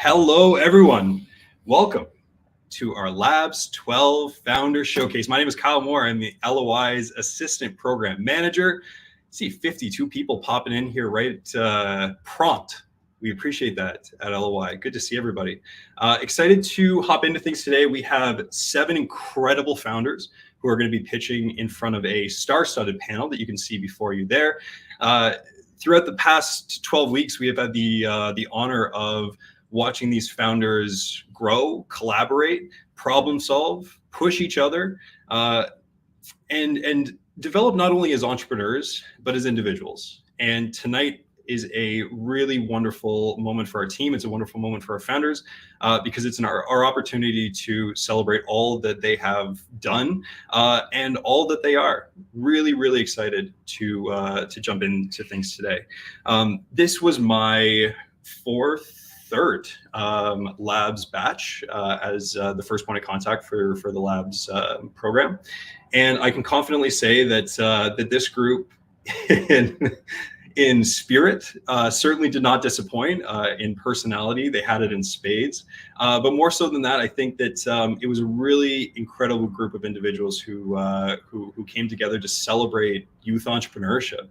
Hello, everyone. Welcome to our Labs 12 Founder Showcase. My name is Kyle Moore. I'm the LOI's Assistant Program Manager. I see 52 people popping in here right prompt. We appreciate that at LOI. Good to see everybody. Excited to hop into things today. We have 7 incredible founders who are going to be pitching in front of a star-studded panel that you can see before you there. Throughout the past 12 weeks, we have had the honor of watching these founders grow, collaborate, problem solve, push each other, and develop not only as entrepreneurs, but as individuals. And tonight is a really wonderful moment for our team. It's a wonderful moment for our founders because it's our opportunity to celebrate all that they have done and all that they are. Really, really excited to jump into things today. This was my third Labs batch as the first point of contact for the Labs program. And I can confidently say that that this group in spirit certainly did not disappoint. In personality, they had it in spades. But more so than that, I think that it was a really incredible group of individuals who came together to celebrate youth entrepreneurship.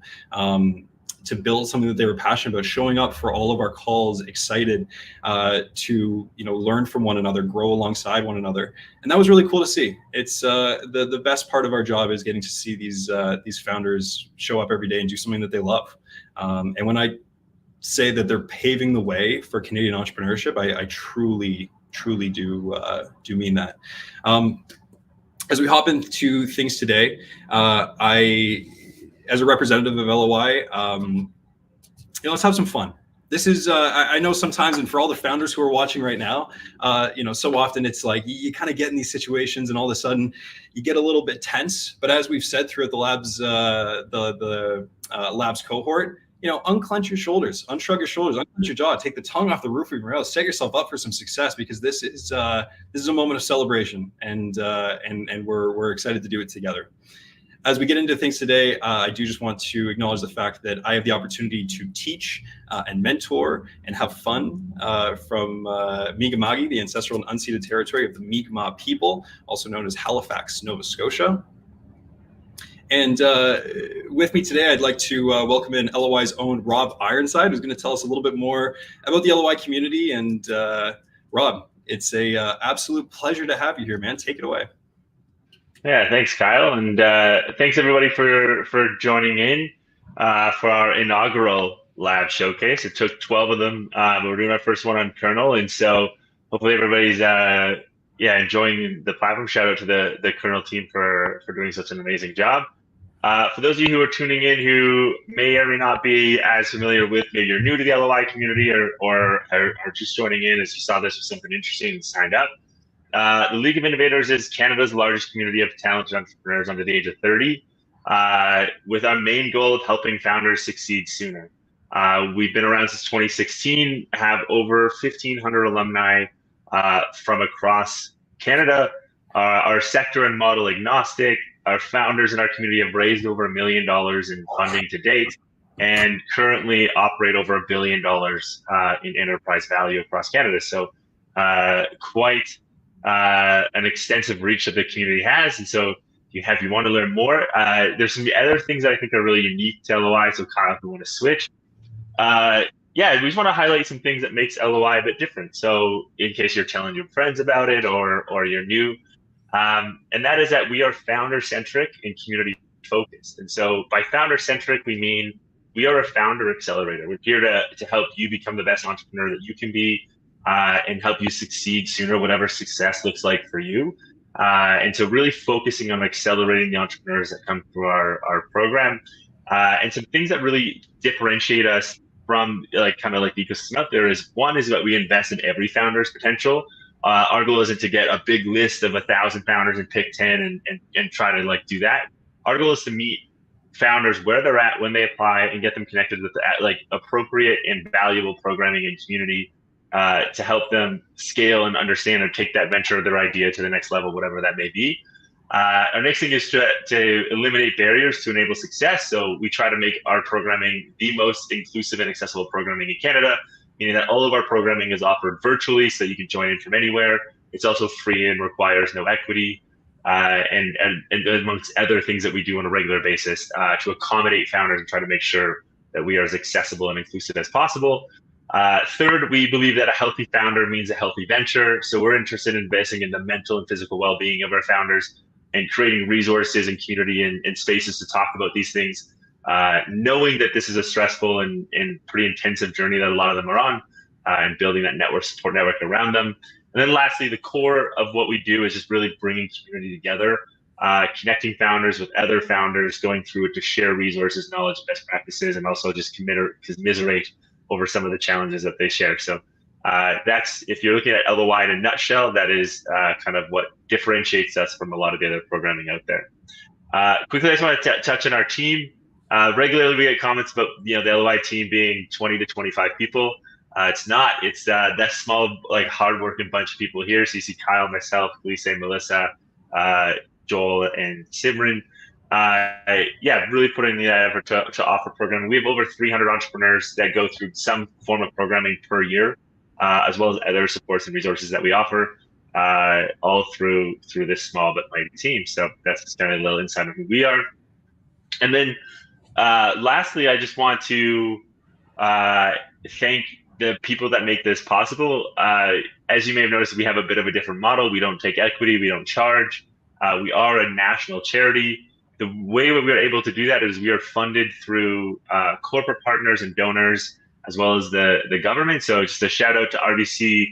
To build something that they were passionate about, showing up for all of our calls, excited to learn from one another, grow alongside one another, and that was really cool to see. It's the best part of our job is getting to see these founders show up every day and do something that they love. And when I say that they're paving the way for Canadian entrepreneurship, I truly do mean that. As we hop into things today, as a representative of LOI, let's have some fun. This is, I know sometimes, and for all the founders who are watching right now, so often it's like you kind of get in these situations and all of a sudden you get a little bit tense. But as we've said throughout the Labs, Labs cohort, unclench your shoulders, unshrug your shoulders, unclench your jaw, take the tongue off the roof of your mouth, set yourself up for some success, because this is a moment of celebration, and we're excited to do it together. As we get into things today, I do just want to acknowledge the fact that I have the opportunity to teach and mentor and have fun from Mi'kmaq, the ancestral and unceded territory of the Mi'kmaq people, also known as Halifax, Nova Scotia. And with me today, I'd like to welcome in LOI's own Rob Ironside, who's going to tell us a little bit more about the LOI community. And Rob, it's a absolute pleasure to have you here, man. Take it away. Yeah, thanks, Kyle, and thanks everybody for joining in for our inaugural lab showcase. It took 12 of them. We're doing our first one on Kernel, and so hopefully everybody's enjoying the platform. Shout out to the Kernel team for doing such an amazing job. For those of you who are tuning in who may or may not be as familiar with, maybe you're new to the LOI community or are just joining in as you saw this was something interesting and signed up. The League of Innovators is Canada's largest community of talented entrepreneurs under the age of 30, with our main goal of helping founders succeed sooner. We've been around since 2016, have over 1,500 alumni from across Canada. Our sector and model agnostic. Our founders in our community have raised over $1 million in funding to date, and currently operate over $1 billion in enterprise value across Canada. So quite an extensive reach that the community has. And so if you want to learn more, there's some other things that I think are really unique to LOI. So Kyle, if you want to switch, we just want to highlight some things that makes LOI a bit different. So in case you're telling your friends about it or you're new, and that is that we are founder-centric and community-focused. And so by founder-centric, we mean we are a founder accelerator. We're here to help you become the best entrepreneur that you can be, and help you succeed sooner, whatever success looks like for you. And so really focusing on accelerating the entrepreneurs that come through our program. And some things that really differentiate us from the ecosystem out there is, one is that we invest in every founder's potential. Our goal isn't to get a big list of 1,000 founders and pick 10 and try to do that. Our goal is to meet founders where they're at when they apply and get them connected with appropriate and valuable programming and community to help them scale and understand or take that venture or their idea to the next level, whatever that may be. Our next thing is to eliminate barriers to enable success. So we try to make our programming the most inclusive and accessible programming in Canada. meaning that all of our programming is offered virtually so you can join in from anywhere. It's also free and requires no equity, and amongst other things that we do on a regular basis to accommodate founders and try to make sure that we are as accessible and inclusive as possible. Third, we believe that a healthy founder means a healthy venture. So we're interested in investing in the mental and physical well-being of our founders and creating resources and community and spaces to talk about these things, knowing that this is a stressful and pretty intensive journey that a lot of them are on, and building that support network around them. And then lastly, the core of what we do is just really bringing community together, connecting founders with other founders, going through it to share resources, knowledge, best practices, and also just commiserate over some of the challenges that they share. So that's, if you're looking at LOI in a nutshell, that is kind of what differentiates us from a lot of the other programming out there. Quickly, I just want to touch on our team. Regularly, we get comments about the LOI team being 20 to 25 people. It's not. It's that small, like, hardworking bunch of people here. So you see Kyle, myself, Lisa, Melissa, Joel, and Simran. Really putting the effort to offer programming. We have over 300 entrepreneurs that go through some form of programming per year, as well as other supports and resources that we offer, all through this small but mighty team. So that's just kind of a little insight of who we are. And then lastly, I just want to thank the people that make this possible. As you may have noticed, we have a bit of a different model. We don't take equity. We don't charge. We are a national charity. The way we are able to do that is we are funded through corporate partners and donors, as well as the government. So just a shout out to RBC.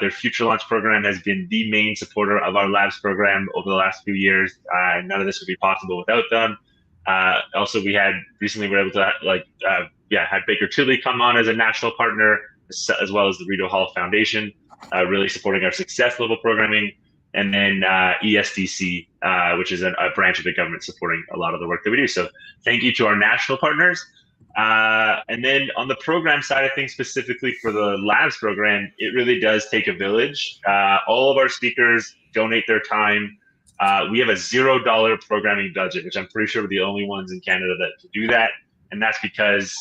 Their Future Launch program has been the main supporter of our labs program over the last few years. None of this would be possible without them. Also, we had recently were able to had Baker Tilly come on as a national partner, as well as the Rito Hall Foundation, really supporting our success level programming. And then ESDC, which is a branch of the government supporting a lot of the work that we do. So thank you to our national partners. And then on the program side of things, specifically for the labs program, it really does take a village. All of our speakers donate their time. We have a $0 programming budget, which I'm pretty sure we're the only ones in Canada that do that. And that's because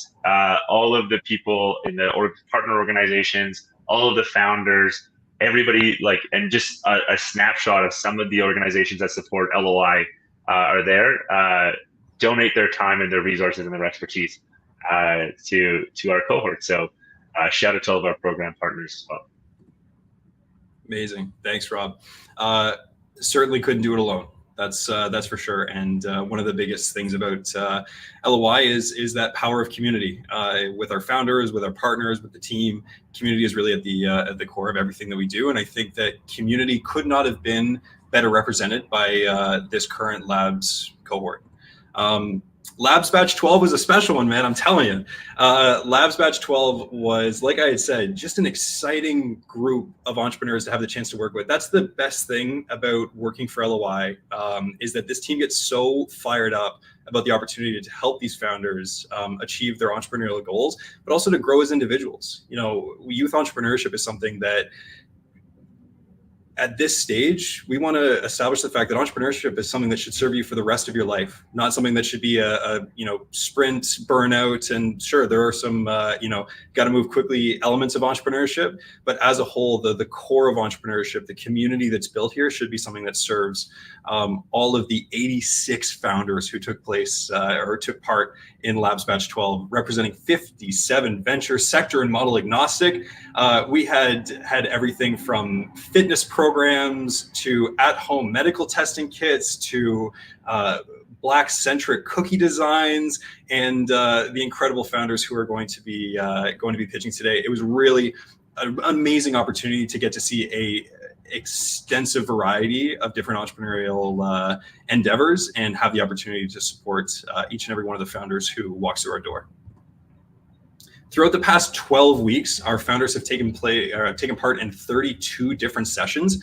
all of the people in the partner organizations, all of the founders, everybody, and just a snapshot of some of the organizations that support LOI are there, donate their time and their resources and their expertise to our cohort. So shout out to all of our program partners as well. Amazing. Thanks, Rob. Certainly couldn't do it alone. That's for sure. And one of the biggest things about LOI is that power of community with our founders, with our partners, with the team. Community is really at the core of everything that we do. And I think that community could not have been better represented by this current labs cohort. Labs Batch 12 was a special one, man. I'm telling you. Labs Batch 12 was, like I had said, just an exciting group of entrepreneurs to have the chance to work with. That's the best thing about working for LOI, is that this team gets so fired up about the opportunity to help these founders achieve their entrepreneurial goals, but also to grow as individuals. Youth entrepreneurship is something that, at this stage, we want to establish the fact that entrepreneurship is something that should serve you for the rest of your life, not something that should be a sprint, burnout. And sure, there are some got to move quickly elements of entrepreneurship, but as a whole, the core of entrepreneurship, the community that's built here, should be something that serves all of the 86 founders who took part in Labs Batch 12, representing 57 ventures, sector and model agnostic. We had everything from fitness programs to at-home medical testing kits to Black-centric cookie designs, and the incredible founders who are going to be pitching today. It was really an amazing opportunity to get to see a extensive variety of different entrepreneurial endeavors and have the opportunity to support each and every one of the founders who walks through our door. Throughout the past 12 weeks, our founders have taken part in 32 different sessions.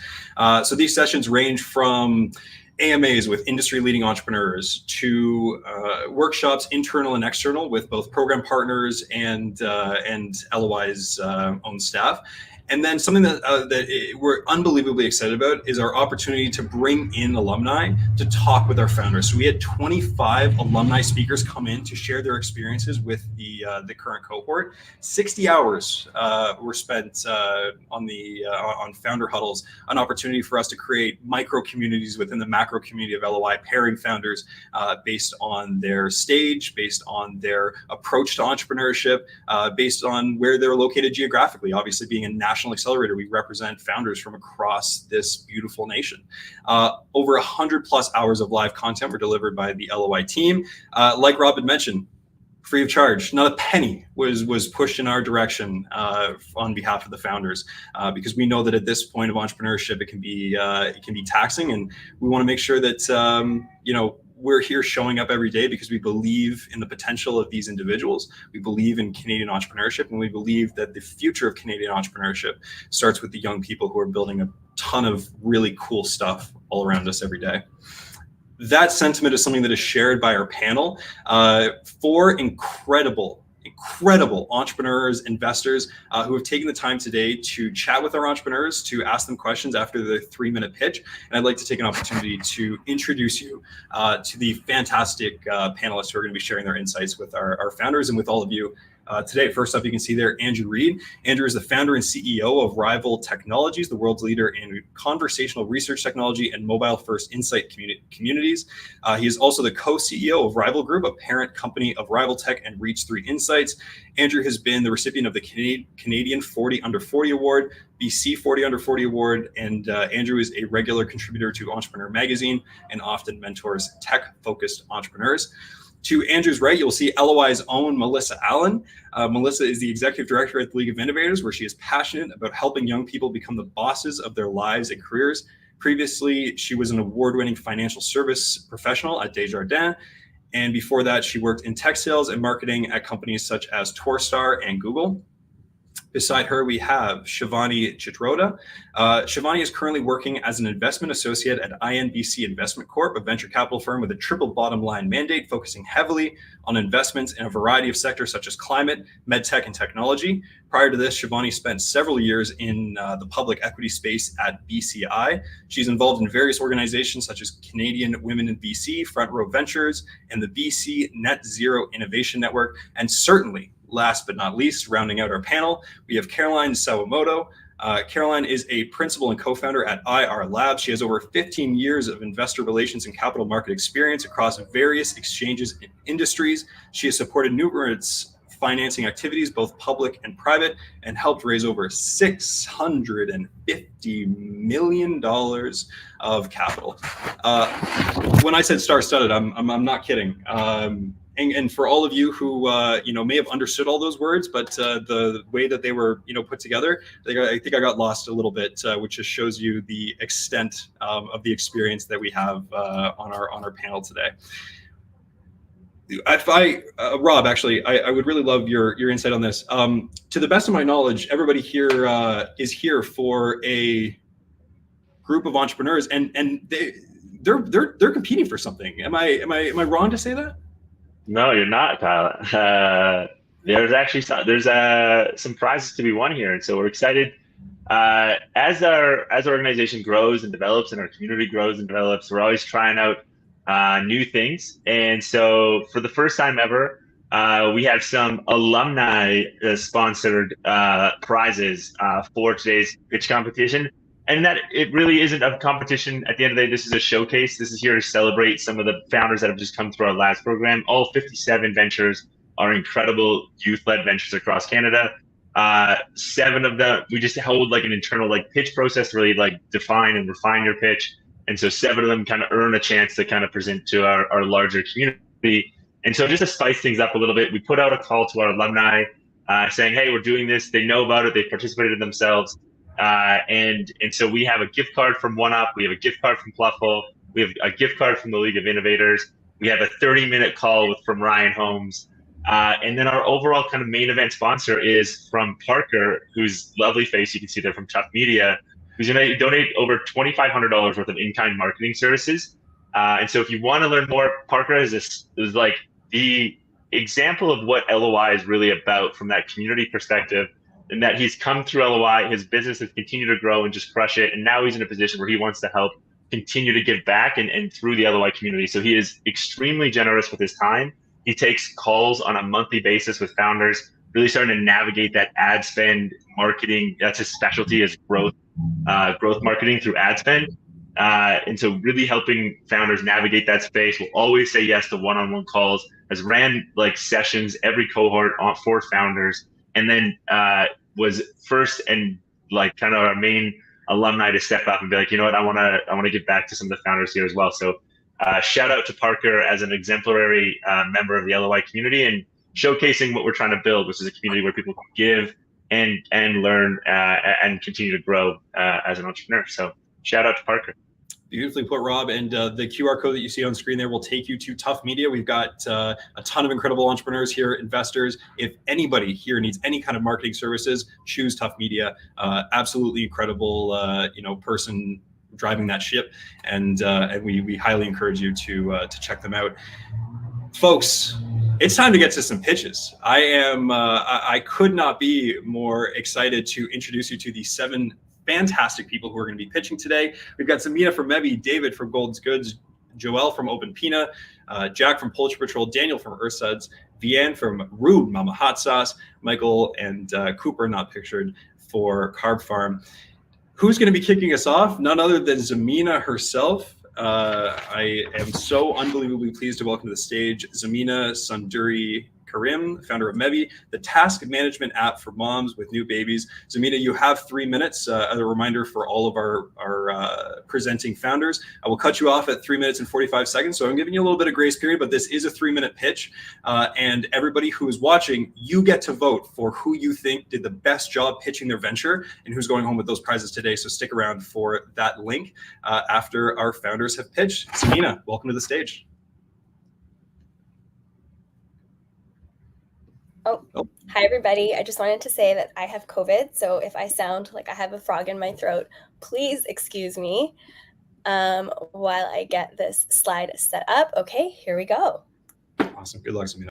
So these sessions range from AMAs with industry-leading entrepreneurs to workshops, internal and external, with both program partners and LOI's own staff. And then something we're unbelievably excited about is our opportunity to bring in alumni to talk with our founders. So we had 25 alumni speakers come in to share their experiences with the current cohort. 60 hours were spent on founder huddles, an opportunity for us to create micro communities within the macro community of LOI, pairing founders based on their stage, based on their approach to entrepreneurship, based on where they're located geographically. Obviously, being a national accelerator, we represent founders from across this beautiful nation. Over 100 plus hours of live content were delivered by the LOI team. Like Rob had mentioned, free of charge. Not a penny was pushed in our direction on behalf of the founders, because we know that at this point of entrepreneurship, it can be taxing, and we want to make sure that we're here showing up every day because we believe in the potential of these individuals. We believe in Canadian entrepreneurship, and we believe that the future of Canadian entrepreneurship starts with the young people who are building a ton of really cool stuff all around us every day. That sentiment is something that is shared by our panel. Four incredible entrepreneurs, investors who have taken the time today to chat with our entrepreneurs, to ask them questions after the 3-minute pitch. And I'd like to take an opportunity to introduce you to the fantastic panelists who are going to be sharing their insights with our founders and with all of you today. First up, you can see there Andrew Reid. Andrew is the founder and CEO of Rival Technologies, the world's leader in conversational research technology and mobile-first insight communities. He is also the co-CEO of Rival Group, a parent company of Rival Tech and Reach 3 Insights. Andrew has been the recipient of the Canadian 40 Under 40 Award, BC 40 Under 40 Award, and Andrew is a regular contributor to Entrepreneur Magazine and often mentors tech-focused entrepreneurs. To Andrew's right, you'll see LOI's own Melissa Allen. Melissa is the executive director at the League of Innovators, where she is passionate about helping young people become the bosses of their lives and careers. Previously, she was an award-winning financial service professional at Desjardins. And before that, she worked in tech sales and marketing at companies such as Torstar and Google. Beside her, we have Shivani Chitroda. Shivani is currently working as an investment associate at INBC Investment Corp, a venture capital firm with a triple bottom line mandate, focusing heavily on investments in a variety of sectors such as climate, medtech, and technology. Prior to this, Shivani spent several years in the public equity space at BCI. She's involved in various organizations such as Canadian Women in VC, Front Row Ventures, and the BC Net Zero Innovation Network, and certainly, last but not least, rounding out our panel, we have Caroline Sawamoto. Caroline is a principal and co-founder at IRLabs. She has over 15 years of investor relations and capital market experience across various exchanges and industries. She has supported numerous financing activities, both public and private, and helped raise over $650 million of capital. When I said star-studded, I'm not kidding. And for all of you who may have understood all those words, but the way that they were put together, I think I got lost a little bit, which just shows you the extent of the experience that we have on our panel today. Rob, actually, I would really love your insight on this. To the best of my knowledge, everybody here is here for a group of entrepreneurs, and they're competing for something. Am I wrong to say that? No, you're not, Kyle. There's actually some prizes to be won here, and so we're excited. As our organization grows and develops, and our community grows and develops, we're always trying out new things. And so, for the first time ever, we have some alumni sponsored prizes for today's pitch competition. And that it really isn't a competition. At the end of the day, this is a showcase. This is here to celebrate some of the founders that have just come through our labs program. All 57 ventures are incredible youth-led ventures across Canada. 7 of them, we just hold like an internal pitch process to really define and refine your pitch. And so 7 of them kind of earn a chance to kind of present to our larger community. And so just to spice things up a little bit, we put out a call to our alumni saying, hey, we're doing this. They know about it. They've participated themselves. And so we have a gift card from OneUp, we have a gift card from Pluffle, we have a gift card from the League of Innovators, we have a 30-minute call from Ryan Holmes, and then our overall kind of main event sponsor is from Parker, whose lovely face you can see there from Tough Media, who's going to donate over $2,500 worth of in-kind marketing services. And so if you want to learn more, Parker is the example of what LOI is really about from that community perspective. and that he's come through LOI. His business has continued to grow and just crush it. And now he's in a position where he wants to help continue to give back and through the LOI community. So he is extremely generous with his time. He takes calls on a monthly basis with founders, really starting to navigate that ad spend marketing. That's his specialty, is growth marketing through ad spend. And so really helping founders navigate that space. Will always say yes to one-on-one calls, has ran like sessions every cohort for founders, and then was first and like kind of our main alumni to step up and be like, you know what, I want to give back to some of the founders here as well. So shout out to Parker as an exemplary member of the LOI community and showcasing what we're trying to build, which is a community where people can give and learn and continue to grow as an entrepreneur. So shout out to Parker. Beautifully put, Rob. And the QR code that you see on screen there will take you to Tough Media. We've got a ton of incredible entrepreneurs here, investors. If anybody here needs any kind of marketing services, choose Tough Media. Absolutely incredible, person driving that ship, and we highly encourage you to check them out, folks. It's time to get to some pitches. I could not be more excited to introduce you to the 7 fantastic people who are going to be pitching today. We've got Samina from Mevi, David from Golden's Goods, Joelle from Open Pina, Jack from Poultry Patrol, Daniel from Ursuds, Vianne from Rude Mama Hot Sauce, Michael and Cooper, not pictured, for Carb Farm. Who's going to be kicking us off? None other than Zamina herself. I am so unbelievably pleased to welcome to the stage Zamina Sunduri Karim, founder of Mevi, the task management app for moms with new babies. Zamina, you have 3 minutes. As a reminder for all of our presenting founders, I will cut you off at 3 minutes and 45 seconds. So I'm giving you a little bit of grace period, but this is a 3-minute pitch. And everybody who is watching, you get to vote for who you think did the best job pitching their venture and who's going home with those prizes today. So stick around for that link after our founders have pitched. Zamina, welcome to the stage. Hi, everybody. I just wanted to say that I have COVID, so if I sound like I have a frog in my throat, please excuse me while I get this slide set up. Okay, here we go. Awesome. Good luck, Samina.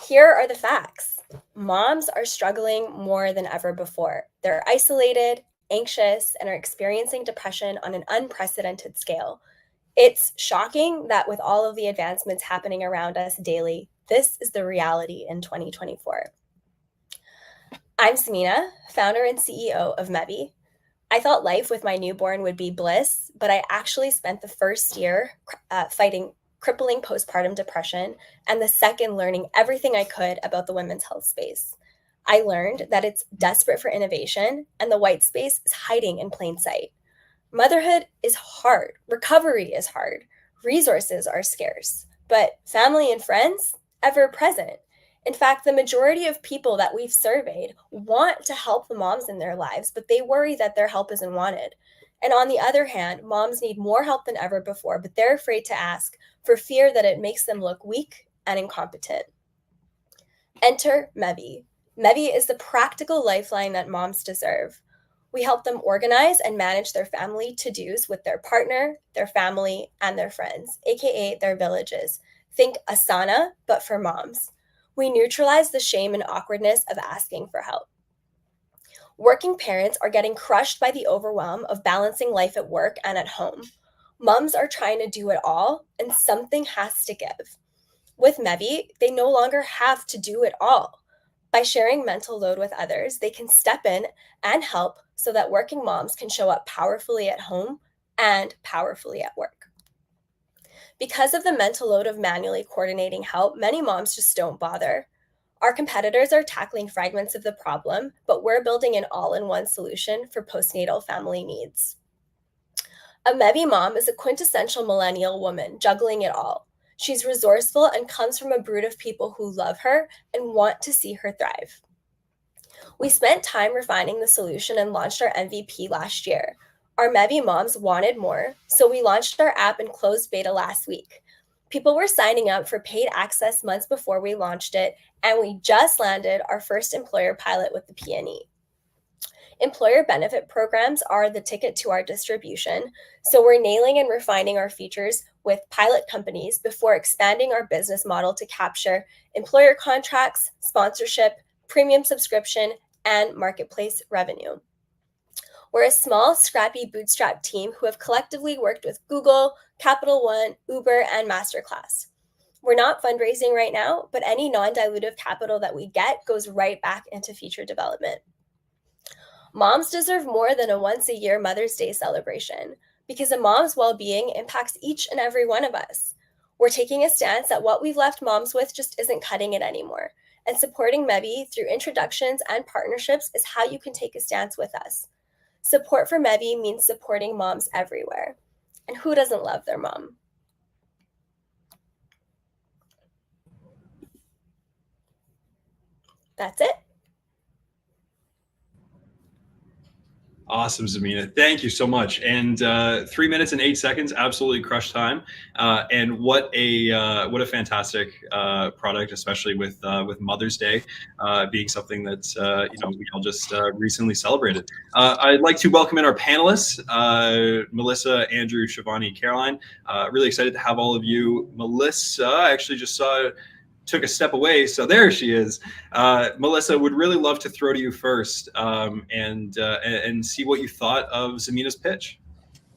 Here are the facts. Moms are struggling more than ever before. They're isolated, anxious, and are experiencing depression on an unprecedented scale. It's shocking that with all of the advancements happening around us daily, this is the reality in 2024. I'm Samina, founder and CEO of Mevi. I thought life with my newborn would be bliss, but I actually spent the first year fighting crippling postpartum depression and the second learning everything I could about the women's health space. I learned that it's desperate for innovation and the white space is hiding in plain sight. Motherhood is hard, recovery is hard, resources are scarce, but family and friends, ever present. In fact, the majority of people that we've surveyed want to help the moms in their lives, but they worry that their help isn't wanted. And on the other hand, moms need more help than ever before, but they're afraid to ask for fear that it makes them look weak and incompetent. Enter Mevi. Mevi is the practical lifeline that moms deserve. We help them organize and manage their family to-dos with their partner, their family, and their friends, aka their villages. Think Asana, but for moms. We neutralize the shame and awkwardness of asking for help. Working parents are getting crushed by the overwhelm of balancing life at work and at home. Moms are trying to do it all, and something has to give. With Mevi, they no longer have to do it all. By sharing mental load with others, they can step in and help so that working moms can show up powerfully at home and powerfully at work. Because of the mental load of manually coordinating help, many moms just don't bother. Our competitors are tackling fragments of the problem, but we're building an all-in-one solution for postnatal family needs. A Mevi mom is a quintessential millennial woman juggling it all. She's resourceful and comes from a brood of people who love her and want to see her thrive. We spent time refining the solution and launched our MVP last year. Our Mevi moms wanted more, so we launched our app in closed beta last week. People were signing up for paid access months before we launched it, and we just landed our first employer pilot with the PNE. Employer benefit programs are the ticket to our distribution, so we're nailing and refining our features with pilot companies before expanding our business model to capture employer contracts, sponsorship, premium subscription, and marketplace revenue. We're a small, scrappy, bootstrap team who have collectively worked with Google, Capital One, Uber, and Masterclass. We're not fundraising right now, but any non-dilutive capital that we get goes right back into feature development. Moms deserve more than a once-a-year Mother's Day celebration because a mom's well-being impacts each and every one of us. We're taking a stance that what we've left moms with just isn't cutting it anymore, and supporting Mevi through introductions and partnerships is how you can take a stance with us. Support for Mevi means supporting moms everywhere. And who doesn't love their mom? That's it. Awesome, Zamina. Thank you so much. And 3 minutes and 8 seconds, absolutely crushed time. And what a fantastic product, especially with Mother's Day being something that we all just recently celebrated. I'd like to welcome in our panelists, Melissa, Andrew, Shivani, Caroline. Really excited to have all of you. Melissa, I actually just took a step away, so there she is. Melissa, would really love to throw to you first and see what you thought of Zamina's pitch.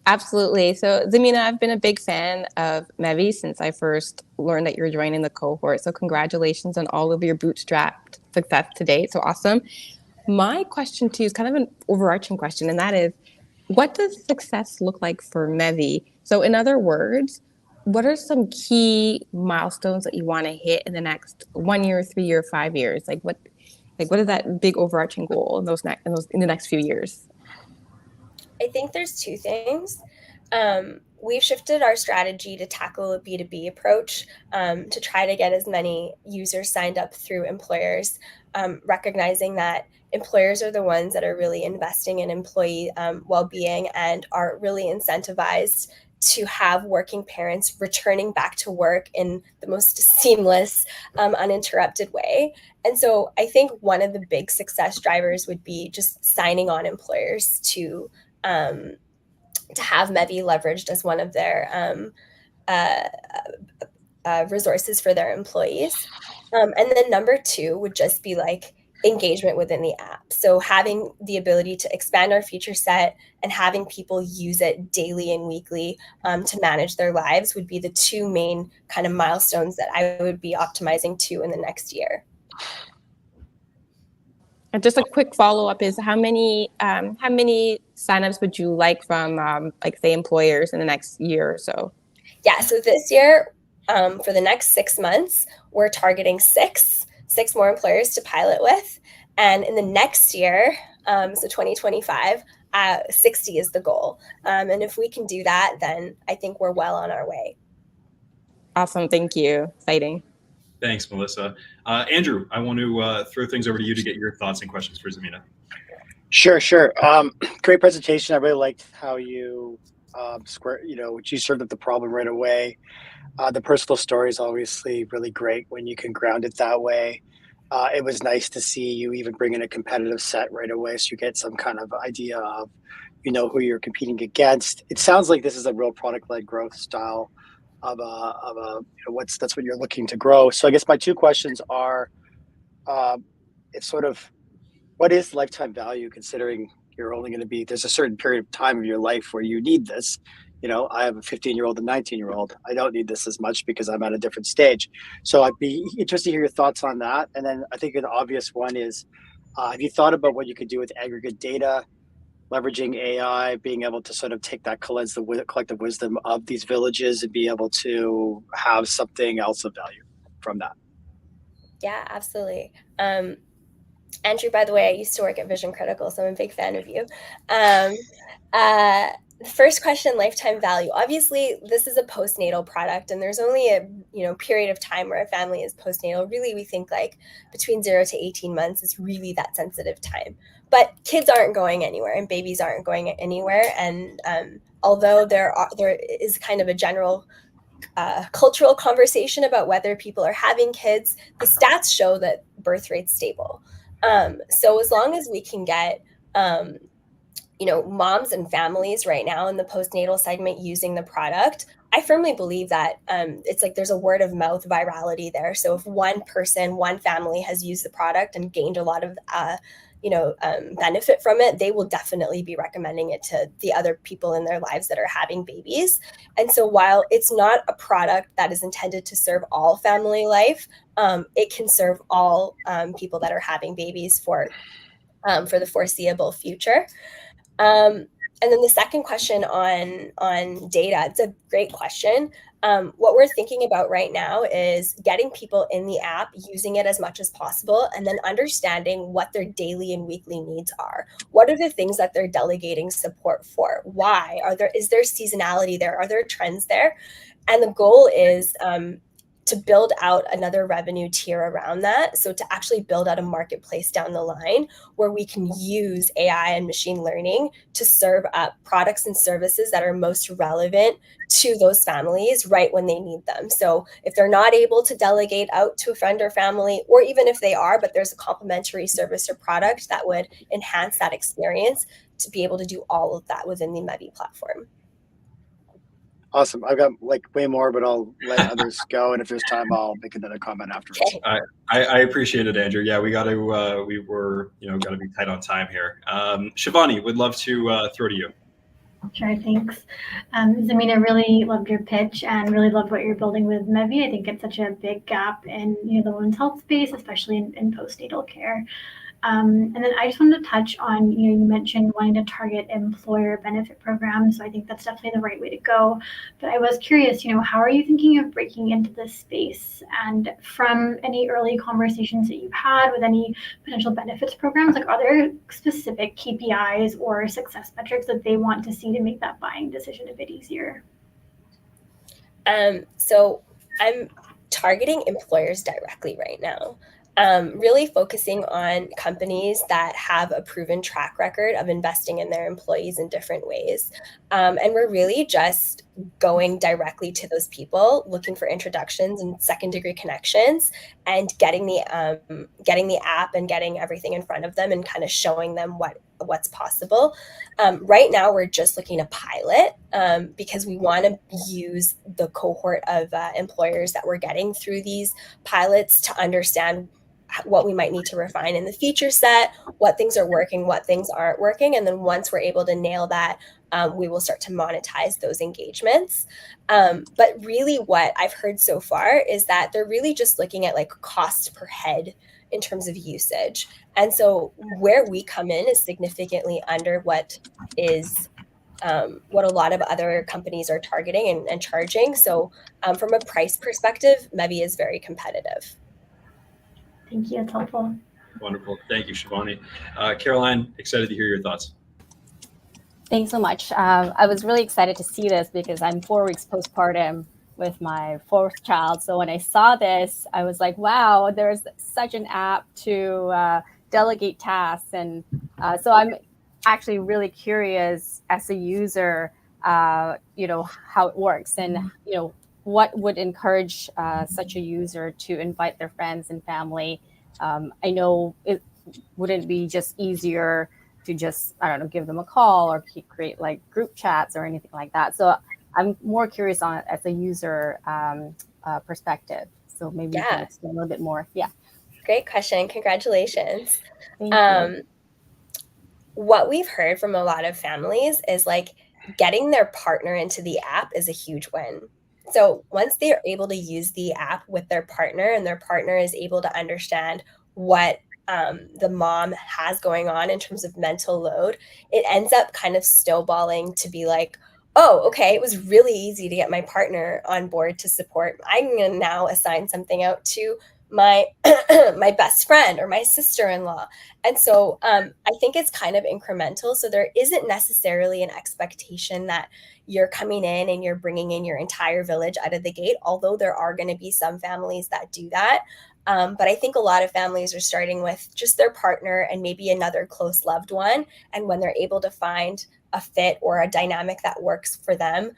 Absolutely. So Zamina, I've been a big fan of Mevi since I first learned that you're joining the cohort. So congratulations on all of your bootstrapped success to date. So awesome. My question to you is kind of an overarching question, and that is, what does success look like for Mevi? So in other words, what are some key milestones that you want to hit in the next 1 year, 3 year, 5 years? What is that big overarching goal in the next few years? I think there's two things. We've shifted our strategy to tackle a B2B approach to try to get as many users signed up through employers, recognizing that employers are the ones that are really investing in employee well-being and are really incentivized to have working parents returning back to work in the most seamless, uninterrupted way. And so I think one of the big success drivers would be just signing on employers to have Mevi leveraged as one of their resources for their employees. And then number two would just be like engagement within the app. So having the ability to expand our feature set and having people use it daily and weekly to manage their lives would be the two main kind of milestones that I would be optimizing to in the next year. And just a quick follow-up is how many signups would you like from say employers in the next year or so? Yeah, so this year, for the next 6 months, we're targeting six more employers to pilot with. And in the next year, so 2025, 60 is the goal. And if we can do that, then I think we're well on our way. Awesome, thank you. Exciting. Thanks, Melissa. Andrew, I want to throw things over to you to get your thoughts and questions for Zamina. Sure. Great presentation. I really liked how you you served up the problem right away. The personal story is obviously really great when you can ground it that way. It was nice to see you even bring in a competitive set right away, so you get some kind of idea of, who you're competing against. It sounds like this is a real product-led growth style of that's what you're looking to grow. So I guess my two questions are, it's sort of, what is lifetime value considering you're only going to be, there's a certain period of time of your life where you need this. I have a 15-year-old and 19-year-old. I don't need this as much because I'm at a different stage. So I'd be interested to hear your thoughts on that. And then I think an obvious one is, have you thought about what you could do with aggregate data, leveraging AI, being able to sort of take that collective wisdom of these villages and be able to have something else of value from that? Yeah, absolutely. Andrew, by the way, I used to work at Vision Critical, so I'm a big fan of you. The first question, lifetime value. Obviously, this is a postnatal product, and there's only a period of time where a family is postnatal. Really, we think like between 0 to 18 months is really that sensitive time. But kids aren't going anywhere, and babies aren't going anywhere. And although there is kind of a general cultural conversation about whether people are having kids, the stats show that birth rate's stable. So as long as we can get moms and families right now in the postnatal segment using the product, I firmly believe that it's like there's a word of mouth virality there. So if one person, one family has used the product and gained a lot of benefit from it, they will definitely be recommending it to the other people in their lives that are having babies. And so while it's not a product that is intended to serve all family life, it can serve all people that are having babies for the foreseeable future. And then the second question on data, it's a great question. What we're thinking about right now is getting people in the app, using it as much as possible, and then understanding what their daily and weekly needs are. What are the things that they're delegating support for? Why? Is there seasonality there? Are there trends there? And the goal is to build out another revenue tier around that. So to actually build out a marketplace down the line where we can use AI and machine learning to serve up products and services that are most relevant to those families right when they need them. So if they're not able to delegate out to a friend or family, or even if they are, but there's a complementary service or product that would enhance that experience, to be able to do all of that within the Mevi platform. Awesome. I've got way more, but I'll let others go. And if there's time, I'll make another comment afterwards. Okay. I appreciate it, Andrew. Yeah, we got to, we were, got to be tight on time here. Shivani, would love to throw to you. Sure, thanks. Zamina, really loved your pitch and really loved what you're building with Mevi. I think it's such a big gap in the women's health space, especially in postnatal care. And then I just wanted to touch on, you mentioned wanting to target employer benefit programs. So I think that's definitely the right way to go. But I was curious, how are you thinking of breaking into this space? And from any early conversations that you've had with any potential benefits programs, are there specific KPIs or success metrics that they want to see to make that buying decision a bit easier? So I'm targeting employers directly right now. Really focusing on companies that have a proven track record of investing in their employees in different ways. And we're really just going directly to those people, looking for introductions and second-degree connections, and getting the app and getting everything in front of them and kind of showing them what's possible. Right now, we're just looking to pilot because we want to use the cohort of employers that we're getting through these pilots to understand what we might need to refine in the feature set, what things are working, what things aren't working. And then once we're able to nail that, we will start to monetize those engagements. But really what I've heard so far is that they're really just looking at cost per head in terms of usage. And so where we come in is significantly under what a lot of other companies are targeting and charging. So from a price perspective, Mevi is very competitive. Thank you. It's helpful. Wonderful. Thank you, Shivani. Caroline, excited to hear your thoughts. Thanks so much. I was really excited to see this because I'm 4 weeks postpartum with my 4th child. So when I saw this, I was like, wow, there's such an app to delegate tasks. And so I'm actually really curious as a user, how it works and, what would encourage such a user to invite their friends and family. I know it wouldn't be just easier to just, give them a call or create group chats or anything like that. So I'm more curious on it as a user perspective. So maybe you can explain a little bit more. Yeah. Great question. Congratulations. Thank you. What we've heard from a lot of families is getting their partner into the app is a huge win. So once they are able to use the app with their partner and their partner is able to understand what the mom has going on in terms of mental load, it ends up kind of snowballing to be oh, okay, it was really easy to get my partner on board to support. I'm going to now assign something out to my my best friend or my sister-in-law. And so I think it's kind of incremental. So there isn't necessarily an expectation that you're coming in and you're bringing in your entire village out of the gate, although there are going to be some families that do that. But I think a lot of families are starting with just their partner and maybe another close loved one. And when they're able to find a fit or a dynamic that works for them,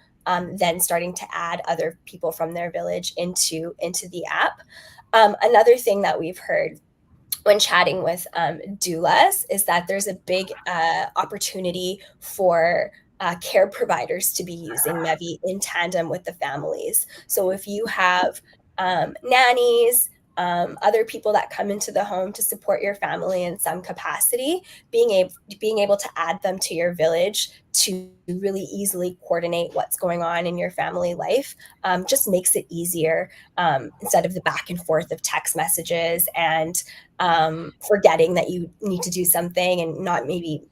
then starting to add other people from their village into the app. Another thing that we've heard when chatting with doulas is that there's a big opportunity for care providers to be using Mevi in tandem with the families. So if you have nannies, other people that come into the home to support your family in some capacity, being able to add them to your village to really easily coordinate what's going on in your family life just makes it easier instead of the back and forth of text messages and forgetting that you need to do something and not maybe,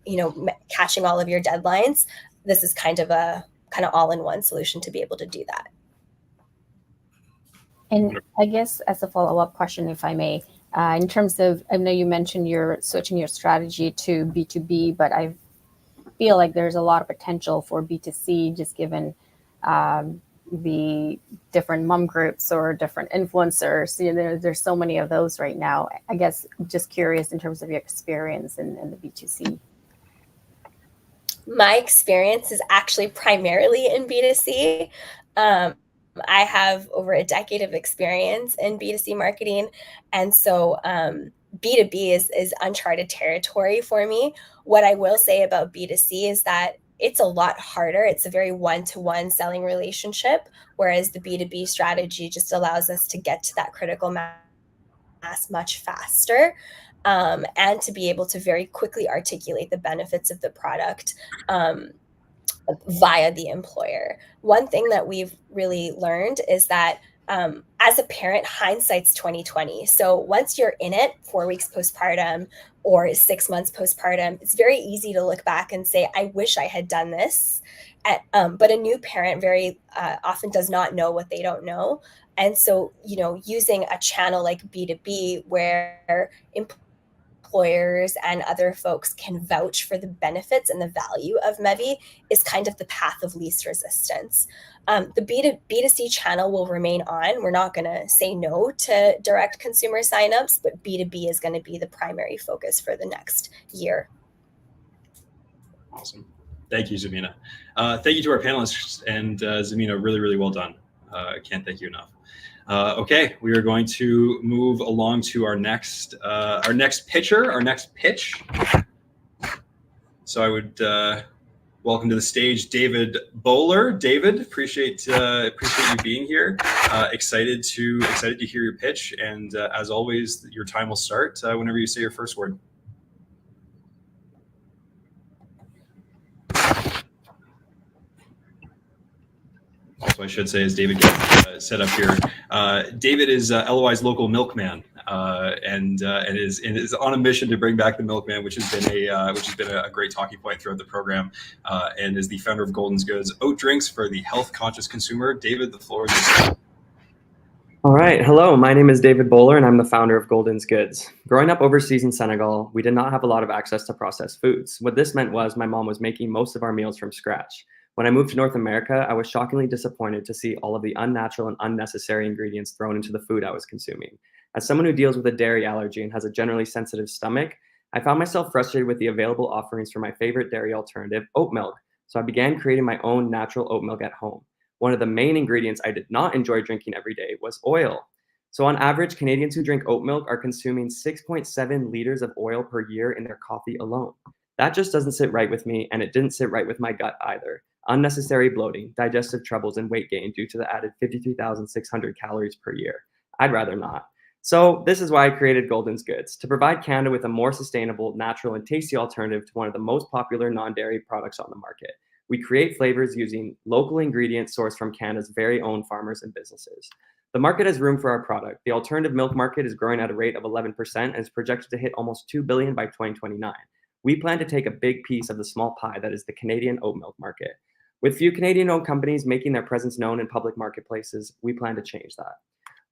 catching all of your deadlines. This is kind of all-in-one solution to be able to do that. And I guess as a follow-up question, if I may, in terms of, I know you mentioned you're switching your strategy to B2B, but I feel like there's a lot of potential for B2C, just given the different mom groups or different influencers. There's so many of those right now. I guess just curious in terms of your experience in the B2C. My experience is actually primarily in B2C. I have over a decade of experience in B2C marketing. And so B2B is uncharted territory for me. What I will say about B2C is that it's a lot harder. It's a very one-to-one selling relationship, whereas the B2B strategy just allows us to get to that critical mass much faster. And to be able to very quickly articulate the benefits of the product via the employer. One thing that we've really learned is that as a parent, hindsight's 2020. So once you're in it 4 weeks postpartum or 6 months postpartum, it's very easy to look back and say, I wish I had done this. But a new parent very often does not know what they don't know. And so, using a channel like B2B where employers and other folks can vouch for the benefits and the value of Mevi is kind of the path of least resistance. The B2C channel will remain on. We're not going to say no to direct consumer signups, but B2B is going to be the primary focus for the next year. Awesome. Thank you, Zamina. Thank you to our panelists, and Zamina, really, really well done. I can't thank you enough. Okay, we are going to move along to our next pitcher, our next pitch. So I would welcome to the stage David Bowler. David, appreciate you being here. Excited to hear your pitch, and as always, your time will start whenever you say your first word. Also, I should say, as David gets set up here, David is LOI's local milkman, and is on a mission to bring back the milkman, which has been a great talking point throughout the program, and is the founder of Golden's Goods, oat drinks for the health-conscious consumer. David, the floor is yours. All right. Hello, my name is David Bowler, and I'm the founder of Golden's Goods. Growing up overseas in Senegal, we did not have a lot of access to processed foods. What this meant was my mom was making most of our meals from scratch. When I moved to North America, I was shockingly disappointed to see all of the unnatural and unnecessary ingredients thrown into the food I was consuming. As someone who deals with a dairy allergy and has a generally sensitive stomach, I found myself frustrated with the available offerings for my favorite dairy alternative, oat milk. So I began creating my own natural oat milk at home. One of the main ingredients I did not enjoy drinking every day was oil. So on average, Canadians who drink oat milk are consuming 6.7 liters of oil per year in their coffee alone. That just doesn't sit right with me, and it didn't sit right with my gut either. Unnecessary bloating, digestive troubles, and weight gain due to the added 53,600 calories per year. I'd rather not. So this is why I created Golden's Goods, to provide Canada with a more sustainable, natural, and tasty alternative to one of the most popular non-dairy products on the market. We create flavors using local ingredients sourced from Canada's very own farmers and businesses. The market has room for our product. The alternative milk market is growing at a rate of 11% and is projected to hit almost $2 billion by 2029. We plan to take a big piece of the small pie that is the Canadian oat milk market. With few Canadian-owned companies making their presence known in public marketplaces, we plan to change that.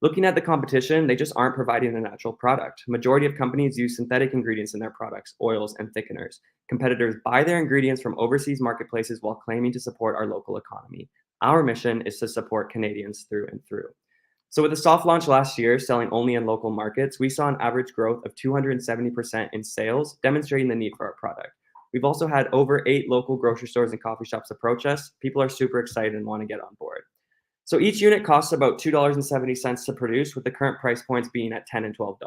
Looking at the competition, they just aren't providing a natural product. Majority of companies use synthetic ingredients in their products, oils, and thickeners. Competitors buy their ingredients from overseas marketplaces while claiming to support our local economy. Our mission is to support Canadians through and through. So with the soft launch last year, selling only in local markets, we saw an average growth of 270% in sales, demonstrating the need for our product. We've also had over 8 local grocery stores and coffee shops approach us. People are super excited and want to get on board. So each unit costs about $2.70 to produce, with the current price points being at $10 and $12.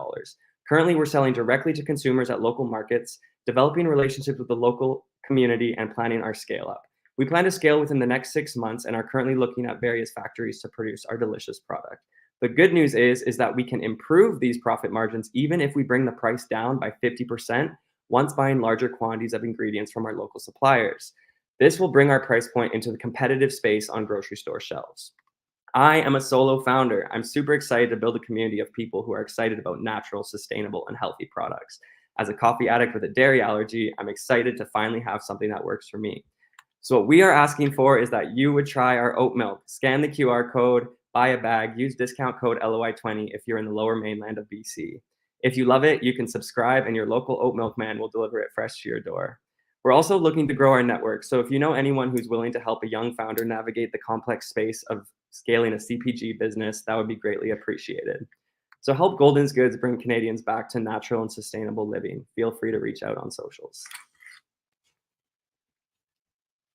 Currently, we're selling directly to consumers at local markets, developing relationships with the local community, and planning our scale up. We plan to scale within the next 6 months and are currently looking at various factories to produce our delicious product. The good news is that we can improve these profit margins even if we bring the price down by 50% once buying larger quantities of ingredients from our local suppliers. This will bring our price point into the competitive space on grocery store shelves. I am a solo founder. I'm super excited to build a community of people who are excited about natural, sustainable, and healthy products. As a coffee addict with a dairy allergy, I'm excited to finally have something that works for me. So what we are asking for is that you would try our oat milk, scan the QR code, buy a bag, use discount code LOI20 if you're in the lower mainland of BC. If you love it, you can subscribe and your local oat milk man will deliver it fresh to your door. We're also looking to grow our network. So if you know anyone who's willing to help a young founder navigate the complex space of scaling a CPG business, that would be greatly appreciated. So help Golden's Goods bring Canadians back to natural and sustainable living. Feel free to reach out on socials.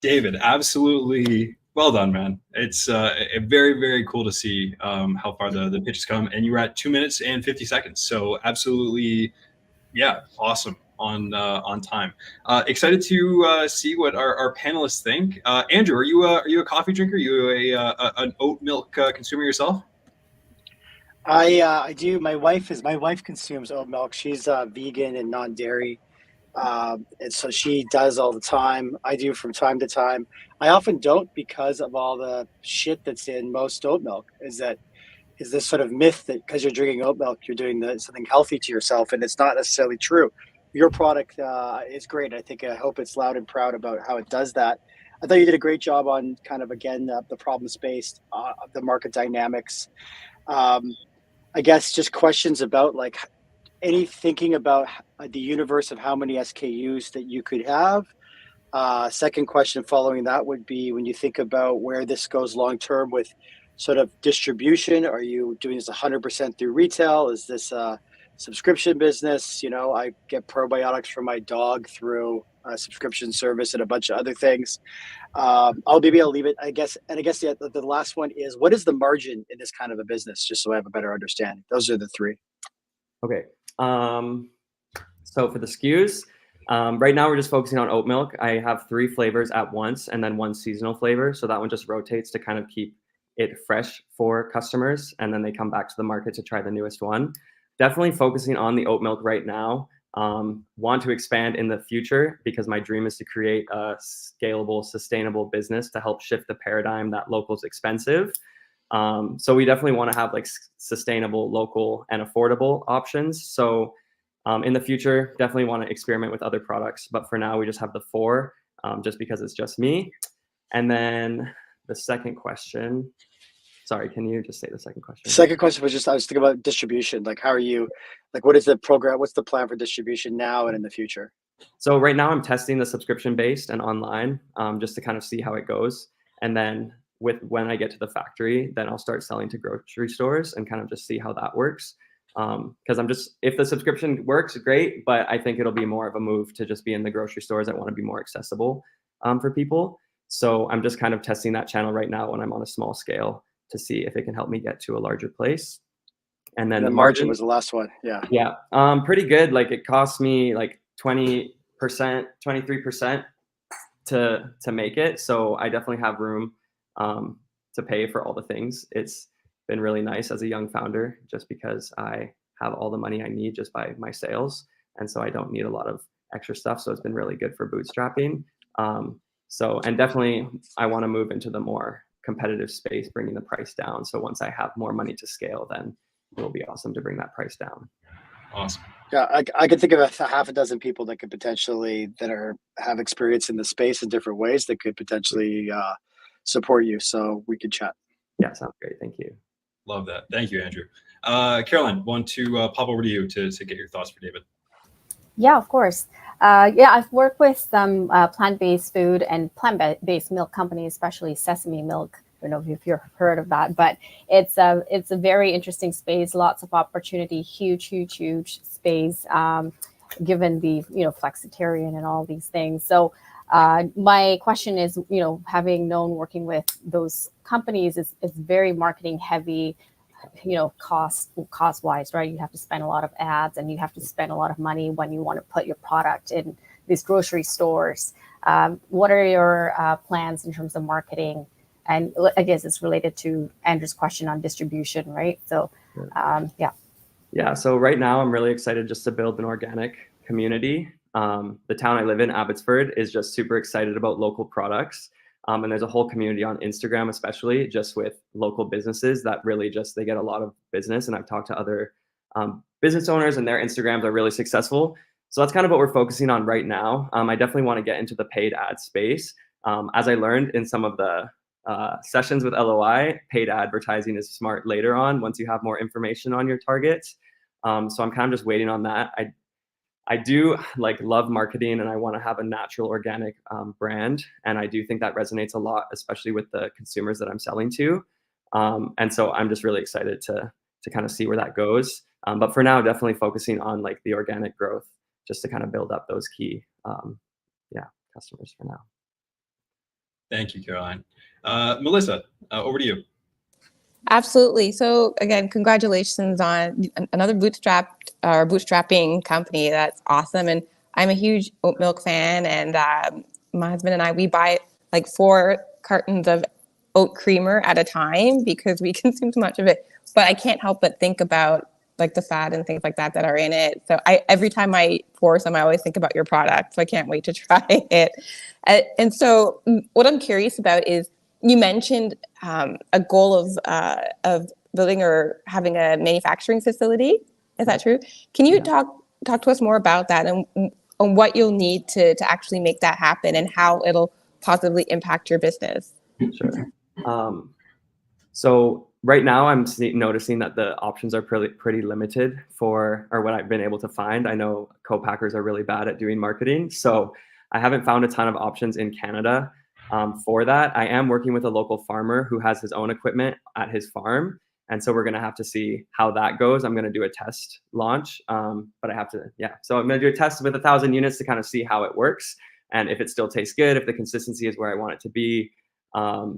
David, absolutely well done, man. It's very, very cool to see how far the pitch has come. And you were at 2 minutes and 50 seconds. So absolutely, yeah, awesome on time. Excited to see what our panelists think. Andrew, are you a coffee drinker? Are you an oat milk consumer yourself? I do. My wife consumes oat milk. She's vegan and non-dairy. And so she does all the time. I do from time to time. I often don't because of all the shit that's in most oat milk. Is this sort of myth that because you're drinking oat milk, you're doing something healthy to yourself, and it's not necessarily true. Your product is great. I hope it's loud and proud about how it does that. I thought you did a great job on kind of, again, the problem space, the market dynamics. I guess just questions about like any thinking about the universe of how many SKUs that you could have. Second question following that would be when you think about where this goes long term with sort of distribution, are you doing this 100% through retail? Is this a subscription business? You know, I get probiotics for my dog through a subscription service and a bunch of other things. I'll leave it, I guess. And I guess the last one is, what is the margin in this kind of a business? Just so I have a better understanding. Those are the three. Okay. So for the SKUs, right now we're just focusing on oat milk. I have 3 flavors at once and then 1 seasonal flavor. So that one just rotates to kind of keep it fresh for customers. And then they come back to the market to try the newest one. Definitely focusing on the oat milk right now. Want to expand in the future because my dream is to create a scalable, sustainable business to help shift the paradigm that local is expensive. So we definitely want to have like sustainable, local, and affordable options. So in the future, definitely want to experiment with other products. But for now, we just have the 4 just because it's just me. And then the second question, sorry, can you just say the second question? Second question was just, I was thinking about distribution. Like, how are you, like, what is the program? What's the plan for distribution now and in the future? So right now I'm testing the subscription-based and online just to kind of see how it goes. And then when I get to the factory, then I'll start selling to grocery stores and kind of just see how that works. Because if the subscription works, great, but I think it'll be more of a move to just be in the grocery stores that want to be more accessible for people. So I'm just kind of testing that channel right now when I'm on a small scale to see if it can help me get to a larger place. And then the margin was the last one. Yeah. Yeah. Pretty good. Like it cost me like 20%, 23% to make it. So I definitely have room to pay for all the things. It's been really nice as a young founder just because I have all the money I need just by my sales. And so I don't need a lot of extra stuff. So it's been really good for bootstrapping. And definitely I want to move into the more competitive space, bringing the price down. So once I have more money to scale, then it will be awesome to bring that price down. Awesome. Yeah, I could think of a half a dozen people that could potentially have experience in the space in different ways that could potentially support you. So we could chat. Yeah, sounds great. Thank you. Love that. Thank you, Andrew. Caroline, want to pop over to you to get your thoughts for David. Yeah, of course. I've worked with some plant-based food and plant-based milk companies, especially sesame milk. I don't know if you've heard of that, but it's a very interesting space. Lots of opportunity, huge space, given the flexitarian and all these things. So my question is, having working with those companies is very marketing heavy. cost wise, right? You have to spend a lot of ads, and you have to spend a lot of money when you want to put your product in these grocery stores. What are your plans in terms of marketing? And I guess it's related to Andrew's question on distribution, right? So, yeah. Yeah, so right now I'm really excited just to build an organic community. The town I live in, Abbotsford, is just super excited about local products. And there's a whole community on Instagram, especially just with local businesses that really just, they get a lot of business. And I've talked to other business owners and their Instagrams are really successful. So that's kind of what we're focusing on right now. I definitely want to get into the paid ad space. As I learned in some of the sessions with LOI, paid advertising is smart later on once you have more information on your targets. So I'm kind of just waiting on that. I do love marketing, and I want to have a natural organic brand. And I do think that resonates a lot, especially with the consumers that I'm selling to. And so I'm just really excited to kind of see where that goes. But for now, definitely focusing on the organic growth, just to kind of build up those key customers for now. Thank you, Caroline. Melissa, over to you. Absolutely. So again, congratulations on another bootstrapping company. That's awesome. And I'm a huge oat milk fan, and my husband and I, we buy 4 cartons of oat creamer at a time because we consume too much of it. But I can't help but think about the fat and things like that are in it. So every time I pour some, I always think about your product. So I can't wait to try it. And so what I'm curious about is, you mentioned a goal of building or having a manufacturing facility. Is that true? Can you talk to us more about that and what you'll need to actually make that happen, and how it'll positively impact your business? Sure. So right now I'm noticing that the options are pretty limited or what I've been able to find. I know co-packers are really bad at doing marketing, so I haven't found a ton of options in Canada. For that, I am working with a local farmer who has his own equipment at his farm. And so we're going to have to see how that goes. I'm going to do a test launch, but I have to, So I'm going to do a test with 1,000 units to kind of see how it works. And if it still tastes good, if the consistency is where I want it to be. I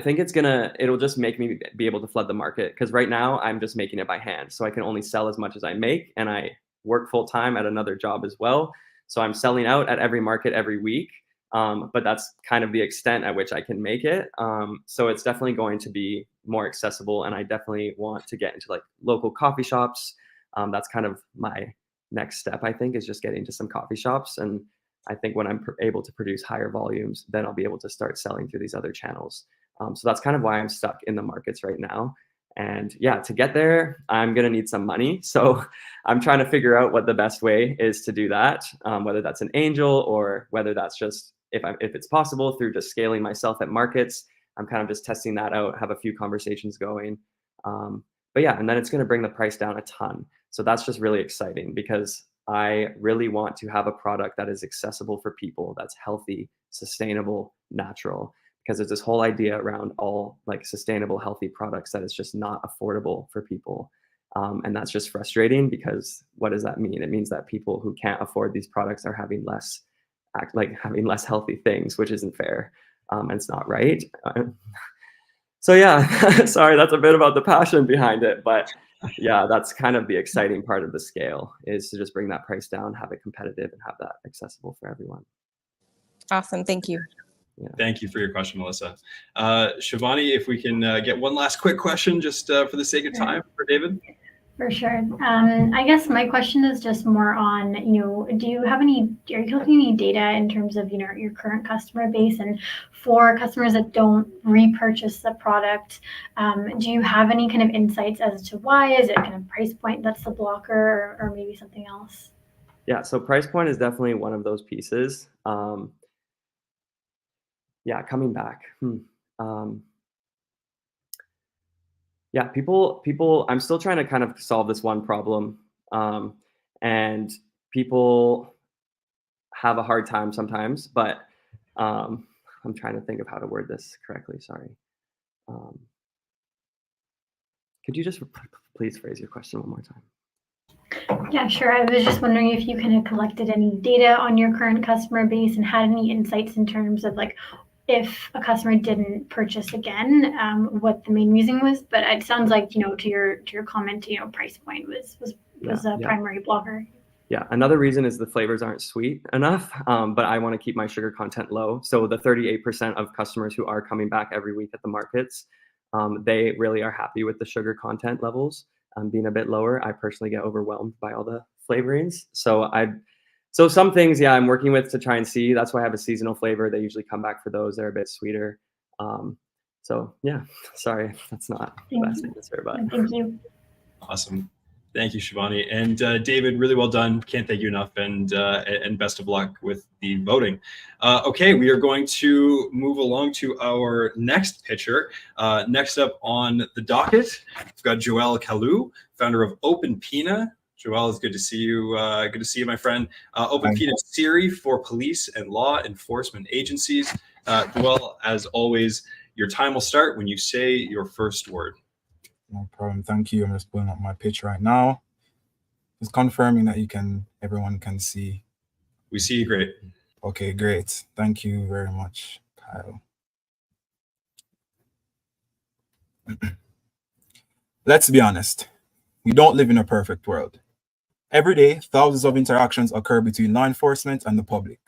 think it'll just make me be able to flood the market. Because right now I'm just making it by hand. So I can only sell as much as I make, and I work full time at another job as well. So I'm selling out at every market every week, but that's kind of the extent at which I can make it. So it's definitely going to be more accessible, and I definitely want to get into local coffee shops. That's kind of my next step, I think, is just getting to some coffee shops. And I think when I'm able to produce higher volumes, then I'll be able to start selling through these other channels. So that's kind of why I'm stuck in the markets right now. And to get there, I'm going to need some money. So I'm trying to figure out what the best way is to do that, whether that's an angel or whether that's just, if it's possible, through just scaling myself at markets. I'm kind of just testing that out, have a few conversations going. And then it's going to bring the price down a ton. So that's just really exciting, because I really want to have a product that is accessible for people, that's healthy, sustainable, natural. Because there's this whole idea around all sustainable, healthy products that is just not affordable for people. And that's just frustrating, because what does that mean? It means that people who can't afford these products are having less healthy things, which isn't fair. And it's not right. Sorry, that's a bit about the passion behind it. But that's kind of the exciting part of the scale, is to just bring that price down, have it competitive, and have that accessible for everyone. Awesome. Thank you. Yeah. Thank you for your question, Melissa. Shivani, if we can get one last quick question, just for the sake of time, for David. For sure. I guess my question is just more on, are you collecting any data in terms of, your current customer base, and for customers that don't repurchase the product, do you have any kind of insights as to why? Is it kind of price point that's the blocker, or maybe something else? Yeah, so price point is definitely one of those pieces. Coming back. People, I'm still trying to kind of solve this one problem. And people have a hard time sometimes, but I'm trying to think of how to word this correctly. Sorry. Could you just please phrase your question one more time? Yeah, sure. I was just wondering if you kind of collected any data on your current customer base and had any insights in terms of if a customer didn't purchase again, what the main reason was. But it sounds like, to your comment, price point was a primary blocker. Yeah, another reason is the flavors aren't sweet enough, but I want to keep my sugar content low. So the 38% of customers who are coming back every week at the markets, they really are happy with the sugar content levels being a bit lower. I personally get overwhelmed by all the flavorings. So some things, I'm working with to try and see. That's why I have a seasonal flavor. They usually come back for those. They're a bit sweeter. So yeah, sorry, that's not the best answer, but thank you. Awesome. Thank you, Shivani. And David, really well done. Can't thank you enough. And best of luck with the voting. Okay, we are going to move along to our next pitcher. Next up on the docket, we've got Joel Kalou, founder of Open Pina. Joel, it's good to see you. Good to see you, my friend. Open Pina Siri for police and law enforcement agencies. Joel, as always, your time will start when you say your first word. No problem. Thank you. I'm just pulling up my pitch right now. Just confirming that everyone can see. We see you great. Okay, great. Thank you very much, Kyle. Let's be honest. We don't live in a perfect world. Every day, thousands of interactions occur between law enforcement and the public.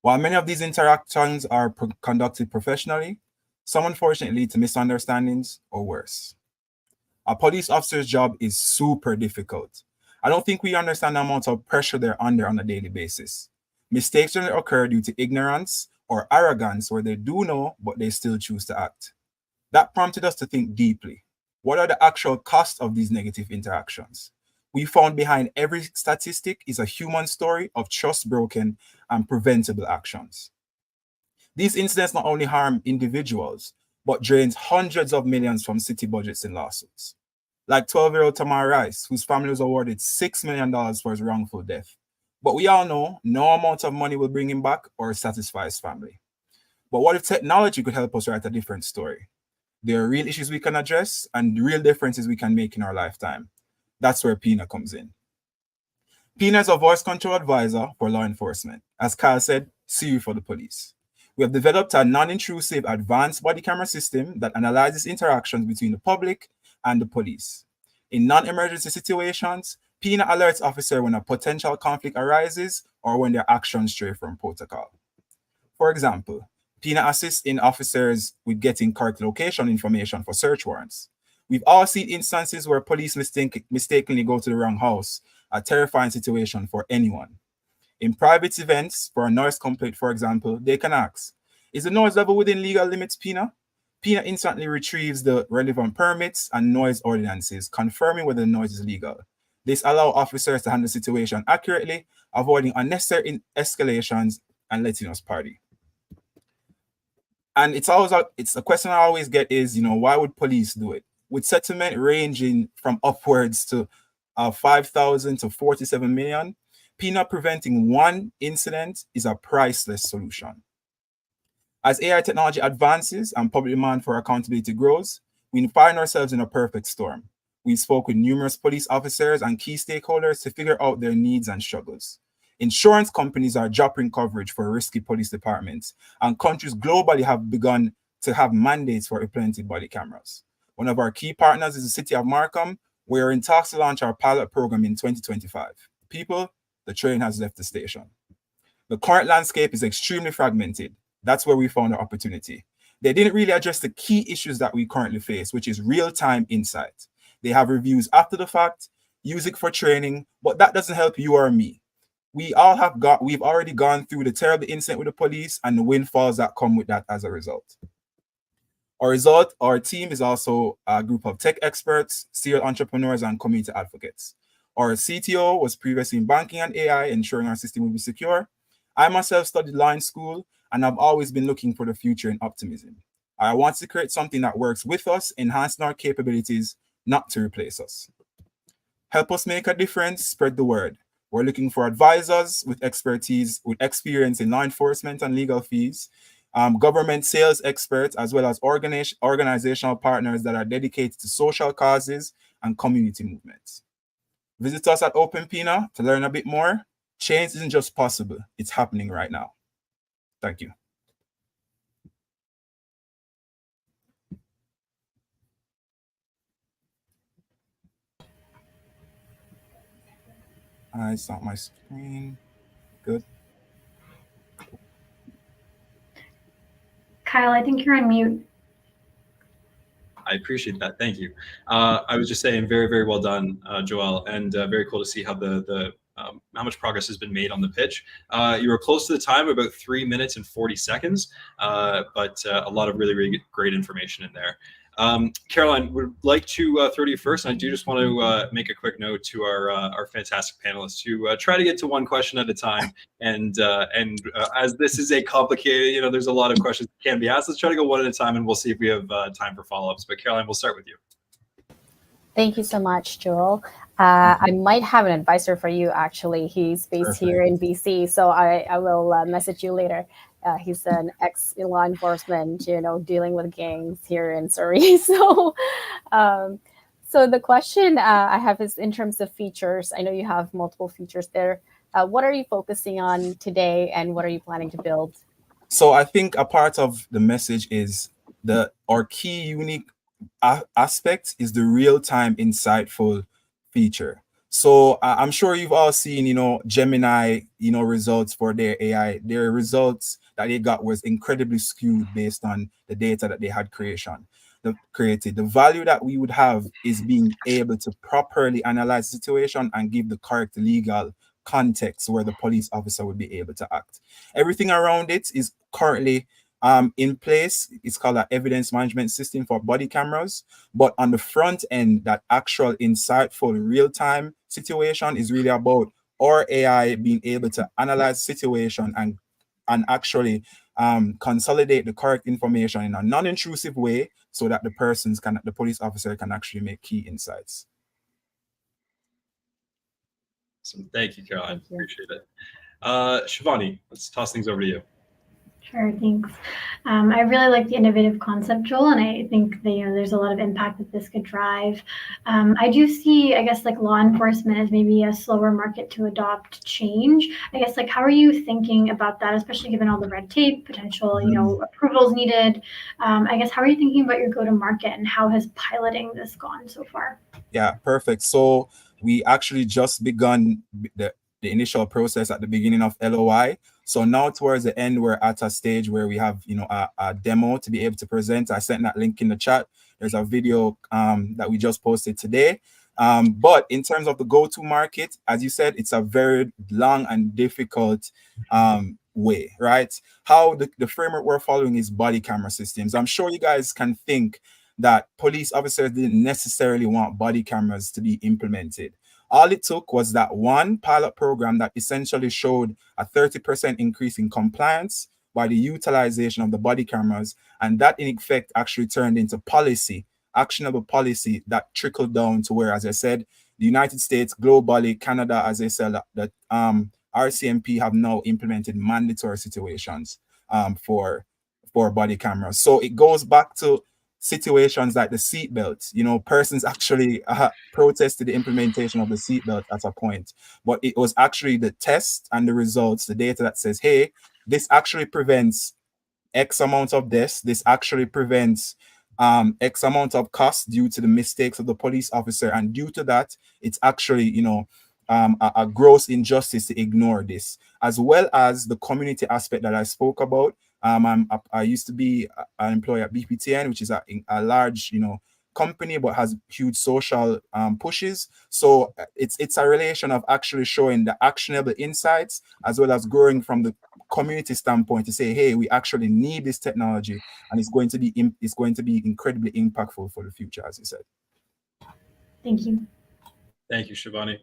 While many of these interactions are conducted professionally, some unfortunately lead to misunderstandings or worse. A police officer's job is super difficult. I don't think we understand the amount of pressure they're under on a daily basis. Mistakes generally occur due to ignorance or arrogance where they do know, but they still choose to act. That prompted us to think deeply. What are the actual costs of these negative interactions? We found behind every statistic is a human story of trust broken and preventable actions. These incidents not only harm individuals, but drains hundreds of millions from city budgets in lawsuits. Like 12-year-old Tamar Rice, whose family was awarded $6 million for his wrongful death. But we all know no amount of money will bring him back or satisfy his family. But what if technology could help us write a different story? There are real issues we can address and real differences we can make in our lifetime. That's where Pina comes in. Pina is a voice control advisor for law enforcement. As Kyle said, Siri for the police. We have developed a non-intrusive advanced body camera system that analyzes interactions between the public and the police. In non-emergency situations, Pina alerts officers when a potential conflict arises or when their actions stray from protocol. For example, Pina assists in officers with getting correct location information for search warrants. We've all seen instances where police mistakenly go to the wrong house, a terrifying situation for anyone. In private events, for a noise complaint, for example, they can ask, is the noise level within legal limits, Pina? Pina instantly retrieves the relevant permits and noise ordinances, confirming whether the noise is legal. This allows officers to handle the situation accurately, avoiding unnecessary escalations and letting us party. And it's a question I always get is, why would police do it? With settlement ranging from upwards to 5,000 to 47 million, Pina preventing one incident is a priceless solution. As AI technology advances and public demand for accountability grows, we find ourselves in a perfect storm. We spoke with numerous police officers and key stakeholders to figure out their needs and struggles. Insurance companies are dropping coverage for risky police departments, and countries globally have begun to have mandates for implementing body cameras. One of our key partners is the city of Markham. We are in talks to launch our pilot program in 2025. People, the train has left the station. The current landscape is extremely fragmented. That's where we found our opportunity. They didn't really address the key issues that we currently face, which is real-time insight. They have reviews after the fact, use it for training, but that doesn't help you or me. We've already gone through the terrible incident with the police and the windfalls that come with that as a result. Our team is also a group of tech experts, serial entrepreneurs, and community advocates. Our CTO was previously in banking and AI, ensuring our system will be secure. I myself studied law in school, and I've always been looking for the future in optimism. I want to create something that works with us, enhancing our capabilities, not to replace us. Help us make a difference, spread the word. We're looking for advisors with expertise, with experience in law enforcement and legal fees, government sales experts, as well as organizational partners that are dedicated to social causes and community movements. Visit us at Open Pina to learn a bit more. Change isn't just possible, it's happening right now. Thank you. It's not my screen. Good. Kyle, I think you're on mute. I appreciate that. Thank you. I was just saying, very, very well done, Joel, and very cool to see how how much progress has been made on the pitch. You were close to the time, about 3 minutes and 40 seconds, but a lot of really, really great information in there. Caroline, would like to throw to you first, and I do just want to make a quick note to our fantastic panelists to try to get to one question at a time. And as this is a complicated, there's a lot of questions that can be asked. Let's try to go one at a time, and we'll see if we have time for follow-ups. But Caroline, we'll start with you. Thank you so much, Joel. I might have an advisor for you, actually. He's based here in BC, so I will message you later. He's an ex-law enforcement, dealing with gangs here in Surrey. So the question I have is in terms of features. I know you have multiple features there. What are you focusing on today, and what are you planning to build? So I think a part of the message is our key unique aspect is the real-time insightful feature. So I'm sure you've all seen, Gemini, results for their AI. Their results that they got was incredibly skewed based on the data that they had created. The value that we would have is being able to properly analyze the situation and give the correct legal context where the police officer would be able to act. Everything around it is currently in place. It's called an evidence management system for body cameras. But on the front end, that actual insightful real-time situation is really about our AI being able to analyze the situation and actually consolidate the correct information in a non-intrusive way so that the police officer can actually make key insights. Awesome. Thank you, Caroline. Appreciate it. Shivani, let's toss things over to you. Sure, thanks. I really like the innovative concept, Joel, and I think that there's a lot of impact that this could drive. I do see, I guess, like law enforcement as maybe a slower market to adopt change. I guess, like, how are you thinking about that, especially given all the red tape, potential, approvals needed? I guess, how are you thinking about your go-to-market, and how has piloting this gone so far? Yeah, perfect. So we actually just begun the initial process at the beginning of LOI. So now towards the end, we're at a stage where we have, a demo to be able to present. I sent that link in the chat. There's a video that we just posted today. But in terms of the go-to market, as you said, it's a very long and difficult way, right? How the framework we're following is body camera systems. I'm sure you guys can think that police officers didn't necessarily want body cameras to be implemented. All it took was that one pilot program that essentially showed a 30% increase in compliance by the utilization of the body cameras. And that in effect actually turned into policy, actionable policy that trickled down to where, as I said, the United States, globally, Canada, as I said, that RCMP have now implemented mandatory situations for body cameras. So it goes back to situations like the seatbelt. Persons actually protested the implementation of the seatbelt at a point, but it was actually the test and the results, the data that says, hey, this actually prevents X amount of deaths. This actually prevents X amount of costs due to the mistakes of the police officer. And due to that, it's actually, a gross injustice to ignore this, as well as the community aspect that I spoke about. I used to be an employee at BPTN, which is a large, company, but has huge social pushes. So it's a relation of actually showing the actionable insights, as well as growing from the community standpoint to say, hey, we actually need this technology, and it's going to be incredibly impactful for the future, as you said. Thank you. Thank you, Shivani.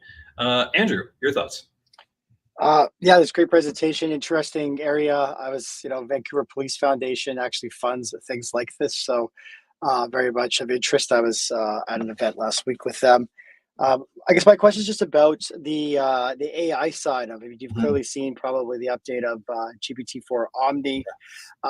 Andrew, your thoughts? Yeah, this great presentation, interesting area. I was, Vancouver Police Foundation actually funds things like this, so very much of interest. I was at an event last week with them. I guess my question is just about the AI side of it. You've clearly seen probably the update of GPT-4 Omni.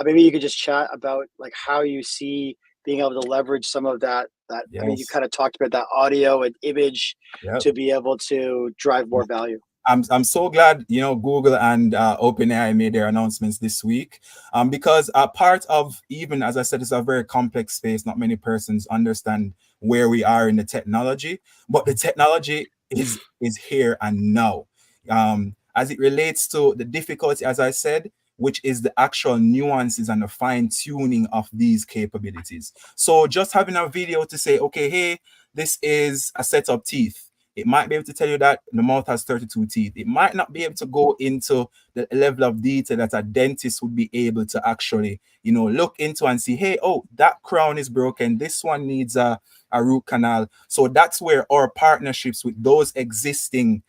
Maybe you could just chat about like how you see being able to leverage some of that. Yes. I mean, you kind of talked about that audio and image to be able to drive more value. I'm so glad Google and OpenAI made their announcements this week, because a part of, even as I said, it's a very complex space. Not many persons understand where we are in the technology, but the technology is here and now. as it relates to the difficulty, as I said, which is the actual nuances and the fine tuning of these capabilities. So just having a video to say, okay, hey, this is a set of teeth. It might be able to tell you that the mouth has 32 teeth. It might not be able to go into the level of detail that a dentist would be able to actually, look into and see, hey, oh, that crown is broken. This one needs a root canal. So that's where our partnerships with those existing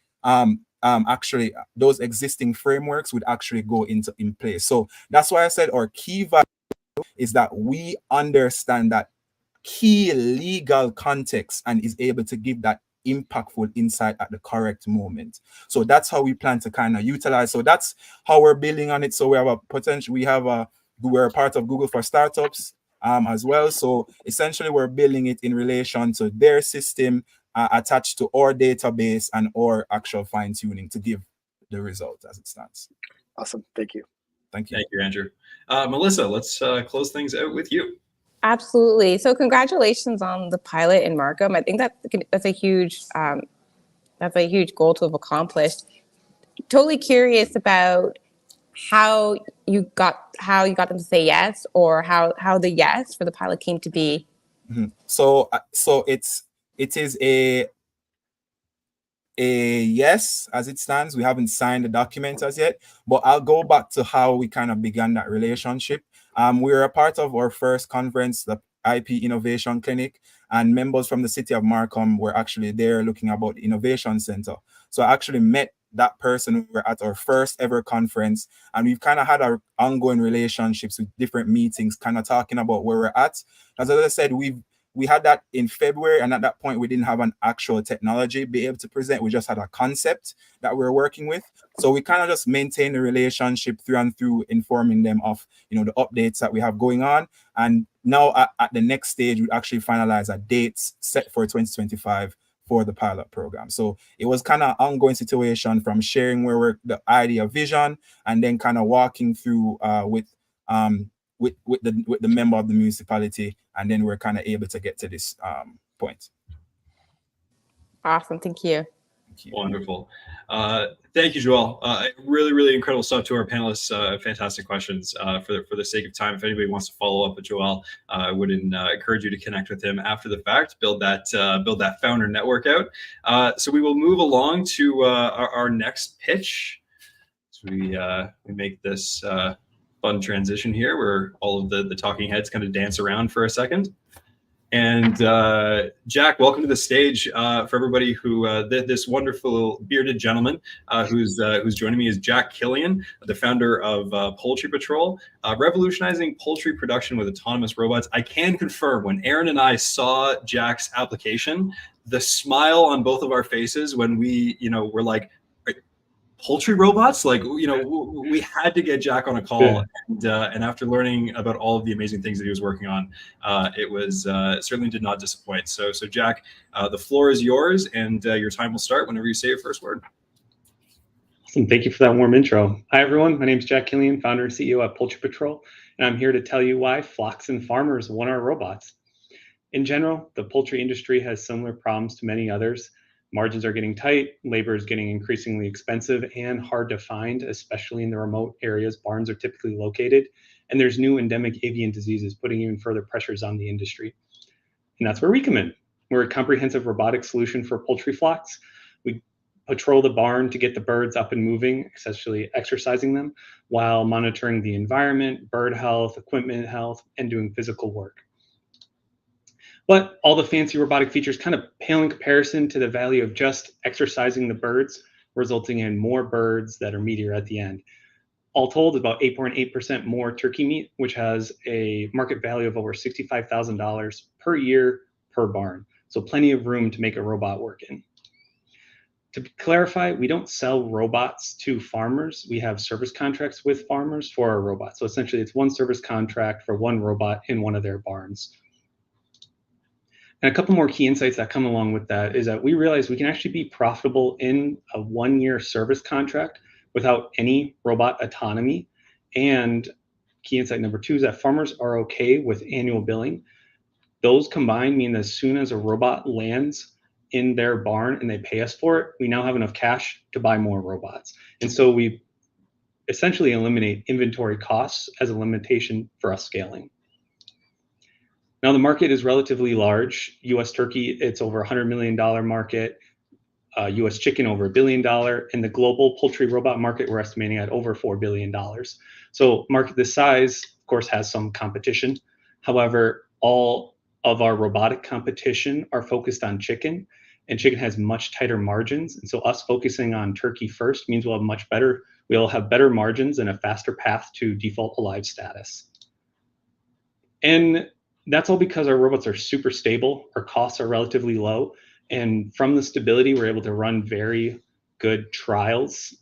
those existing frameworks would actually go in place. So that's why I said our key value is that we understand that key legal context and is able to give that impactful insight at the correct moment. So that's how we plan to kind of utilize. So that's how we're building on it. So we have a potential, we're a part of Google for Startups as well. So essentially we're building it in relation to their system attached to our database and our actual fine tuning to give the result as it stands. Awesome. Thank you. Thank you. Thank you, Andrew. Melissa, let's close things out with you. Absolutely. So congratulations on the pilot in Markham. I think that's a huge goal to have accomplished. Totally curious about how you got them to say yes, or how the yes for the pilot came to be. Mm-hmm. So it is a yes as it stands. We haven't signed the document as yet, but I'll go back to how we kind of began that relationship. We were a part of our first conference, the IP Innovation Clinic, and members from the city of Markham were actually there looking about the Innovation Center. So I actually met that person. We were at our first ever conference, and we've kind of had our ongoing relationships with different meetings, kind of talking about where we're at. As I said, we had that in February, and at that point, we didn't have an actual technology be able to present. We just had a concept that we were working with. So we kind of just maintained the relationship through and through, informing them of, the updates that we have going on. And now at the next stage, we actually finalize a date set for 2025 for the pilot program. So it was kind of ongoing situation from sharing where we're the idea vision, and then kind of walking through with the member of the municipality, and then we're kind of able to get to this point. Awesome. Thank you. Wonderful. Thank you, Joel. Really, really incredible stuff to our panelists. Fantastic questions. For the sake of time, if anybody wants to follow up with Joel, I would encourage you to connect with him after the fact. Build that founder network out. So we will move along to our next pitch. So we make this fun transition here where all of the talking heads kind of dance around for a second. And Jack, welcome to the stage. For everybody who this wonderful bearded gentleman who's joining me is Jack Killian, the founder of Poultry Patrol, revolutionizing poultry production with autonomous robots. I can confirm, when Erin and I saw Jack's application, the smile on both of our faces when we, were like, poultry robots, we had to get Jack on a call. Yeah. And after learning about all of the amazing things that he was working on, it was certainly did not disappoint. So Jack, the floor is yours, and your time will start whenever you say your first word. Awesome. Thank you for that warm intro. Hi, everyone. My name is Jack Killian, founder and CEO at Poultry Patrol, and I'm here to tell you why flocks and farmers want our robots. In general, the poultry industry has similar problems to many others. Margins are getting tight, labor is getting increasingly expensive and hard to find, especially in the remote areas barns are typically located, and there's new endemic avian diseases putting even further pressures on the industry. And that's where we come in. We're a comprehensive robotic solution for poultry flocks. We patrol the barn to get the birds up and moving, essentially exercising them, while monitoring the environment, bird health, equipment health, and doing physical work. But all the fancy robotic features kind of pale in comparison to the value of just exercising the birds, resulting in more birds that are meatier at the end. All told, about 8.8% more turkey meat, which has a market value of over $65,000 per year per barn. So plenty of room to make a robot work in. To clarify, we don't sell robots to farmers. We have service contracts with farmers for our robots. So essentially, it's one service contract for one robot in one of their barns. And a couple more key insights that come along with that is that we realize we can actually be profitable in a 1-year service contract without any robot autonomy. And key insight number 2 is that farmers are okay with annual billing. Those combined mean that as soon as a robot lands, in their barn and they pay us for it, we now have enough cash to buy more robots. And so we essentially eliminate inventory costs as a limitation for us scaling. Now the market is relatively large. US turkey, it's over $100 million market. US chicken over $1 billion, and the global poultry robot market we're estimating at over $4 billion. So market this size, of course, has some competition. However, all of our robotic competition are focused on chicken, and chicken has much tighter margins. And so us focusing on turkey first means we'll have better margins and a faster path to default alive status. And that's all because our robots are super stable, our costs are relatively low, and from the stability, we're able to run very good trials.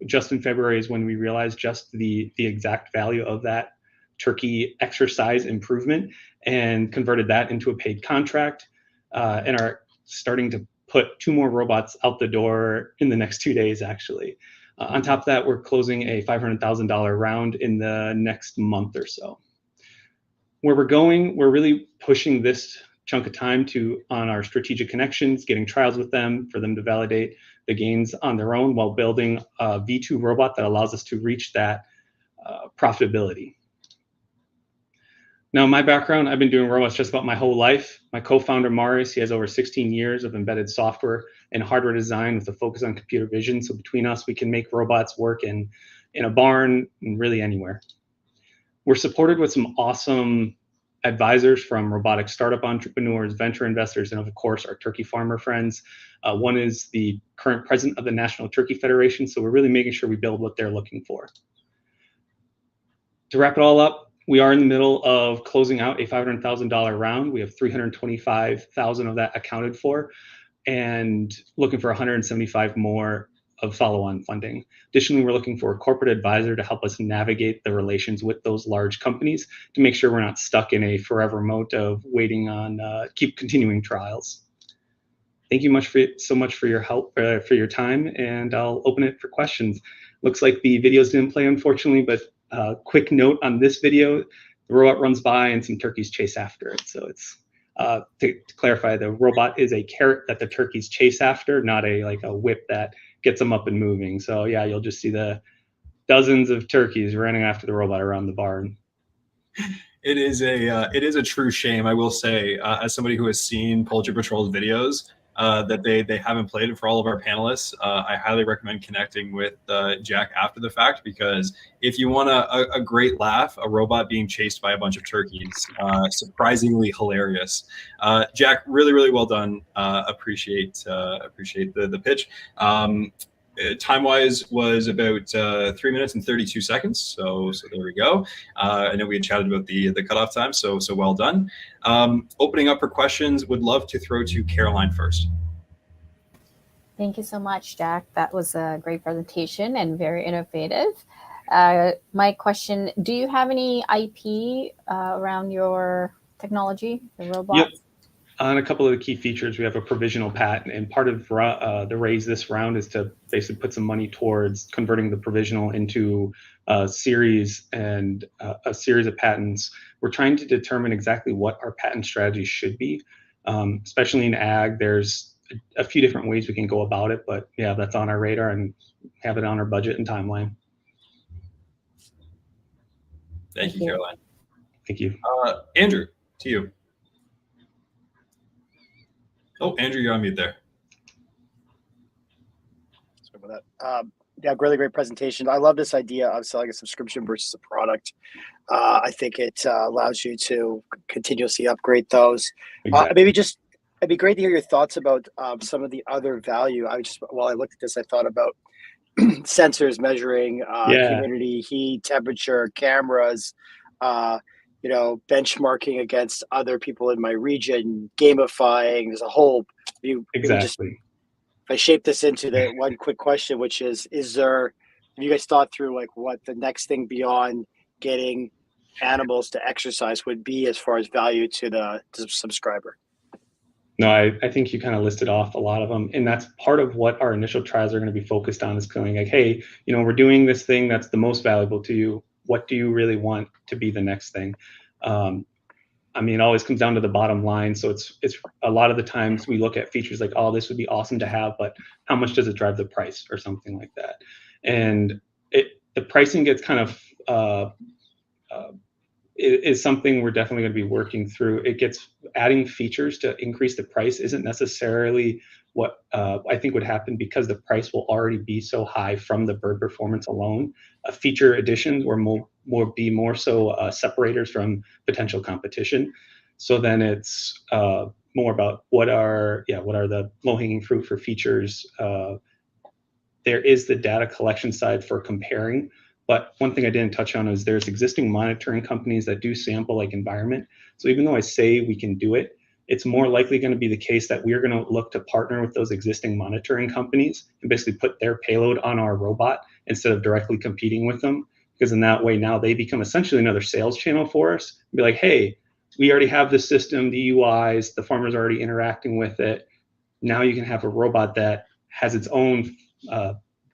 Just in February is when we realized just the exact value of that turkey exercise improvement and converted that into a paid contract, and are starting to put 2 more robots out the door in the next 2 days, actually. On top of that, we're closing a $500,000 round in the next month or so. Where we're going, we're really pushing this chunk of time on our strategic connections, getting trials with them for them to validate the gains on their own while building a V2 robot that allows us to reach that profitability. Now, my background, I've been doing robots just about my whole life. My co-founder, Marius, he has over 16 years of embedded software and hardware design with a focus on computer vision. So between us, we can make robots work in a barn and really anywhere. We're supported with some awesome advisors from robotic startup entrepreneurs, venture investors, and of course, our turkey farmer friends. One is the current president of the National Turkey Federation. So we're really making sure we build what they're looking for. To wrap it all up, we are in the middle of closing out a $500,000 round. We have $325,000 of that accounted for, and looking for 175 more of follow-on funding. Additionally, we're looking for a corporate advisor to help us navigate the relations with those large companies to make sure we're not stuck in a forever mode of waiting on keep continuing trials. Thank you so much for your help, for your time, and I'll open it for questions. Looks like the videos didn't play, unfortunately, but quick note on this video, the robot runs by and some turkeys chase after it. So it's, to clarify, the robot is a carrot that the turkeys chase after, not like a whip that gets them up and moving. So yeah, you'll just see the dozens of turkeys running after the robot around the barn. It is a true shame, I will say, as somebody who has seen Poultry Patrol's videos, that they haven't played it for all of our panelists. I highly recommend connecting with Jack after the fact, because if you want a great laugh, a robot being chased by a bunch of turkeys, surprisingly hilarious. Jack, really, really well done. Appreciate the pitch. Time-wise was about 3 minutes and 32 seconds. So there we go. I know we had chatted about the cutoff time, so well done. Opening up for questions, would love to throw to Caroline first. Thank you so much, Jack. That was a great presentation and very innovative. My question, do you have any IP around your technology, the robots? Yep. On a couple of the key features, we have a provisional patent, and part of the raise this round is to basically put some money towards converting the provisional into a series of patents. We're trying to determine exactly what our patent strategy should be, especially in ag. There's a few different ways we can go about it, but yeah, that's on our radar and have it on our budget and timeline. Thank you, Caroline. Thank you. Andrew, to you. Oh, Andrew, you're on mute there. Sorry about that. Yeah, really great presentation. I love this idea of selling a subscription versus a product. I think it allows you to continuously upgrade those. Exactly. It'd be great to hear your thoughts about some of the other value. While I looked at this, I thought about sensors measuring humidity, heat, temperature, cameras, benchmarking against other people in my region, gamifying. There's a whole exactly. If I shape this into the one quick question, which have you guys thought through like what the next thing beyond getting animals to exercise would be as far as value to the subscriber? No, I think you kind of listed off a lot of them, and that's part of what our initial trials are going to be focused on, is going like, hey, we're doing this thing that's the most valuable to you. What do you really want to be the next thing? I mean, it always comes down to the bottom line. So it's a lot of the times we look at features like, oh, this would be awesome to have, but how much does it drive the price or something like that? And the pricing gets kind of is something we're definitely going to be working through. It gets adding features to increase the price isn't necessarily what I think would happen, because the price will already be so high from the bird performance alone. Feature additions or more so separators from potential competition. So then it's more about what are the low-hanging fruit for features. There is the data collection side for comparing. But one thing I didn't touch on is there's existing monitoring companies that do sample like environment. So even though I say we can do it, it's more likely going to be the case that we're going to look to partner with those existing monitoring companies and basically put their payload on our robot instead of directly competing with them. Because in that way, now they become essentially another sales channel for us. Be like, hey, we already have the system, the UIs, the farmer's already interacting with it. Now you can have a robot that has its own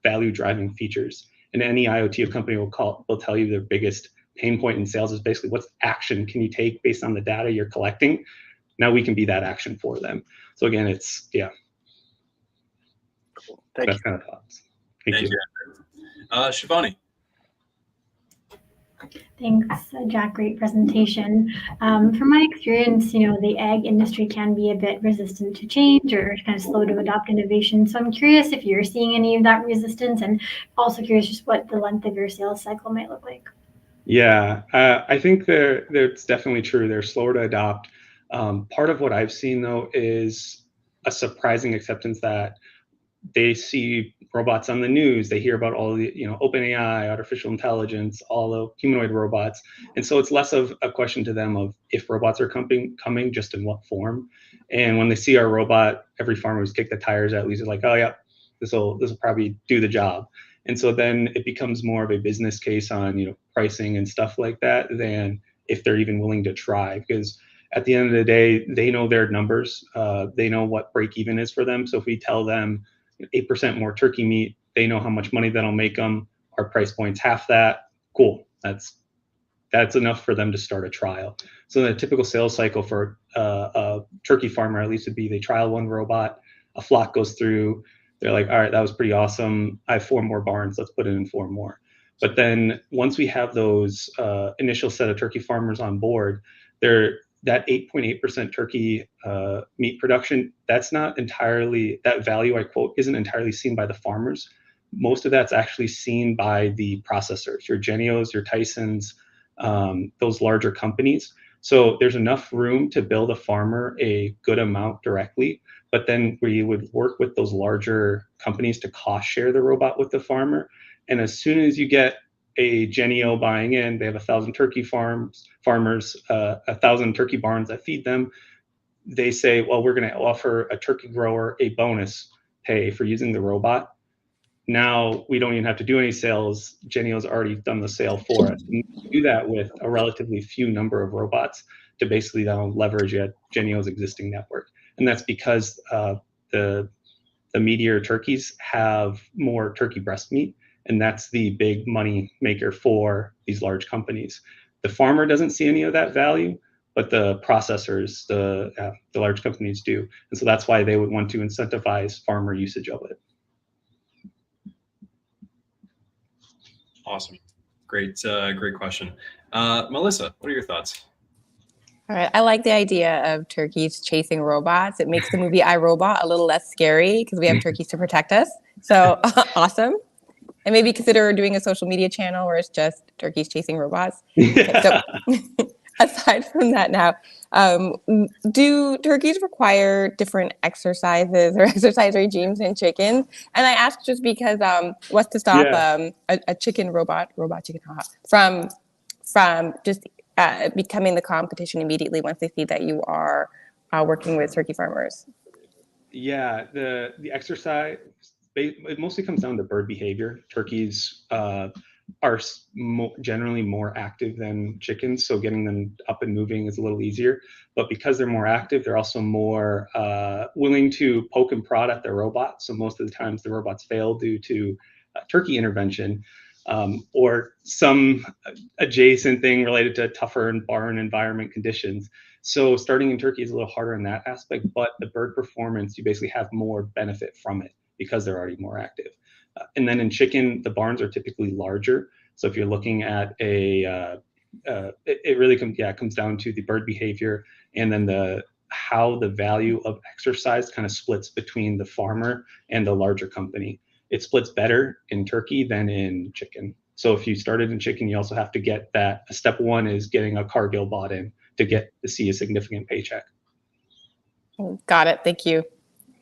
value driving features. And any IoT company will tell you their biggest pain point in sales is basically what's action can you take based on the data you're collecting. Now we can be that action for them. So again, it's Cool. That's kind of thoughts. Thank you. Shivani. Thanks, Jack. Great presentation. From my experience, the egg industry can be a bit resistant to change or kind of slow to adopt innovation. So I'm curious if you're seeing any of that resistance, and also curious just what the length of your sales cycle might look like. Yeah, I think it's definitely true. They're slower to adopt. Part of what I've seen, though, is a surprising acceptance that they see robots on the news. They hear about all the, OpenAI, artificial intelligence, all the humanoid robots. And so it's less of a question to them of if robots are coming, just in what form. And when they see our robot, every farmer who's kicked the tires at least is like, oh yeah, this will probably do the job. And so then it becomes more of a business case on, pricing and stuff like that than if they're even willing to try. Because at the end of the day, they know their numbers. They know what break even is for them. So if we tell them 8% more turkey meat, they know how much money that'll make them. Our price point's half that. Cool. That's enough for them to start a trial. So the typical sales cycle for a turkey farmer, at least, would be they trial one robot, a flock goes through. They're like, all right, that was pretty awesome. I have 4 more barns. Let's put it in 4 more. But then once we have those initial set of turkey farmers on board, that 8.8% turkey meat production, that's not entirely, that value I quote isn't entirely seen by the farmers. Most of that's actually seen by the processors, your Genios, your Tysons, those larger companies. So there's enough room to build a farmer a good amount directly, but then we would work with those larger companies to cost share the robot with the farmer. And as soon as you get a Genio buying in, they have 1,000 turkey farmers, 1,000 turkey barns that feed them. They say, well, we're going to offer a turkey grower a bonus pay for using the robot. Now we don't even have to do any sales. Genio's already done the sale for us. And we do that with a relatively few number of robots to basically leverage Genio's existing network. And that's because the meatier turkeys have more turkey breast meat. And that's the big money maker for these large companies. The farmer doesn't see any of that value, but the processors, the large companies do. And so that's why they would want to incentivize farmer usage of it. Awesome. Great question. Melissa, what are your thoughts? All right. I like the idea of turkeys chasing robots. It makes the movie iRobot a little less scary because we have turkeys to protect us. So awesome. And maybe consider doing a social media channel where it's just turkeys chasing robots. Okay, so aside from that now, do turkeys require different exercises or exercise regimes in chickens? And I ask just because what's to stop a chicken robot chicken from just becoming the competition immediately once they see that you are working with turkey farmers? Yeah, the exercise, it mostly comes down to bird behavior. Turkeys are generally more active than chickens, so getting them up and moving is a little easier. But because they're more active, they're also more willing to poke and prod at their robot. So most of the times the robots fail due to turkey intervention or some adjacent thing related to tougher barn environment conditions. So starting in turkey is a little harder in that aspect, but the bird performance, you basically have more benefit from it because they're already more active. And then in chicken, the barns are typically larger. So if you're looking at it really comes down to the bird behavior, and then how the value of exercise kind of splits between the farmer and the larger company. It splits better in turkey than in chicken. So if you started in chicken, you also have to get that. Step one is getting a Cargill bought in to see a significant paycheck. Got it. Thank you.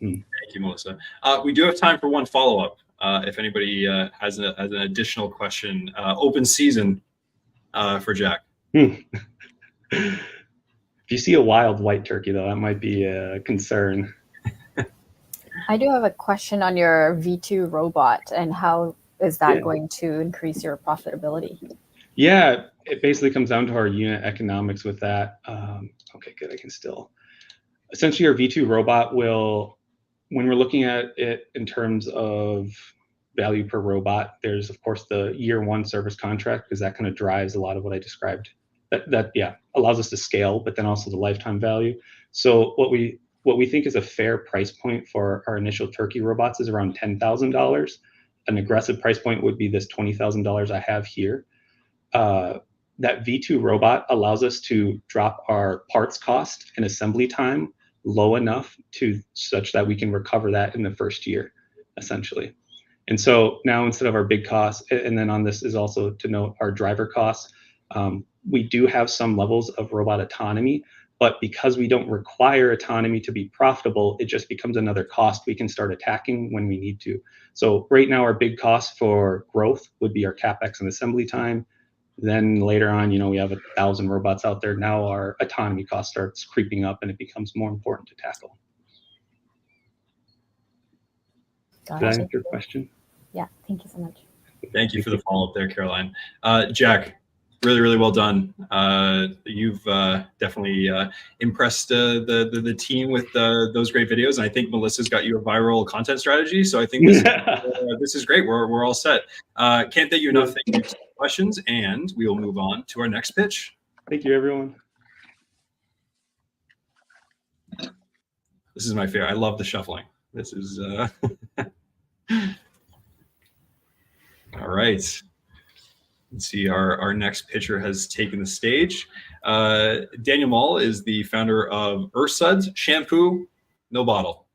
Thank you, Melissa. We do have time for one follow-up. If anybody has an additional question, open season for Jack. If you see a wild white turkey, though, that might be a concern. I do have a question on your V2 robot, and how is that going to increase your profitability? Yeah, it basically comes down to our unit economics with that. Okay, good. Essentially, our V2 robot will, when we're looking at it in terms of value per robot, there's of course the year one service contract, because that kind of drives a lot of what I described. That allows us to scale, but then also the lifetime value. So what we think is a fair price point for our initial turkey robots is around $10,000. An aggressive price point would be this $20,000 I have here. That V2 robot allows us to drop our parts cost and assembly time low enough such that we can recover that in the first year, essentially. And so now instead of our big costs, and then on this is also to note our driver costs, we do have some levels of robot autonomy, but because we don't require autonomy to be profitable, it just becomes another cost we can start attacking when we need to. So right now, our big cost for growth would be our CapEx and assembly time. Then later on, we have 1,000 robots out there. Now our autonomy cost starts creeping up and it becomes more important to tackle. Did I answer your question? Yeah, thank you so much. Thank you for the follow-up there, Caroline. Jack, really, really well done. You've definitely impressed the team with those great videos. And I think Melissa's got you a viral content strategy. So I think this is great. We're all set. Can't thank you enough. Thank you for the questions. And we will move on to our next pitch. Thank you, everyone. This is my favorite. I love the shuffling. This is all right. Let's see, our next pitcher has taken the stage. Daniel Mall is the founder of Earthsuds Shampoo, No Bottle,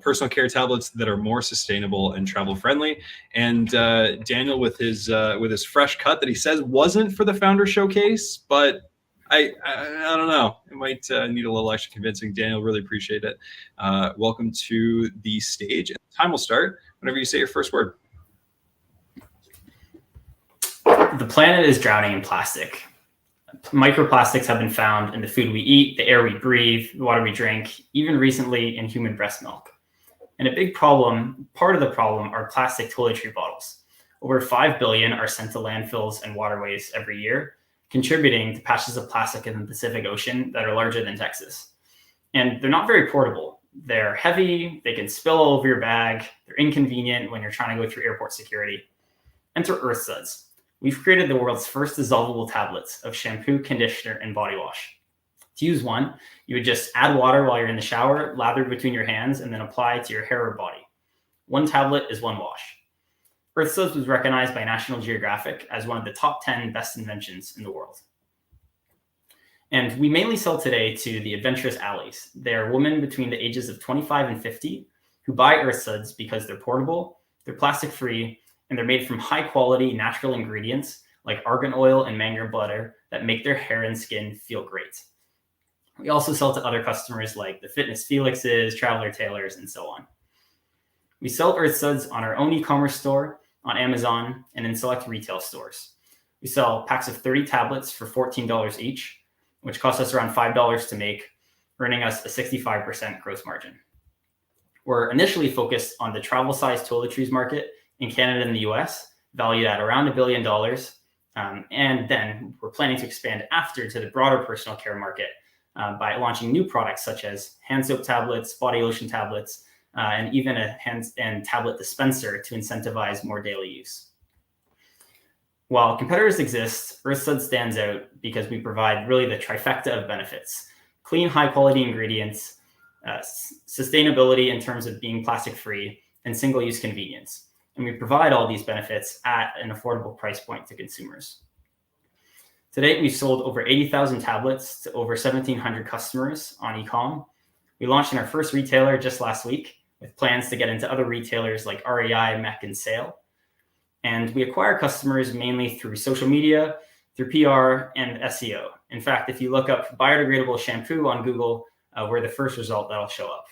personal care tablets that are more sustainable and travel friendly. And Daniel, with his fresh cut that he says wasn't for the founder showcase, but I don't know, it might need a little extra convincing. Daniel, really appreciate it. Welcome to the stage. And the time will start whenever you say your first word. The planet is drowning in plastic. Microplastics have been found in the food we eat, the air we breathe, the water we drink, even recently in human breast milk. And a big problem, part of the problem, are plastic toiletry bottles. Over 5 billion are sent to landfills and waterways every year, contributing to patches of plastic in the Pacific Ocean that are larger than Texas. And they're not very portable. They're heavy, they can spill all over your bag, they're inconvenient when you're trying to go through airport security. Enter Earthsuds. We've created the world's first dissolvable tablets of shampoo, conditioner, and body wash. To use one, you would just add water while you're in the shower, lather between your hands, and then apply it to your hair or body. One tablet is one wash. Earthsuds was recognized by National Geographic as one of the top 10 best inventions in the world. And we mainly sell today to the adventurous alleys. They are women between the ages of 25 and 50 who buy Earthsuds because they're portable, they're plastic-free, and they're made from high-quality natural ingredients like argan oil and mangrove butter that make their hair and skin feel great. We also sell to other customers like the Fitness Felixes, Traveler Tailors, and so on. We sell Earthsuds on our own e-commerce store, on Amazon, and in select retail stores. We sell packs of 30 tablets for $14 each, which costs us around $5 to make, earning us a 65% gross margin. We're initially focused on the travel-sized toiletries market in Canada and the US, valued at around $1 billion. And then we're planning to expand after to the broader personal care market by launching new products such as hand soap tablets, body lotion tablets, and even a hand and tablet dispenser to incentivize more daily use. While competitors exist, Earthsuds stands out because we provide really the trifecta of benefits: clean, high quality ingredients, sustainability in terms of being plastic free, and single use convenience. And we provide all these benefits at an affordable price point to consumers. To date, we've sold over 80,000 tablets to over 1,700 customers on e-com. We launched in our first retailer just last week, with plans to get into other retailers like REI, MEC, and Sale. And we acquire customers mainly through social media, through PR, and SEO. In fact, if you look up biodegradable shampoo on Google, we're the first result that'll show up.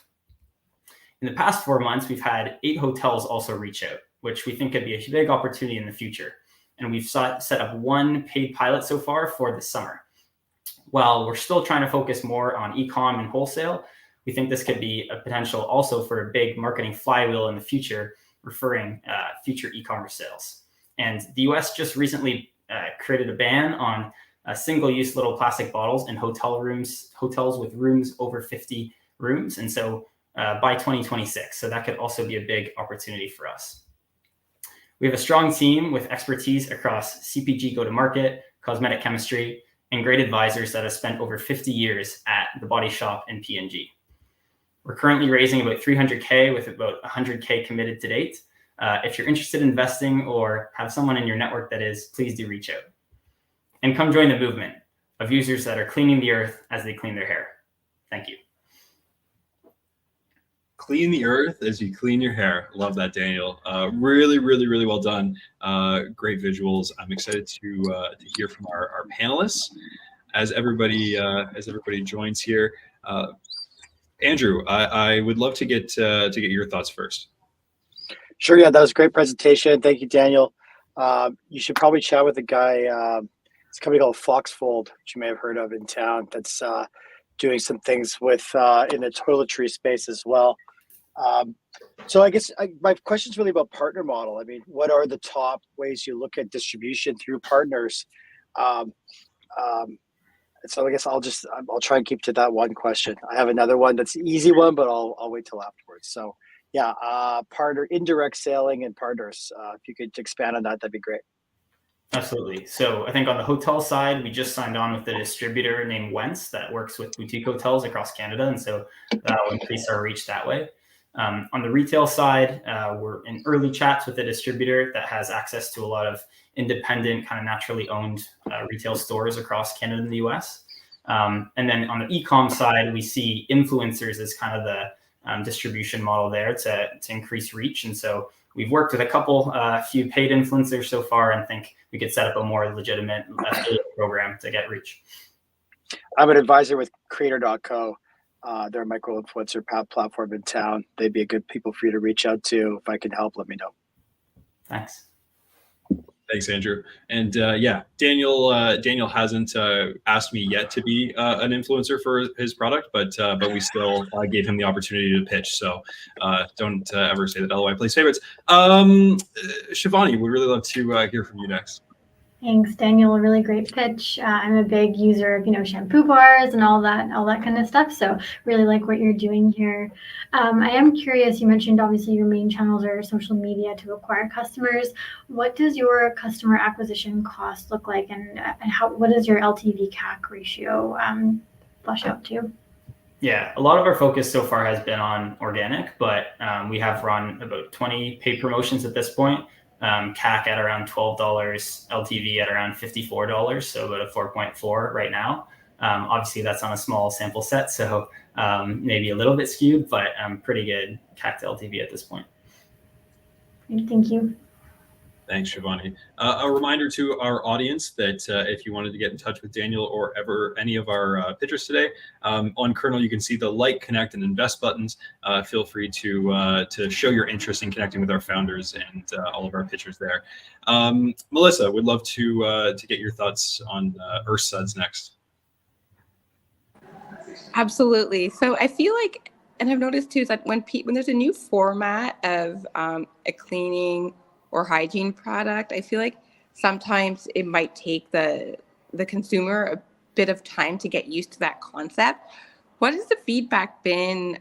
In the past 4 months, we've had 8 hotels also reach out, which we think could be a big opportunity in the future. And we've set up 1 paid pilot so far for the summer. While we're still trying to focus more on e-com and wholesale, we think this could be a potential also for a big marketing flywheel in the future, referring future e-commerce sales. And the US just recently created a ban on single-use little plastic bottles in hotels with rooms over 50 rooms. And so by 2026, so that could also be a big opportunity for us. We have a strong team with expertise across CPG go-to-market, cosmetic chemistry, and great advisors that have spent over 50 years at The Body Shop and P&G. We're currently raising about $300K with about $100K committed to date. If you're interested in investing or have someone in your network that is, please do reach out. And come join the movement of users that are cleaning the earth as they clean their hair. Thank you. Clean the earth as you clean your hair. Love that, Daniel. Really, really, really well done. Great visuals. I'm excited to hear from our panelists as everybody joins here. Andrew, I would love to get your thoughts first. Sure. Yeah, that was a great presentation. Thank you, Daniel. You should probably chat with a guy. It's a company called Foxfold, which you may have heard of in town. That's doing some things with in the toiletry space as well. So I guess my question is really about partner model. I mean, what are the top ways you look at distribution through partners? So I guess I'll try and keep to that one question. I have another one that's an easy one, but I'll wait till afterwards. So yeah, partner, indirect selling and partners. If you could expand on that, that'd be great. Absolutely. So I think on the hotel side, we just signed on with a distributor named Wentz that works with boutique hotels across Canada. And so that'll increase our reach that way. On the retail side, we're in early chats with a distributor that has access to a lot of independent, kind of naturally owned retail stores across Canada and the US. And then on the e-com side, we see influencers as kind of the distribution model there to increase reach. And so we've worked with a few paid influencers so far and think we could set up a more legitimate affiliate program to get reach. I'm an advisor with Creator.co. They're a micro-influencer platform in town. They'd be a good people for you to reach out to. If I can help, let me know. Thanks. Thanks, Andrew. And yeah, Daniel hasn't asked me yet to be an influencer for his product, but we still gave him the opportunity to pitch. So don't ever say that LOI plays favorites. Shivani, we'd really love to hear from you next. Thanks, Daniel. A really great pitch. I'm a big user of, shampoo bars and all that kind of stuff. So really like what you're doing here. I am curious, you mentioned obviously your main channels are social media to acquire customers. What does your customer acquisition cost look like, and what is your LTV CAC ratio flush out to? Yeah, a lot of our focus so far has been on organic, but we have run about 20 paid promotions at this point. CAC at around $12, LTV at around $54, so about a 4.4 right now. Obviously, that's on a small sample set, so maybe a little bit skewed, but pretty good CAC to LTV at this point. Thank you. Thanks, Shivani. A reminder to our audience that if you wanted to get in touch with Daniel or any of our pitchers today, on Kernel you can see the like, connect, and invest buttons. Feel free to show your interest in connecting with our founders and all of our pitchers there. Melissa, we'd love to get your thoughts on Earth Suds next. Absolutely. So I feel like, and I've noticed too, is that when there's a new format of a cleaning or hygiene product, I feel like sometimes it might take the consumer a bit of time to get used to that concept. What has the feedback been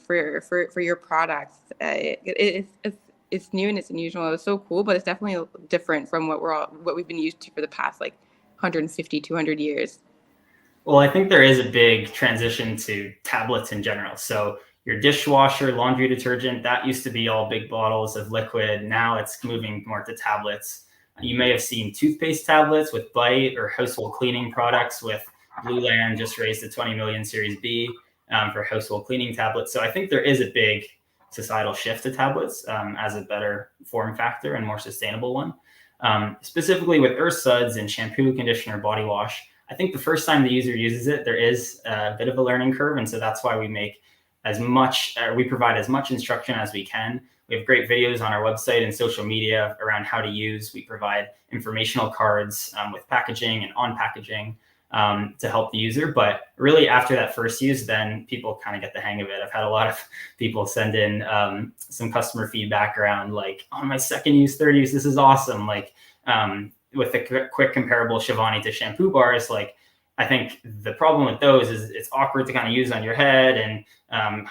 for your products? It's new and it's unusual. It's so cool, but it's definitely different from what we've been used to for the past 150, 200 years. Well, I think there is a big transition to tablets in general. So your dishwasher, laundry detergent, that used to be all big bottles of liquid. Now it's moving more to tablets. You may have seen toothpaste tablets with Bite, or household cleaning products with Blue Land just raised a 20 million Series B for household cleaning tablets. So I think there is a big societal shift to tablets as a better form factor and more sustainable one. Specifically with Earth Suds and shampoo, conditioner, body wash, I think the first time the user uses it, there is a bit of a learning curve. And so that's why we make we provide as much instruction as we can. We have great videos on our website and social media around how to use. We provide informational cards with packaging and on packaging to help the user. But really after that first use, then people kind of get the hang of it. I've had a lot of people send in some customer feedback around like, on my second use, third use, this is awesome. Like with the quick comparable Shivani to shampoo bars, like I think the problem with those is it's awkward to kind of use on your head and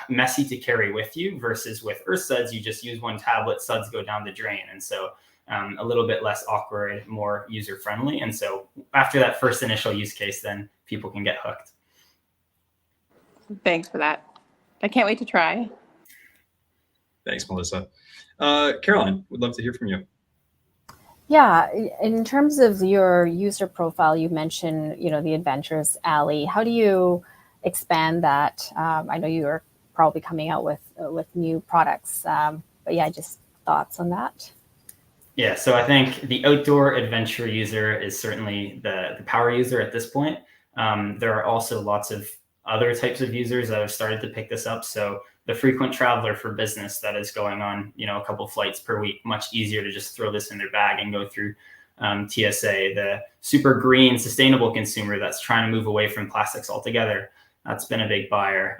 messy to carry with you, versus with Earth Suds, you just use one tablet, suds go down the drain. And so a little bit less awkward, more user-friendly. And so after that first initial use case, then people can get hooked. Thanks for that. I can't wait to try. Thanks, Melissa. Caroline, would love to hear from you. Yeah, in terms of your user profile, you mentioned, the Adventures Alley. How do you expand that? I know you are probably coming out with new products, but yeah, just thoughts on that. Yeah, so I think the outdoor adventure user is certainly the power user at this point. There are also lots of other types of users that have started to pick this up. So the frequent traveler for business that is going on, a couple flights per week, much easier to just throw this in their bag and go through TSA. The super green, sustainable consumer that's trying to move away from plastics altogether, that's been a big buyer.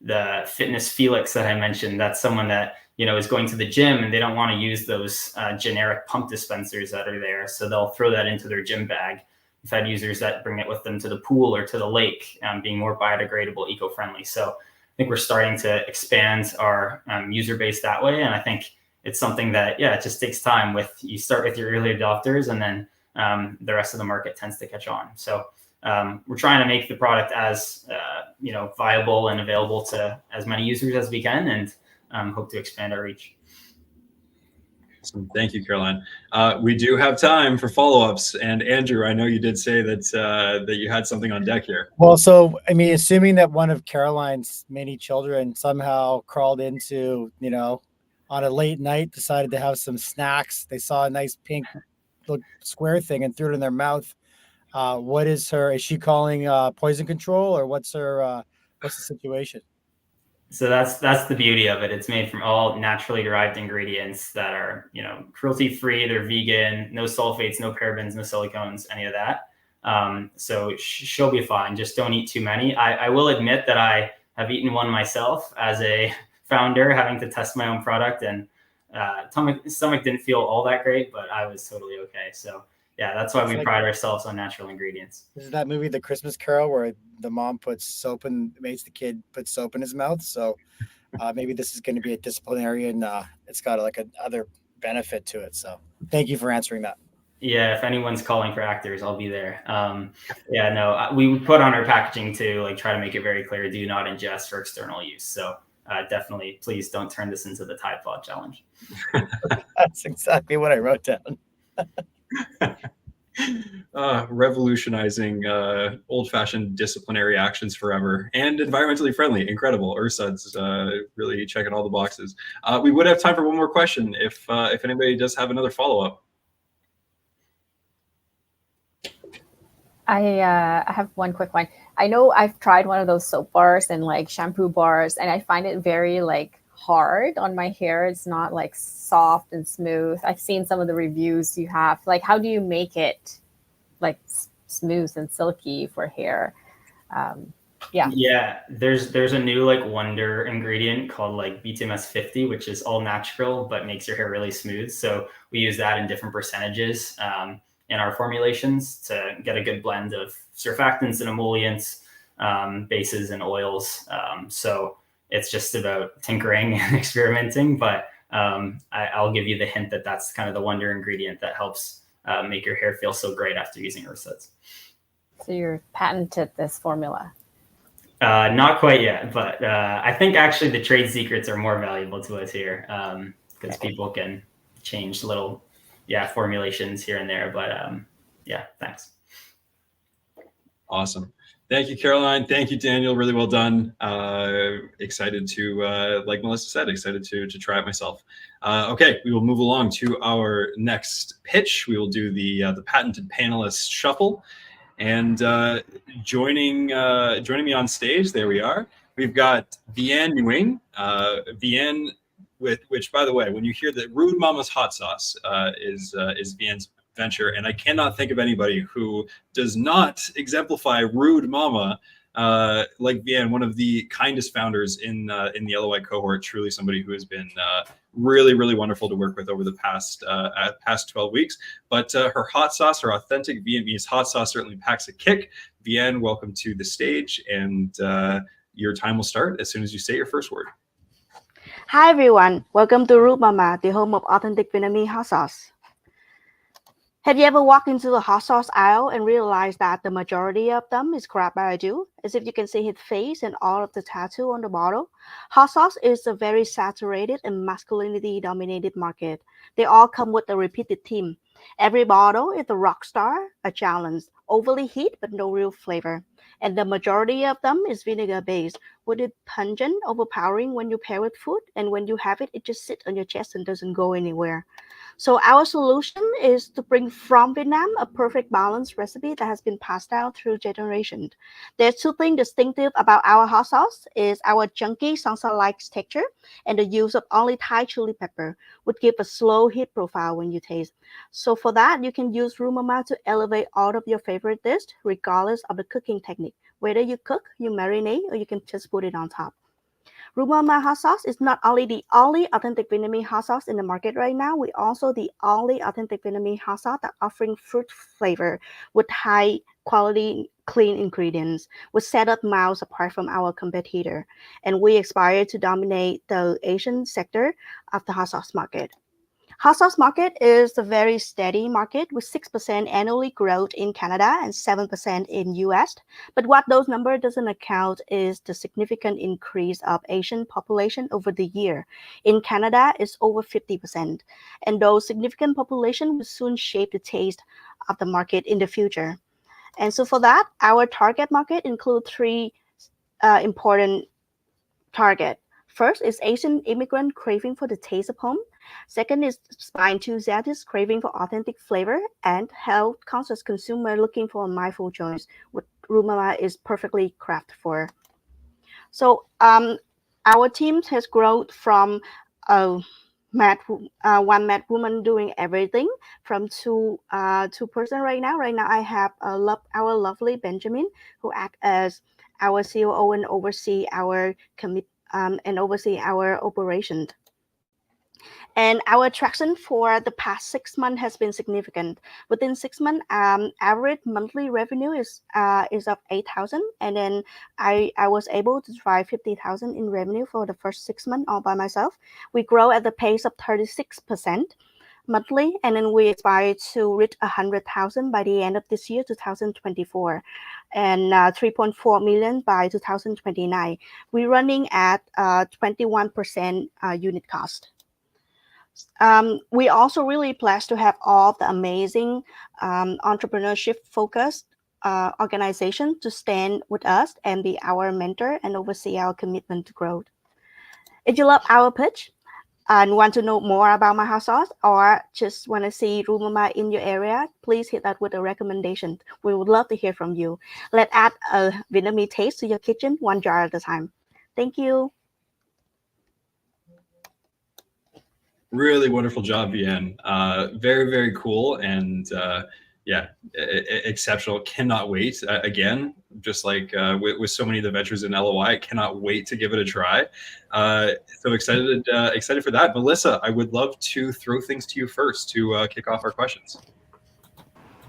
The fitness Felix that I mentioned, that's someone that is going to the gym and they don't want to use those generic pump dispensers that are there. So they'll throw that into their gym bag. We've had users that bring it with them to the pool or to the lake, being more biodegradable, eco-friendly. So I think we're starting to expand our user base that way. And I think it's something that, it just takes time. You start with your early adopters, and then the rest of the market tends to catch on. So we're trying to make the product as viable and available to as many users as we can, and hope to expand our reach. Awesome. Thank you, Caroline. We do have time for follow-ups. And Andrew, I know you did say that you had something on deck here. Well, so, I mean, assuming that one of Caroline's many children somehow crawled into, on a late night, decided to have some snacks. They saw a nice pink little square thing and threw it in their mouth. Is she calling poison control, or what's the situation? So that's the beauty of it. It's made from all naturally derived ingredients that are, cruelty-free. They're vegan, no sulfates, no parabens, no silicones, any of that. So she'll be fine. Just don't eat too many. I will admit that I have eaten one myself as a founder, having to test my own product, and stomach didn't feel all that great, but I was totally okay. So yeah, that's why we pride ourselves on natural ingredients. This is that movie, The Christmas Carol, where the mom makes the kid put soap in his mouth. So maybe this is going to be a disciplinarian. It's got like another benefit to it. So thank you for answering that. Yeah, if anyone's calling for actors, I'll be there. We put on our packaging to try to make it very clear: do not ingest for external use. So definitely, please don't turn this into the Tide Pod challenge. That's exactly what I wrote down. Revolutionizing old-fashioned disciplinary actions forever, and environmentally friendly. Incredible. Earth Suds really checking all the boxes. We would have time for one more question if anybody does have another follow-up. I have one quick one. I know I've tried one of those soap bars and shampoo bars, and I find it very hard on my hair. It's not soft and smooth. I've seen some of the reviews you have. How do you make it smooth and silky for hair? Yeah, there's a new wonder ingredient called BTMS 50, which is all natural but makes your hair really smooth. So we use that in different percentages in our formulations to get a good blend of surfactants and emollients, bases and oils. So it's just about tinkering and experimenting, but I'll give you the hint that that's kind of the wonder ingredient that helps make your hair feel so great after using Earth Suds. So you've patented this formula? Not quite yet, but I think actually the trade secrets are more valuable to us here because people can change little, formulations here and there. But thanks. Awesome. Thank you, Caroline. Thank you, Daniel. Really well done. Excited to, like Melissa said, excited to try it myself. Okay, we will move along to our next pitch. We will do the patented panelist shuffle. And joining me on stage, there we are. We've got Vian Nguyen. Vian, which, by the way, when you hear that Rude Mama's hot sauce is Vian's venture, and I cannot think of anybody who does not exemplify Rude Mama like Vian, one of the kindest founders in the LOI cohort. Truly somebody who has been really, really wonderful to work with over the past 12 weeks. But her hot sauce, her authentic Vietnamese hot sauce, certainly packs a kick. Vian, welcome to the stage, and your time will start as soon as you say your first word. Hi everyone, welcome to Rude Mama, the home of authentic Vietnamese hot sauce. Have you ever walked into the hot sauce aisle and realized that the majority of them is crap baijiu? As if you can see his face and all of the tattoo on the bottle. Hot sauce is a very saturated and masculinity-dominated market. They all come with a repeated theme. Every bottle is a rock star, a challenge, overly heat but no real flavor. And the majority of them is vinegar-based, with it pungent, overpowering when you pair with food, and when you have it, it just sits on your chest and doesn't go anywhere. So our solution is to bring from Vietnam a perfect balanced recipe that has been passed down through generations. There's two things distinctive about our hot sauce is our chunky salsa-like texture and the use of only Thai chili pepper would give a slow heat profile when you taste. So for that, you can use Rude Mama to elevate all of your favorite dishes, regardless of the cooking technique. Whether you cook, you marinate, or you can just put it on top. Rude Mama hot sauce is not only the only authentic Vietnamese hot sauce in the market right now, we also the only authentic Vietnamese hot sauce that offering fruit flavor with high quality, clean ingredients, which set us miles apart from our competitor. And we aspire to dominate the Asian sector of the hot sauce market. Hot sauce market is a very steady market with 6% annually growth in Canada and 7% in US. But what those numbers doesn't account is the significant increase of Asian population over the year. In Canada, it's over 50%. And those significant population will soon shape the taste of the market in the future. And so for that, our target market includes three important targets. First is Asian immigrant craving for the taste of home. Second is spa enthusiasts craving for authentic flavor, and health-conscious consumer looking for a mindful choice, what Rude Mama is perfectly crafted for. So our team has grown from one mad woman doing everything from two person right now. Right now I have our lovely Benjamin, who act as our COO and oversee our operation. And our traction for the past 6 months has been significant. Within 6 months, average monthly revenue is of 8,000, and then I was able to drive 50,000 in revenue for the first 6 months all by myself. We grow at the pace of 36% monthly, and then we aspire to reach 100,000 by the end of this year, 2024, and 3.4 million by 2029. We're running at 21% unit cost. We also really blessed to have all the amazing entrepreneurship focused organization to stand with us and be our mentor and oversee our commitment to growth. If you love our pitch and want to know more about my hot sauce, or just want to see Rude Mama in your area, please hit that with a recommendation. We would love to hear from you. Let's add a Vietnamese taste to your kitchen, one jar at a time. Thank you. Really wonderful job, Vian. Very, very cool. And exceptional. Cannot wait. Again, just like with so many of the ventures in LOI, I cannot wait to give it a try. So excited for that. Melissa, I would love to throw things to you first to kick off our questions.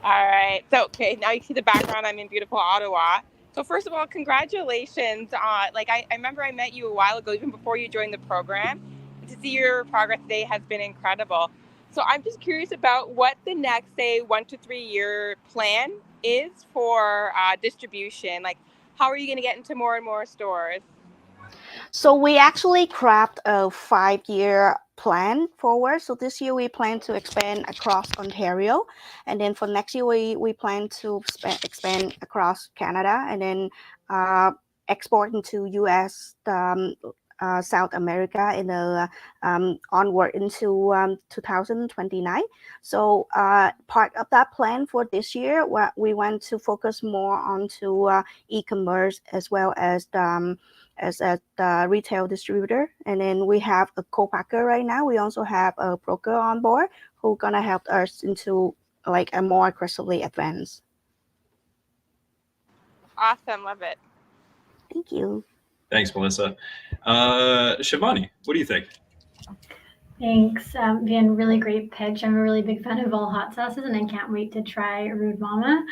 All right. So, okay, now you see the background. I'm in beautiful Ottawa. So first of all, congratulations. I remember I met you a while ago, even before you joined the program. To see your progress today has been incredible. So I'm just curious about what the next, say, 1 to 3 year plan is for distribution. Like, how are you going to get into more and more stores? So we actually crafted a 5-year plan forward. So this year we plan to expand across Ontario, and then for next year we plan to expand across Canada, and then export into US, South America in the onward into 2029. So part of that plan for this year, we want to focus more onto e-commerce as well as the retail distributor. And then we have a co-packer right now. We also have a broker on board who gonna help us into like a more aggressively advanced. Awesome, love it. Thank you. Thanks, Melissa. Shivani, what do you think? Thanks. Again, really great pitch. I'm a really big fan of all hot sauces, and I can't wait to try Rude Mama.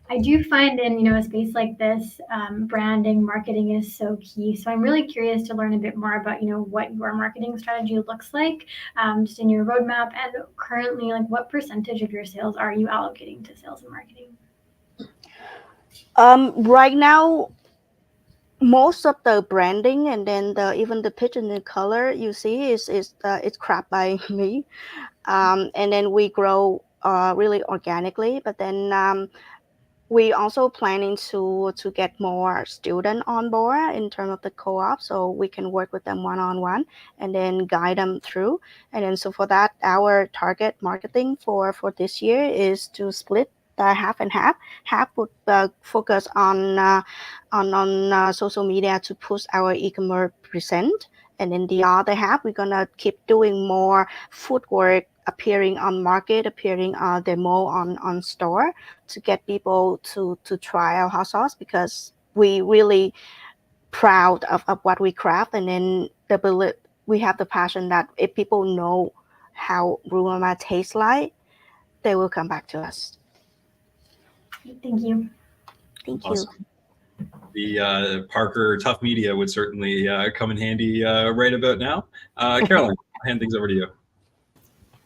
I do find in a space like this, branding, marketing is so key. So I'm really curious to learn a bit more about what your marketing strategy looks like, just in your roadmap, and currently, like, what percentage of your sales are you allocating to sales and marketing? Right now, most of the branding and then even the pitch and the color you see is it's crafted by me, and then we grow really organically. But then we also planning to get more student on board in terms of the co-op, so we can work with them one-on-one and then guide them through. And then so for that, our target marketing for this year is to split half and half. Half would focus on social media to push our e-commerce present, and then the other half we're gonna keep doing more footwork, appearing on market, appearing demo on store to get people to try our hot sauce, because we really proud of what we craft, and then we have the passion that if people know how Rude Mama tastes like, they will come back to us. Thank you. Thank Awesome. The Parker Tough Media would certainly come in handy right about now. Caroline, I'll hand things over to you.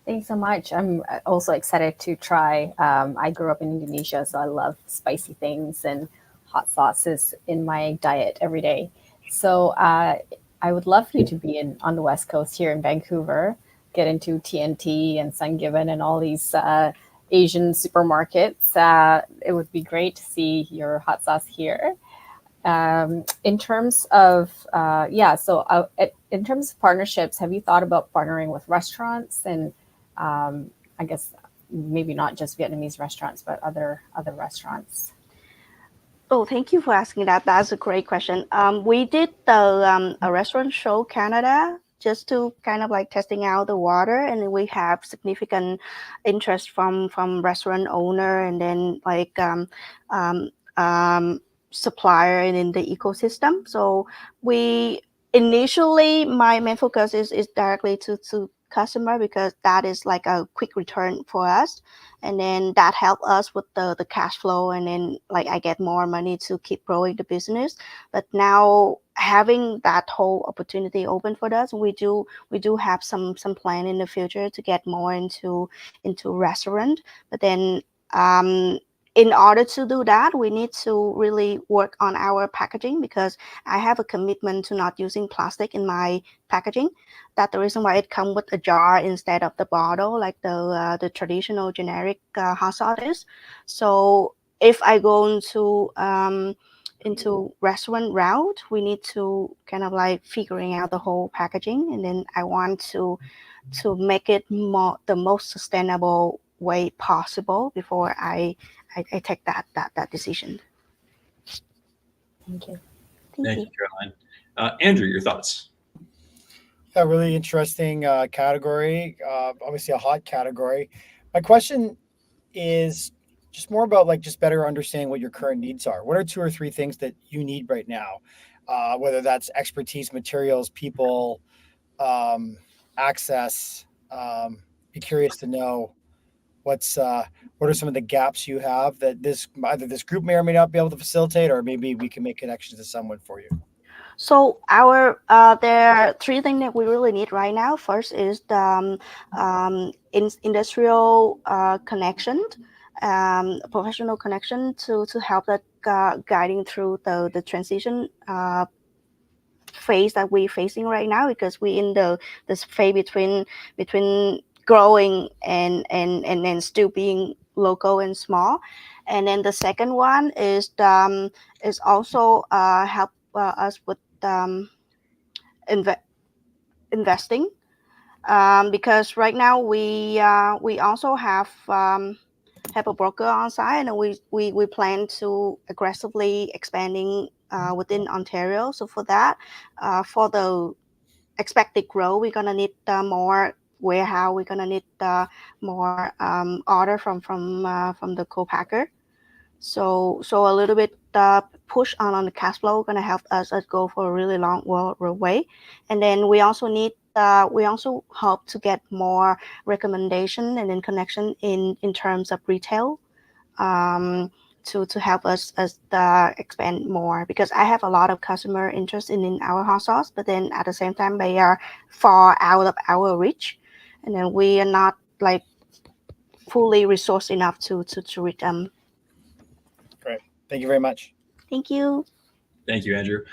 Thanks so much. I'm also excited to try. I grew up in Indonesia, so I love spicy things and hot sauces in my diet every day. So I would love for you to be on the West Coast here in Vancouver, get into TNT and Sungiven and all these Asian supermarkets. It would be great to see your hot sauce here. In terms of in terms of partnerships, have you thought about partnering with restaurants and I guess maybe not just Vietnamese restaurants, but other restaurants? Oh, thank you for asking that. That's a great question. We did a restaurant show Canada just to kind of like testing out the water, and we have significant interest from restaurant owner and then like supplier and in the ecosystem. So we initially, my main focus is directly to customer, because that is like a quick return for us, and then that help us with the cash flow, and then like I get more money to keep growing the business. But now having that whole opportunity open for us, we do have some plan in the future to get more into restaurant. But then in order to do that, we need to really work on our packaging, because I have a commitment to not using plastic in my packaging. That's the reason why it comes with a jar instead of the bottle, like the traditional generic hot sauce is. So if I go into restaurant route, we need to kind of like figuring out the whole packaging, and then I want to make it the most sustainable way possible before I take that decision. Thank you. Thank you, Caroline. Andrew, your thoughts? A really interesting category, obviously a hot category. My question is just more about like just better understanding what your current needs are. What are 2 or 3 things that you need right now? Whether that's expertise, materials, people, access. Be curious to know what are some of the gaps you have that either this group may or may not be able to facilitate, or maybe we can make connections to someone for you. So there are three things that we really need right now. First is the industrial connection, professional connection to help that guiding through the transition phase that we're facing right now, because we in this phase between growing and still being local and small. And then the second one is also help us with investing, because right now we also have a broker on site, and we plan to aggressively expanding within Ontario. So for that, for the expected growth, we're gonna need more warehouse. We're gonna need more order from the co-packer. So a little bit push on the cash flow gonna help us go for a really long way. And then we also need we also hope to get more recommendation and then connection in terms of retail, to help us expand more, because I have a lot of customer interest in our hot sauce, but then at the same time they are far out of our reach, and then we are not like fully resourced enough to reach them. Great. Thank you very much. Thank you. Thank you, Andrew.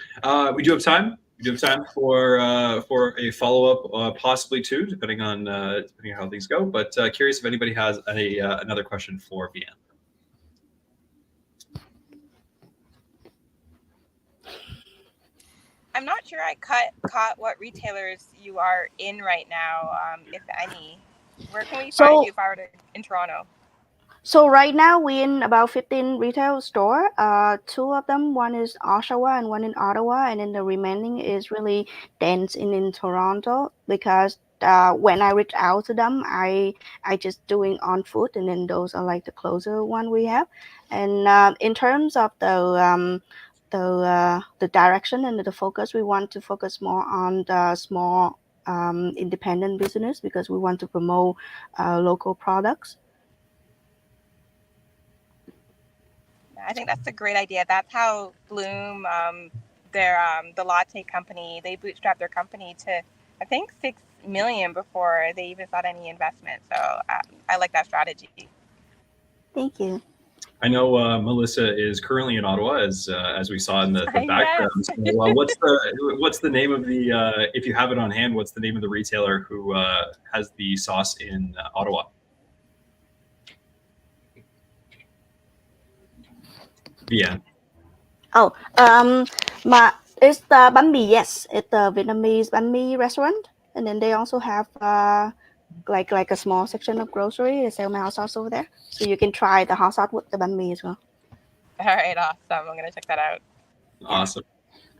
We do have time. We do have time for a follow-up, possibly two, depending on how things go. But curious if anybody has another question for Vian. I'm not sure I caught what retailers you are in right now, if any. Where can we find you if I were in Toronto? So right now we're in about 15 retail store. Two of them, one is Oshawa and one in Ottawa, and then the remaining is really dense in Toronto, because when I reach out to them, I just doing on foot, and then those are like the closer one we have. And in terms of the direction and the focus, we want to focus more on the small independent business, because we want to promote local products. I think that's a great idea. That's how Bloom, the latte company, they bootstrapped their company to, I think, $6 million before they even sought any investment. So I like that strategy. Thank you. I know Melissa is currently in Ottawa, as we saw in the background. So, what's the name of the, if you have it on hand, what's the name of the retailer who has the sauce in Ottawa? Yeah. Oh, it's the bánh mì. Yes, it's the Vietnamese bánh mì restaurant, and then they also have like a small section of grocery. They sell my hot sauce over there, so you can try the hot sauce with the bánh mì as well. All right, awesome. I'm gonna check that out. Awesome.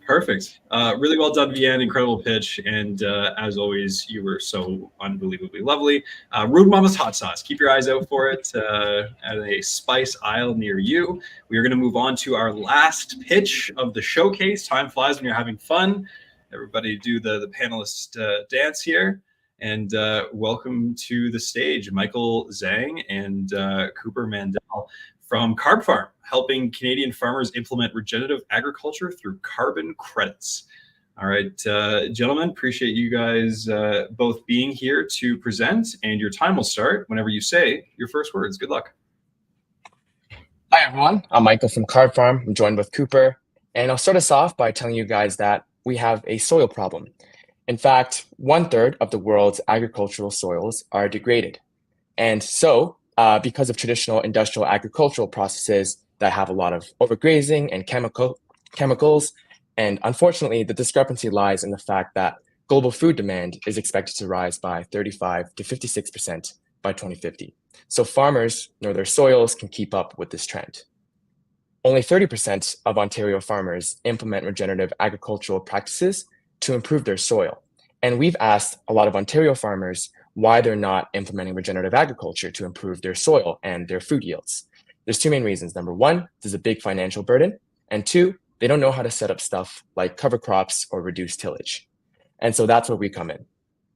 Perfect. Really well done, Vian. Incredible pitch. And as always, you were so unbelievably lovely. Rude Mama's Hot Sauce. Keep your eyes out for it at a spice aisle near you. We are going to move on to our last pitch of the showcase. Time flies when you're having fun. Everybody do the panelist dance here. And welcome to the stage, Michael Zhang and Cooper Mandel from Carb Farm, helping Canadian farmers implement regenerative agriculture through carbon credits. All right, gentlemen, appreciate you guys both being here to present, and your time will start whenever you say your first words. Good luck. Hi, everyone. I'm Michael from Carb Farm. I'm joined with Cooper, and I'll start us off by telling you guys that we have a soil problem. In fact, 1/3 of the world's agricultural soils are degraded. And so, because of traditional industrial agricultural processes that have a lot of overgrazing and chemicals, and unfortunately, the discrepancy lies in the fact that global food demand is expected to rise by 35 to 56% by 2050. So farmers nor their soils can keep up with this trend. Only 30% of Ontario farmers implement regenerative agricultural practices to improve their soil. And we've asked a lot of Ontario farmers why they're not implementing regenerative agriculture to improve their soil and their food yields. There's two main reasons. Number one, there's a big financial burden. And two, they don't know how to set up stuff like cover crops or reduce tillage. And so that's where we come in.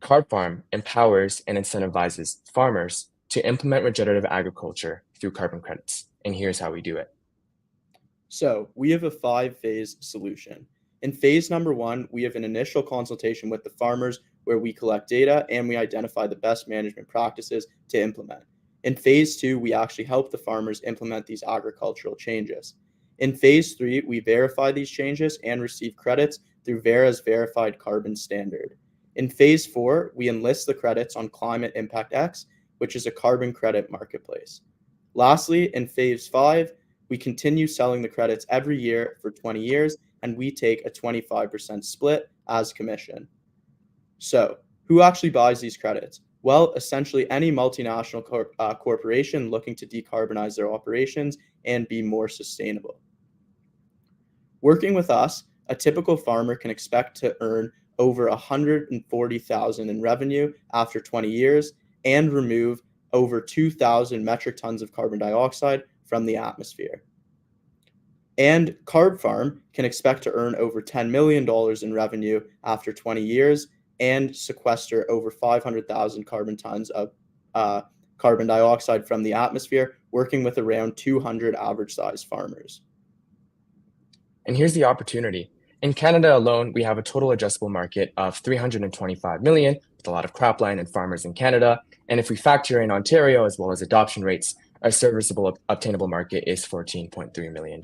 Carb Farm empowers and incentivizes farmers to implement regenerative agriculture through carbon credits. And here's how we do it. So we have a 5-phase solution. In phase number 1, we have an initial consultation with the farmers where we collect data and we identify the best management practices to implement. In phase 2, we actually help the farmers implement these agricultural changes. In phase 3, we verify these changes and receive credits through Verra's verified carbon standard. In phase 4, we enlist the credits on Climate Impact X, which is a carbon credit marketplace. Lastly, in phase 5, we continue selling the credits every year for 20 years, and we take a 25% split as commission. So, who actually buys these credits? Well, essentially any multinational corporation looking to decarbonize their operations and be more sustainable. Working with us, a typical farmer can expect to earn over $140,000 in revenue after 20 years and remove over 2,000 metric tons of carbon dioxide from the atmosphere. And Carb Farm can expect to earn over $10 million in revenue after 20 years and sequester over 500,000 carbon tons of carbon dioxide from the atmosphere, working with around 200 average-sized farmers. And here's the opportunity. In Canada alone, we have a total addressable market of 325 million, with a lot of cropland and farmers in Canada. And if we factor in Ontario as well as adoption rates, our serviceable obtainable market is $14.3 million.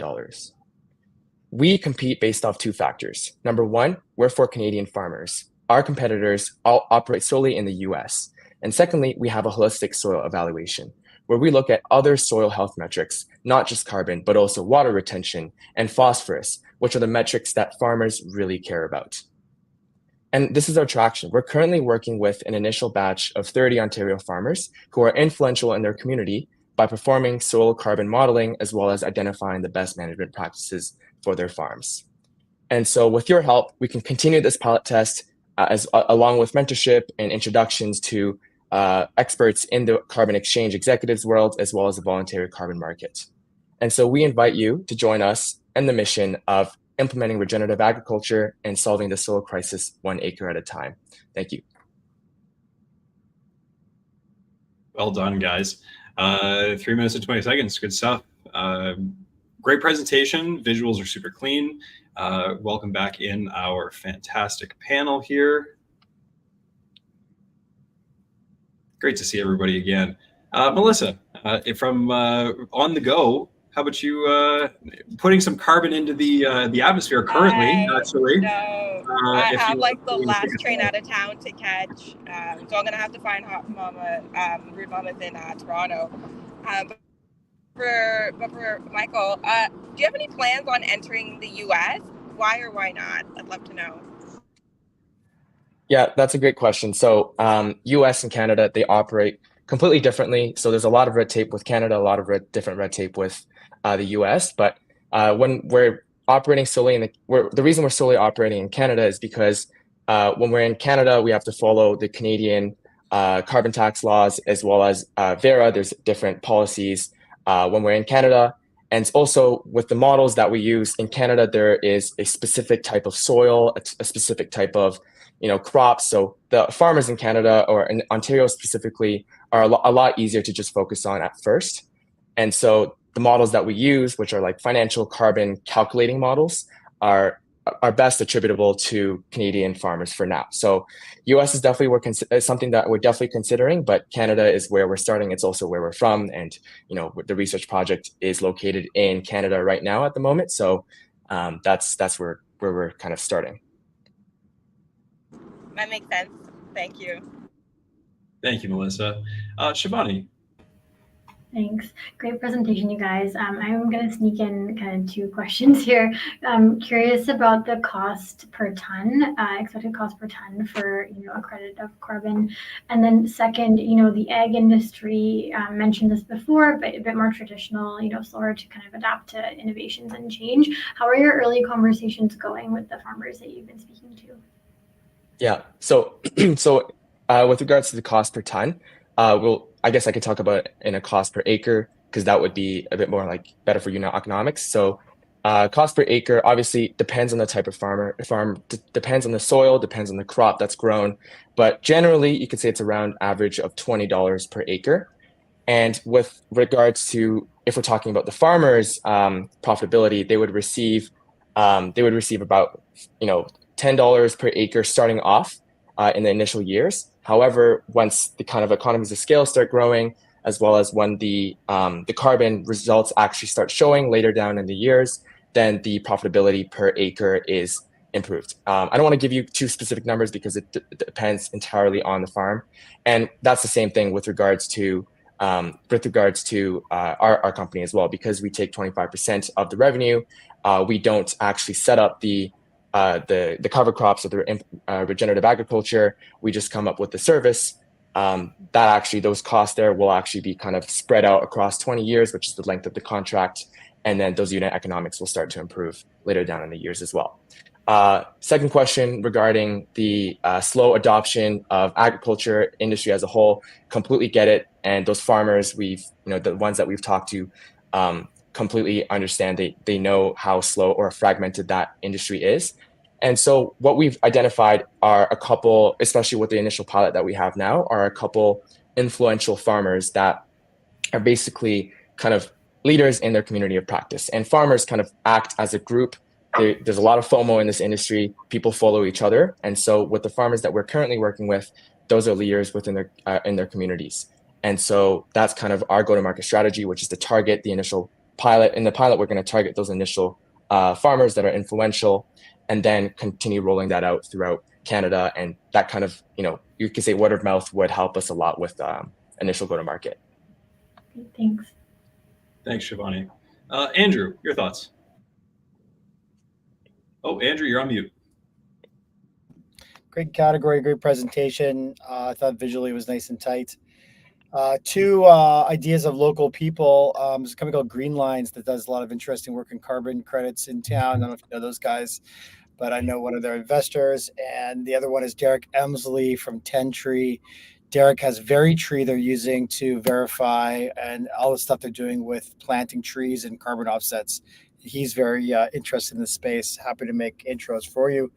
We compete based off 2 factors. Number 1, we're for Canadian farmers. Our competitors all operate solely in the US. And secondly, we have a holistic soil evaluation, where we look at other soil health metrics, not just carbon, but also water retention and phosphorus, which are the metrics that farmers really care about. And this is our traction. We're currently working with an initial batch of 30 Ontario farmers who are influential in their community by performing soil carbon modeling, as well as identifying the best management practices for their farms. And so with your help, we can continue this pilot test along with mentorship and introductions to experts in the carbon exchange executives world, as well as the voluntary carbon market. And so we invite you to join us in the mission of implementing regenerative agriculture and solving the soil crisis 1 acre at a time. Thank you. Well done, guys. 3 minutes and 20 seconds. Good stuff. Great presentation. Visuals are super clean. Welcome back in our fantastic panel here. Great to see everybody again. Melissa, from On the Go, how about you putting some carbon into the atmosphere currently? I have like the last train out of town to catch, so I'm gonna have to find Hot Mama, Rude Mama's in Toronto. But for Michael, do you have any plans on entering the US? Why or why not? I'd love to know. Yeah, that's a great question. So US and Canada, they operate completely differently. So there's a lot of red tape with Canada, a lot of different red tape with the US. But when we're operating solely the reason we're solely operating in Canada is because when we're in Canada, we have to follow the Canadian carbon tax laws, as well as Verra. There's different policies when we're in Canada. And also with the models that we use in Canada, there is a specific type of soil, a specific type of crops. So the farmers in Canada, or in Ontario specifically, are a lot easier to just focus on at first. And so the models that we use, which are like financial carbon calculating models, are best attributable to Canadian farmers for now. So US is definitely something that we're definitely considering, but Canada is where we're starting. It's also where we're from. And the research project is located in Canada right now at the moment. So that's where we're kind of starting. That makes sense. Thank you. Thank you, Melissa. Shivani. Thanks. Great presentation, you guys. I'm going to sneak in kind of 2 questions here. I'm curious about the cost per ton, expected cost per ton for a credit of carbon. And then second, the ag industry mentioned this before, but a bit more traditional, slower to kind of adapt to innovations and change. How are your early conversations going with the farmers that you've been speaking to? Yeah. So with regards to the cost per ton, I guess I could talk about it in a cost per acre, because that would be a bit more like better for unit economics. So cost per acre obviously depends on the type of depends on the soil, depends on the crop that's grown. But generally, you could say it's around average of $20 per acre. And with regards to, if we're talking about the farmers' profitability, they would receive they would receive about, $10 per acre starting off in the initial years. However, once the kind of economies of scale start growing, as well as when the carbon results actually start showing later down in the years, then the profitability per acre is improved. I don't want to give you too specific numbers because it depends entirely on the farm, and that's the same thing with regards to our company as well. Because we take 25% of the revenue, we don't actually set up the cover crops or the regenerative agriculture. We just come up with the service. Those costs there will actually be kind of spread out across 20 years, which is the length of the contract, and then those unit economics will start to improve later down in the years as well. Second question regarding the slow adoption of agriculture industry as a whole, completely get it. And those farmers the ones that we've talked to, completely understand. They know how slow or fragmented that industry is. And so what we've identified are a couple, especially with the initial pilot that we have now, are a couple influential farmers that are basically kind of leaders in their community of practice. And farmers kind of act as a group. There's a lot of FOMO in this industry. People follow each other. And so with the farmers that we're currently working with, those are leaders within their communities. And so that's kind of our go-to-market strategy, which is to target the initial pilot. In the pilot, we're going to target those initial farmers that are influential, and then continue rolling that out throughout Canada. And that kind of, you could say word of mouth would help us a lot with initial go-to-market. Thanks. Thanks, Shivani. Andrew, your thoughts? Oh, Andrew, you're on mute. Great category, great presentation. I thought visually it was nice and tight. Two ideas of local people. There's a company called Green Lines that does a lot of interesting work in carbon credits in town. I don't know if you know those guys, but I know one of their investors. And the other one is Derek Emsley from 10 Tree. Derek has Very Tree they're using to verify and all the stuff they're doing with planting trees and carbon offsets. He's very interested in the space. Happy to make intros for you.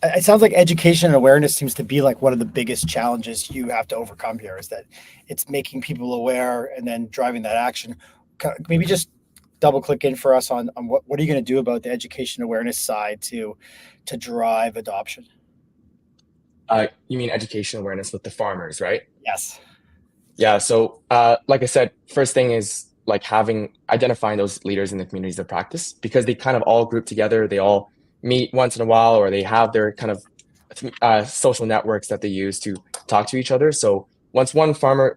It sounds like education and awareness seems to be like one of the biggest challenges you have to overcome here, is that it's making people aware and then driving that action. Maybe just double click in for us on what are you going to do about the education awareness side to drive adoption? You mean education awareness with the farmers, right? Yes. Yeah. So like I said, first thing is like identifying those leaders in the communities of practice, because they kind of all group together. They all meet once in a while, or they have their kind of social networks that they use to talk to each other. So once one farmer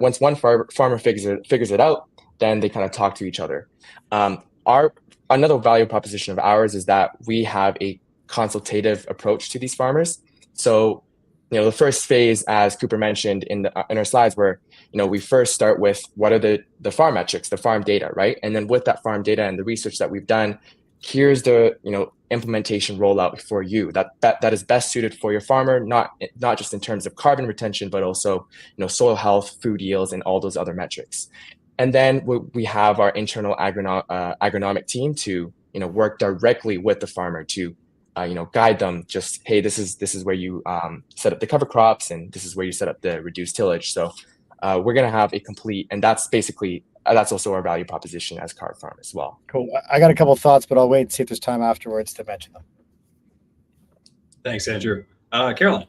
figures it out, then they kind of talk to each other. Another value proposition of ours is that we have a consultative approach to these farmers. So the first phase, as Cooper mentioned in our slides, where we first start with what are the farm metrics, the farm data, right? And then with that farm data and the research that we've done, here's the implementation rollout for you that is best suited for your farmer, not just in terms of carbon retention, but also soil health, food yields, and all those other metrics. And then we have our internal agronomic team to work directly with the farmer to guide them. Just, hey, this is where you set up the cover crops, and this is where you set up the reduced tillage. So we're going to have a complete, and that's also our value proposition as Card Farm as well. Cool. I got a couple of thoughts, but I'll wait and see if there's time afterwards to mention them. Thanks, Andrew. Caroline.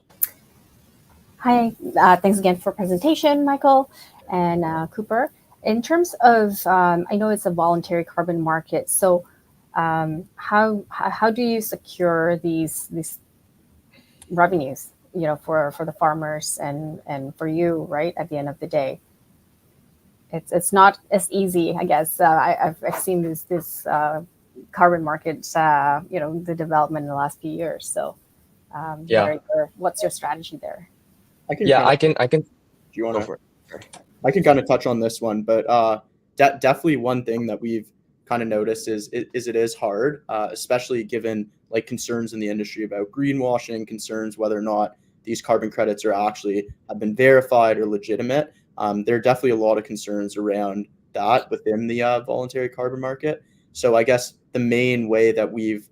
Hi, thanks again for presentation, Michael and Cooper. In terms of, I know it's a voluntary carbon market, so how do you secure these revenues, for the farmers and for you, right, at the end of the day? It's not as easy, I guess. I've seen this carbon market, the development in the last few years. So, what's your strategy there? I can. Do you want to? Go for it? I can kind of touch on this one, but definitely one thing that we've kind of noticed is it is hard, especially given like concerns in the industry about greenwashing, concerns whether or not these carbon credits have been verified or legitimate. There are definitely a lot of concerns around that within the voluntary carbon market. So I guess the main way that we've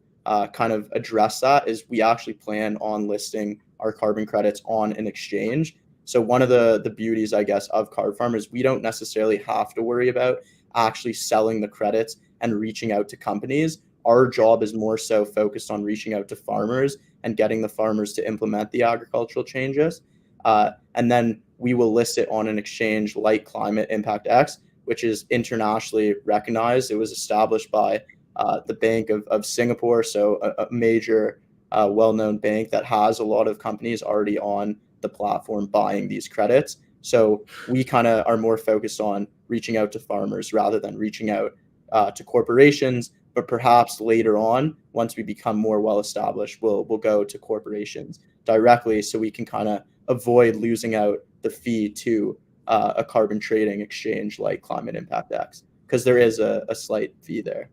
kind of addressed that is we actually plan on listing our carbon credits on an exchange. So one of the beauties, I guess, of Card Farm is we don't necessarily have to worry about actually selling the credits and reaching out to companies. our job is more so focused on reaching out to farmers and getting the farmers to implement the agricultural changes. And then we will list it on an exchange like Climate Impact X, which is internationally recognized. It was established by the Bank of Singapore, so a major well-known bank that has a lot of companies already on the platform buying these credits. So we kind of are more focused on reaching out to farmers rather than reaching out to corporations. But perhaps later on, once we become more well-established, we'll go to corporations directly, so we can kind of avoid losing out the fee to a carbon trading exchange like Climate Impact X, because there is a slight fee there.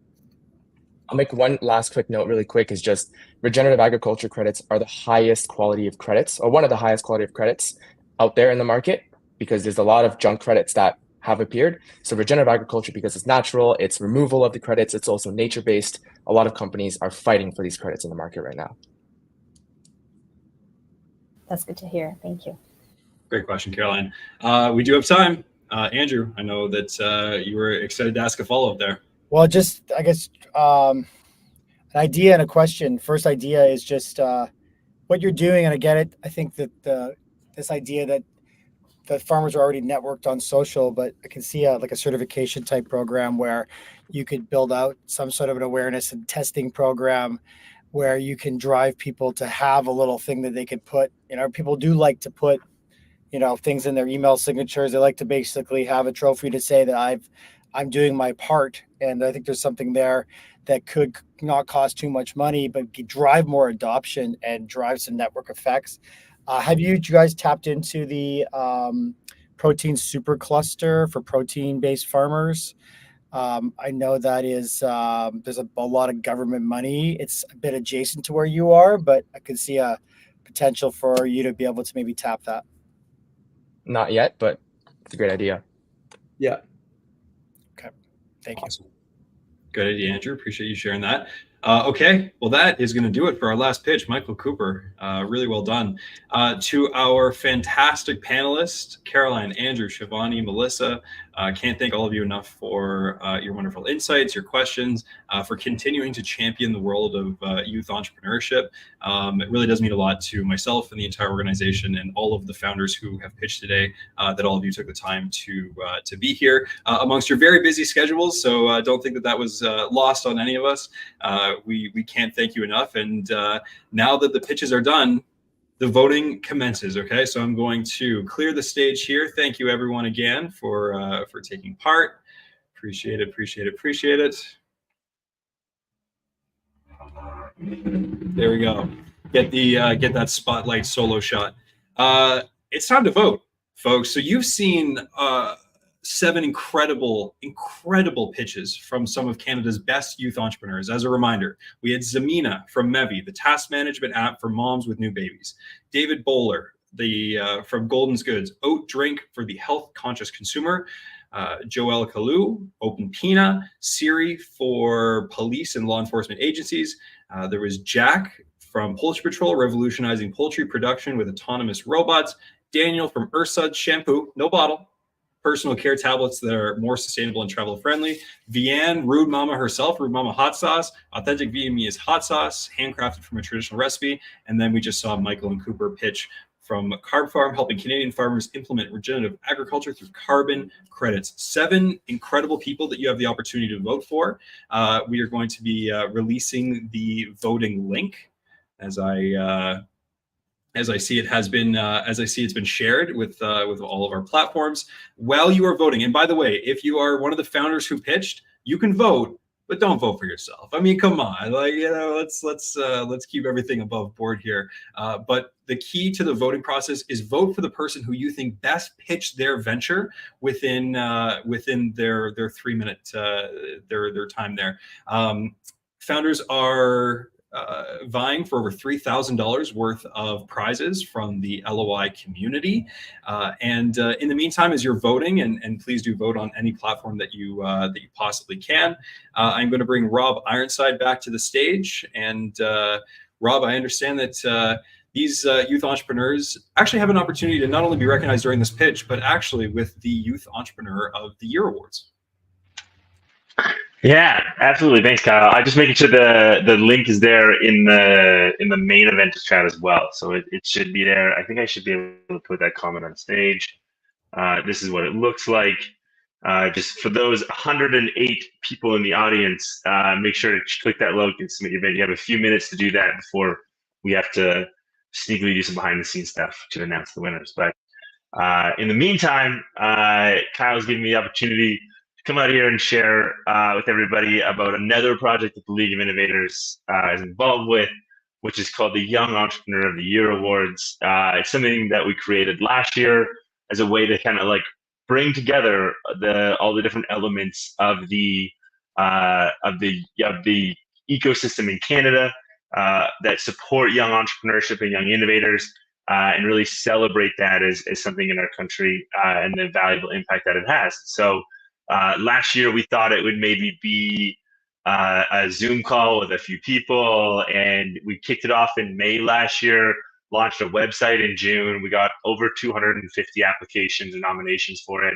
I'll make one last quick note really quick, is just regenerative agriculture credits are the highest quality of credits, or one of the highest quality of credits out there in the market, because there's a lot of junk credits that have appeared. So regenerative agriculture, because it's natural, it's removal of the credits, it's also nature-based. A lot of companies are fighting for these credits in the market right now. That's good to hear. Thank you. Great question, Caroline. We do have time. Andrew, I know that you were excited to ask a follow-up there. Well, just, I guess, an idea and a question. First idea is just what you're doing, and I get it. I think that this idea that the farmers are already networked on social, but I can see like a certification type program where you could build out some sort of an awareness and testing program where you can drive people to have a little thing that they could put. People do like to put, things in their email signatures. They like to basically have a trophy to say that I'm doing my part. And I think there's something there that could not cost too much money, but drive more adoption and drive some network effects. Have you guys tapped into the protein supercluster for protein-based farmers? I know that is there's a lot of government money. It's a bit adjacent to where you are, but I could see a potential for you to be able to maybe tap that. Not yet, but it's a great idea. Yeah. Okay. Thank you. Awesome. Good idea, Andrew. Appreciate you sharing that. Okay, well, that is going to do it for our last pitch. Michael Cooper, really well done. To our fantastic panelists, Caroline, Andrew, Shivani, Melissa, can't thank all of you enough for your wonderful insights, your questions, for continuing to champion the world of youth entrepreneurship. It really does mean a lot to myself and the entire organization and all of the founders who have pitched today, that all of you took the time to be here amongst your very busy schedules. So don't think that was lost on any of us. We can't thank you enough. And now that the pitches are done, the voting commences. Okay, so I'm going to clear the stage here. Thank you, everyone, again for taking part. Appreciate it. Appreciate it. Appreciate it. There we go. Get that spotlight solo shot. It's time to vote, folks. So you've seen 7 incredible pitches from some of Canada's best youth entrepreneurs. As a reminder, we had Zamina from Mevi, the task management app for moms with new babies. David Bowler, from Golden's Goods, Oat Drink for the health-conscious consumer. Joelle Kalu, Open Pina. Siri for police and law enforcement agencies. There was Jack from Poultry Patrol, revolutionizing poultry production with autonomous robots. Daniel from Ursud Shampoo, no bottle. Personal care tablets that are more sustainable and travel friendly. Vianne, Rude Mama herself, Rude Mama hot sauce, authentic Vietnamese hot sauce, handcrafted from a traditional recipe. And then we just saw Michael and Cooper pitch from Carb Farm, helping Canadian farmers implement regenerative agriculture through carbon credits. 7 incredible people that you have the opportunity to vote for. We are going to be releasing the voting link as I see it has been, it's been shared with all of our platforms. While you are voting, and by the way, if you are one of the founders who pitched, you can vote, but don't vote for yourself. I mean, come on, let's keep everything above board here. But the key to the voting process is vote for the person who you think best pitched their venture within their 3-minute their time there. Founders are vying for over $3,000 worth of prizes from the LOI community. And in the meantime, as you're voting, and please do vote on any platform that you possibly can, I'm going to bring Rob Ironside back to the stage. And Rob, I understand that these youth entrepreneurs actually have an opportunity to not only be recognized during this pitch, but actually with the Youth Entrepreneur of the Year Awards. Yeah, absolutely. Thanks, Kyle. I'm just making sure the link is there in the main event chat as well. So it should be there. I think I should be able to put that comment on stage. This is what it looks like. Just for those 108 people in the audience, make sure to click that link and submit your event. You have a few minutes to do that before we have to sneakily do some behind the scenes stuff to announce the winners. But in the meantime, Kyle's giving me the opportunity to come out here and share with everybody about another project that the League of Innovators is involved with, which is called the Young Entrepreneur of the Year Awards. It's something that we created last year as a way to kind of like bring together all the different elements of the ecosystem in Canada that support young entrepreneurship and young innovators, and really celebrate that as something in our country and the valuable impact that it has. So last year we thought it would maybe be a Zoom call with a few people, and we kicked it off in May last year, launched a website in June. We got over 250 applications and nominations for it.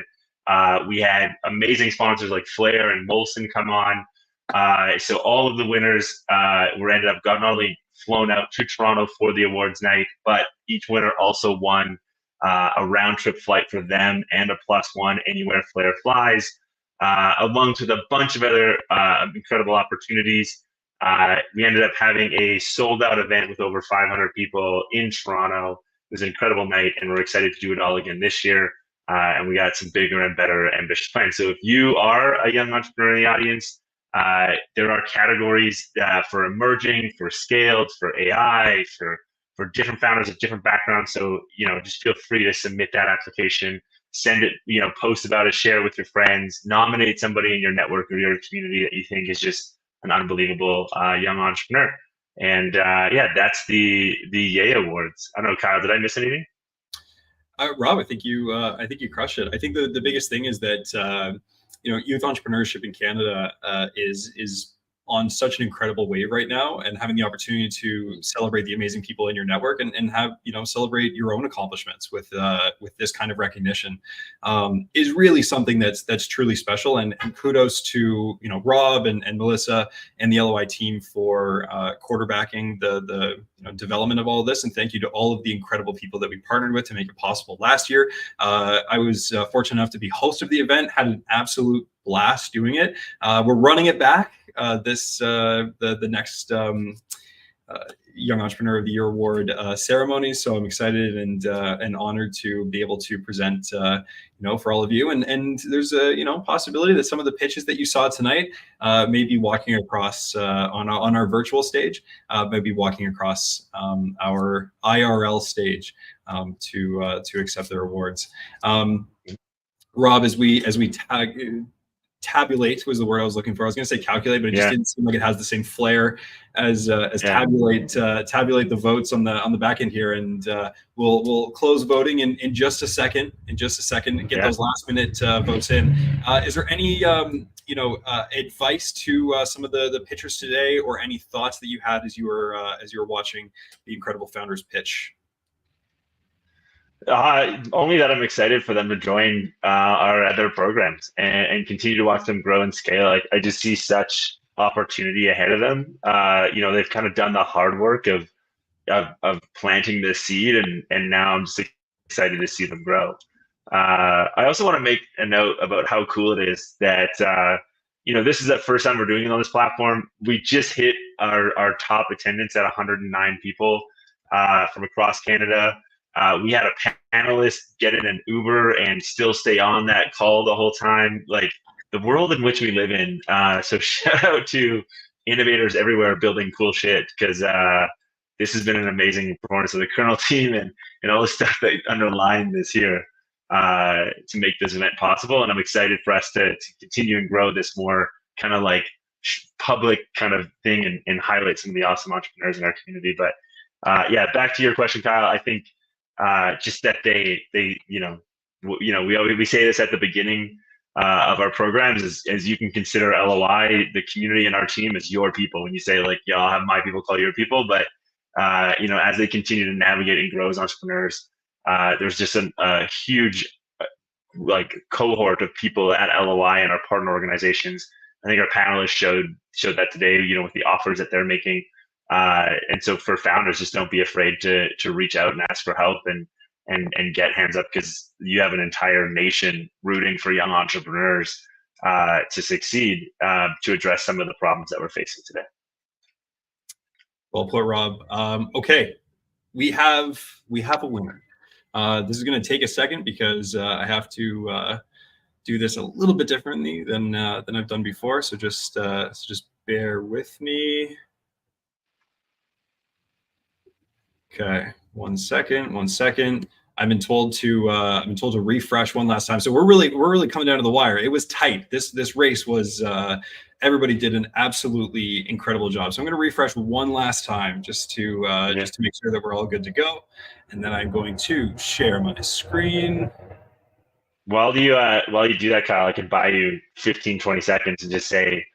We had amazing sponsors like Flair and Molson come on. So all of the winners were ended up got not only flown out to Toronto for the awards night, but each winner also won a round trip flight for them and a +1 anywhere Flair flies, along with a bunch of other incredible opportunities. We ended up having a sold out event with over 500 people in Toronto. It was an incredible night, and we're excited to do it all again this year. And we got some bigger and better ambitious plans. So if you are a young entrepreneur in the audience, there are categories for emerging, for scaled, for AI, for different founders of different backgrounds. So, just feel free to submit that application, send it, post about it, share with your friends, nominate somebody in your network or your community that you think is just an unbelievable young entrepreneur. And that's the Yay Awards. I don't know, Kyle, did I miss anything? Rob, I think you crushed it. I think the biggest thing is that youth entrepreneurship in Canada is on such an incredible wave right now, and having the opportunity to celebrate the amazing people in your network and have celebrate your own accomplishments with this kind of recognition is really something that's truly special. And kudos to Rob and Melissa and the LOI team for quarterbacking the development of all of this, and thank you to all of the incredible people that we partnered with to make it possible last year. I was fortunate enough to be host of the event, had an absolute blast doing it. We're running it back the next Young Entrepreneur of the Year Award ceremony. So I'm excited and honored to be able to present for all of you. And there's a possibility that some of the pitches that you saw tonight may be walking across on our virtual stage, maybe walking across our IRL stage to accept their awards. Rob, as we tabulate was the word I was looking for. I was going to say calculate, but it just didn't seem like it has the same flair as tabulate the votes on the back end here. And we'll close voting in just a second. And get those last minute votes in. Is there any advice to some of the pitchers today, or any thoughts that you had as you were watching the incredible founders pitch? Only that I'm excited for them to join our other programs and continue to watch them grow and scale. I just see such opportunity ahead of them. They've kind of done the hard work of planting the seed, and now I'm just excited to see them grow. I also want to make a note about how cool it is that this is the first time we're doing it on this platform. We just hit our top attendance at 109 people from across Canada. We had a panelist get in an Uber and still stay on that call the whole time. Like, the world in which we live in. So shout out to innovators everywhere building cool shit, because this has been an amazing performance of the Kernel team and all the stuff that underlined this here to make this event possible. And I'm excited for us to continue and grow this more kind of like public kind of thing and highlight some of the awesome entrepreneurs in our community. But back to your question, Kyle. I think just that we say this at the beginning of our programs, as you can consider LOI, the community and our team, as your people. When you say I'll have my people call your people, but as they continue to navigate and grow as entrepreneurs, there's just a huge cohort of people at LOI and our partner organizations I think our panelists showed that today, with the offers that they're making. And so for founders, just don't be afraid to reach out and ask for help and get hands up, because you have an entire nation rooting for young entrepreneurs to succeed, to address some of the problems that we're facing today. Well put, Rob. Okay, we have a winner. This is going to take a second because I have to do this a little bit differently than I've done before. So just bear with me. Okay, one second. I've been told to refresh one last time. So we're really coming down to the wire. It was tight. This race was everybody did an absolutely incredible job. So I'm going to refresh one last time just to make sure that we're all good to go. And then I'm going to share my screen. While you do that, Kyle, I can buy you 15, 20 seconds and just say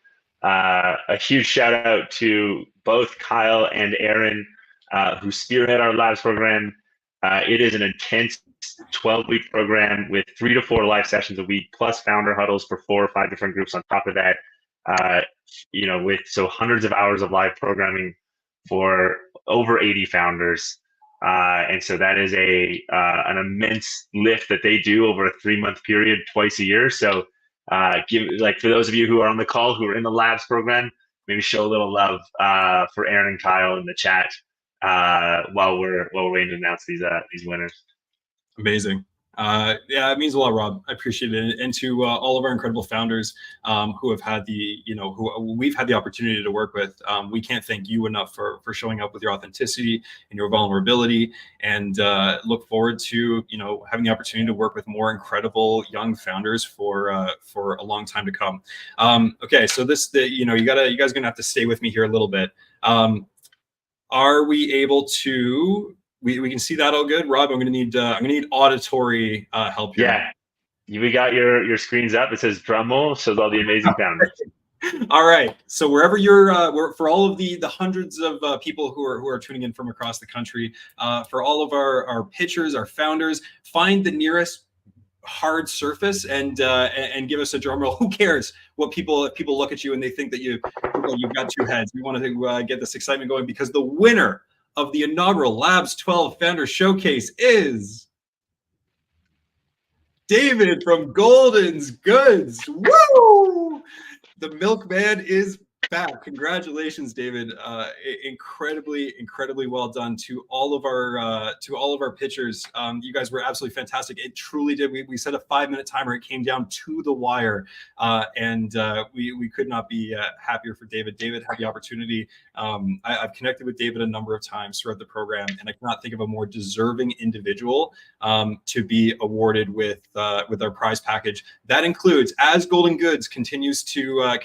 a huge shout out to both Kyle and Erin, who spearhead our labs program. It is an intense 12-week program with 3 to 4 live sessions a week, plus founder huddles for 4 or 5 different groups on top of that. With hundreds of hours of live programming for over 80 founders. And so that is an immense lift that they do over a 3-month period twice a year. So for those of you who are on the call who are in the labs program, maybe show a little love for Erin and Kyle in the chat while we're waiting to announce these winners. Amazing. Yeah, it means a lot, Rob. I appreciate it. And to all of our incredible founders who have had who we've had the opportunity to work with, we can't thank you enough for showing up with your authenticity and your vulnerability, and look forward to having the opportunity to work with more incredible young founders for a long time to come. Okay, so you guys are gonna have to stay with me here a little bit. Are we able to? We can see that all good, Rob. I'm gonna need auditory help here. Yeah, we got your screens up. It says drum roll, shows all the amazing founders. All right. So wherever you're, for all of the hundreds of people who are tuning in from across the country, for all of our pitchers, our founders, find the nearest hard surface and give us a drum roll. Who cares what people look at you and they think that you've got 2 heads? We want to get this excitement going, because the winner of the inaugural Labs 12 Founder Showcase is David from Golden's Goods. Woo! The milkman is back. Congratulations, David. Incredibly well done to all of our pitchers. You guys were absolutely fantastic. It truly did. We set a 5-minute timer. It came down to the wire, and we could not be happier for David. David had the opportunity. I've connected with David a number of times throughout the program, and I cannot think of a more deserving individual to be awarded with our prize package. That includes, as Golden Goods continues to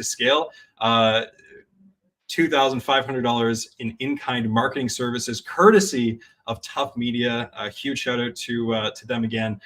scale, $2,500 in-kind marketing services, courtesy of Tough Media. A huge shout out to them again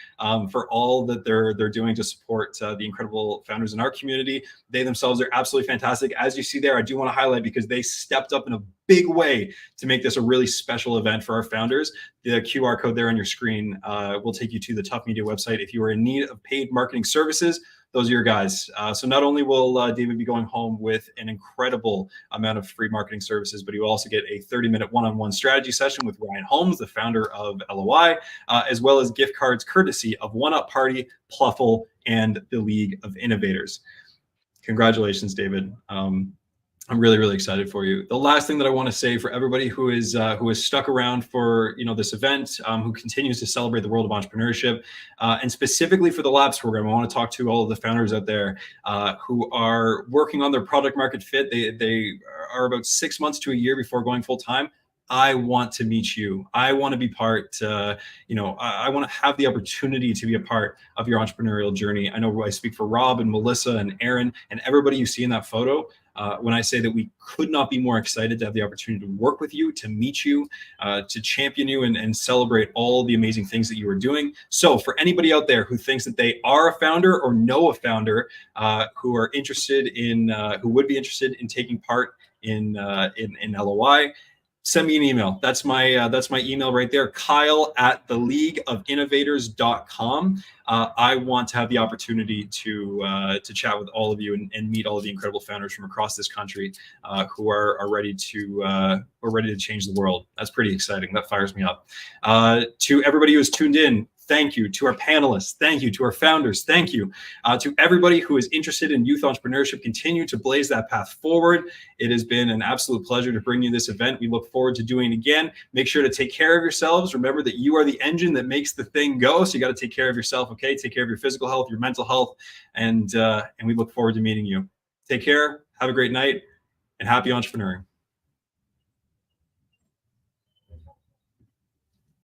for all that they're doing to support the incredible founders in our community. They themselves are absolutely fantastic. As you see there, I do want to highlight, because they stepped up in a big way to make this a really special event for our founders. The QR code there on your screen will take you to the Tough Media website. If you are in need of paid marketing services, those are your guys. So not only will David be going home with an incredible amount of free marketing services, but he will also get a 30-minute one-on-one strategy session with Ryan Holmes, the founder of LOI, as well as gift cards courtesy of One Up Party, Pluffle, and the League of Innovators. Congratulations, David. I'm really excited for you. The last thing that I want to say for everybody who is stuck around for this event, who continues to celebrate the world of entrepreneurship, and specifically for the Labs program, I want to talk to all of the founders out there who are working on their product market fit. They are about 6 months to a year before going full time. I want to meet you. I want to be part, I want to have the opportunity to be a part of your entrepreneurial journey. I know I speak for Rob and Melissa and Erin and everybody you see in that photo when I say that we could not be more excited to have the opportunity to work with you, to meet you, to champion you and celebrate all the amazing things that you are doing. So for anybody out there who thinks that they are a founder or know a founder who are interested in, who would be interested in taking part in LOI, send me an email. That's my email right there, kyle@theleagueofinnovators.com. I want to have the opportunity to chat with all of you and meet all of the incredible founders from across this country who are ready to change the world. That's pretty exciting. That fires me up. To everybody who has tuned in, thank you. To our panelists, thank you. To our founders, thank you. To everybody who is interested in youth entrepreneurship, continue to blaze that path forward. It has been an absolute pleasure to bring you this event. We look forward to doing it again. Make sure to take care of yourselves. Remember that you are the engine that makes the thing go. So you got to take care of yourself, okay? Take care of your physical health, your mental health, and we look forward to meeting you. Take care. Have a great night, and happy entrepreneuring.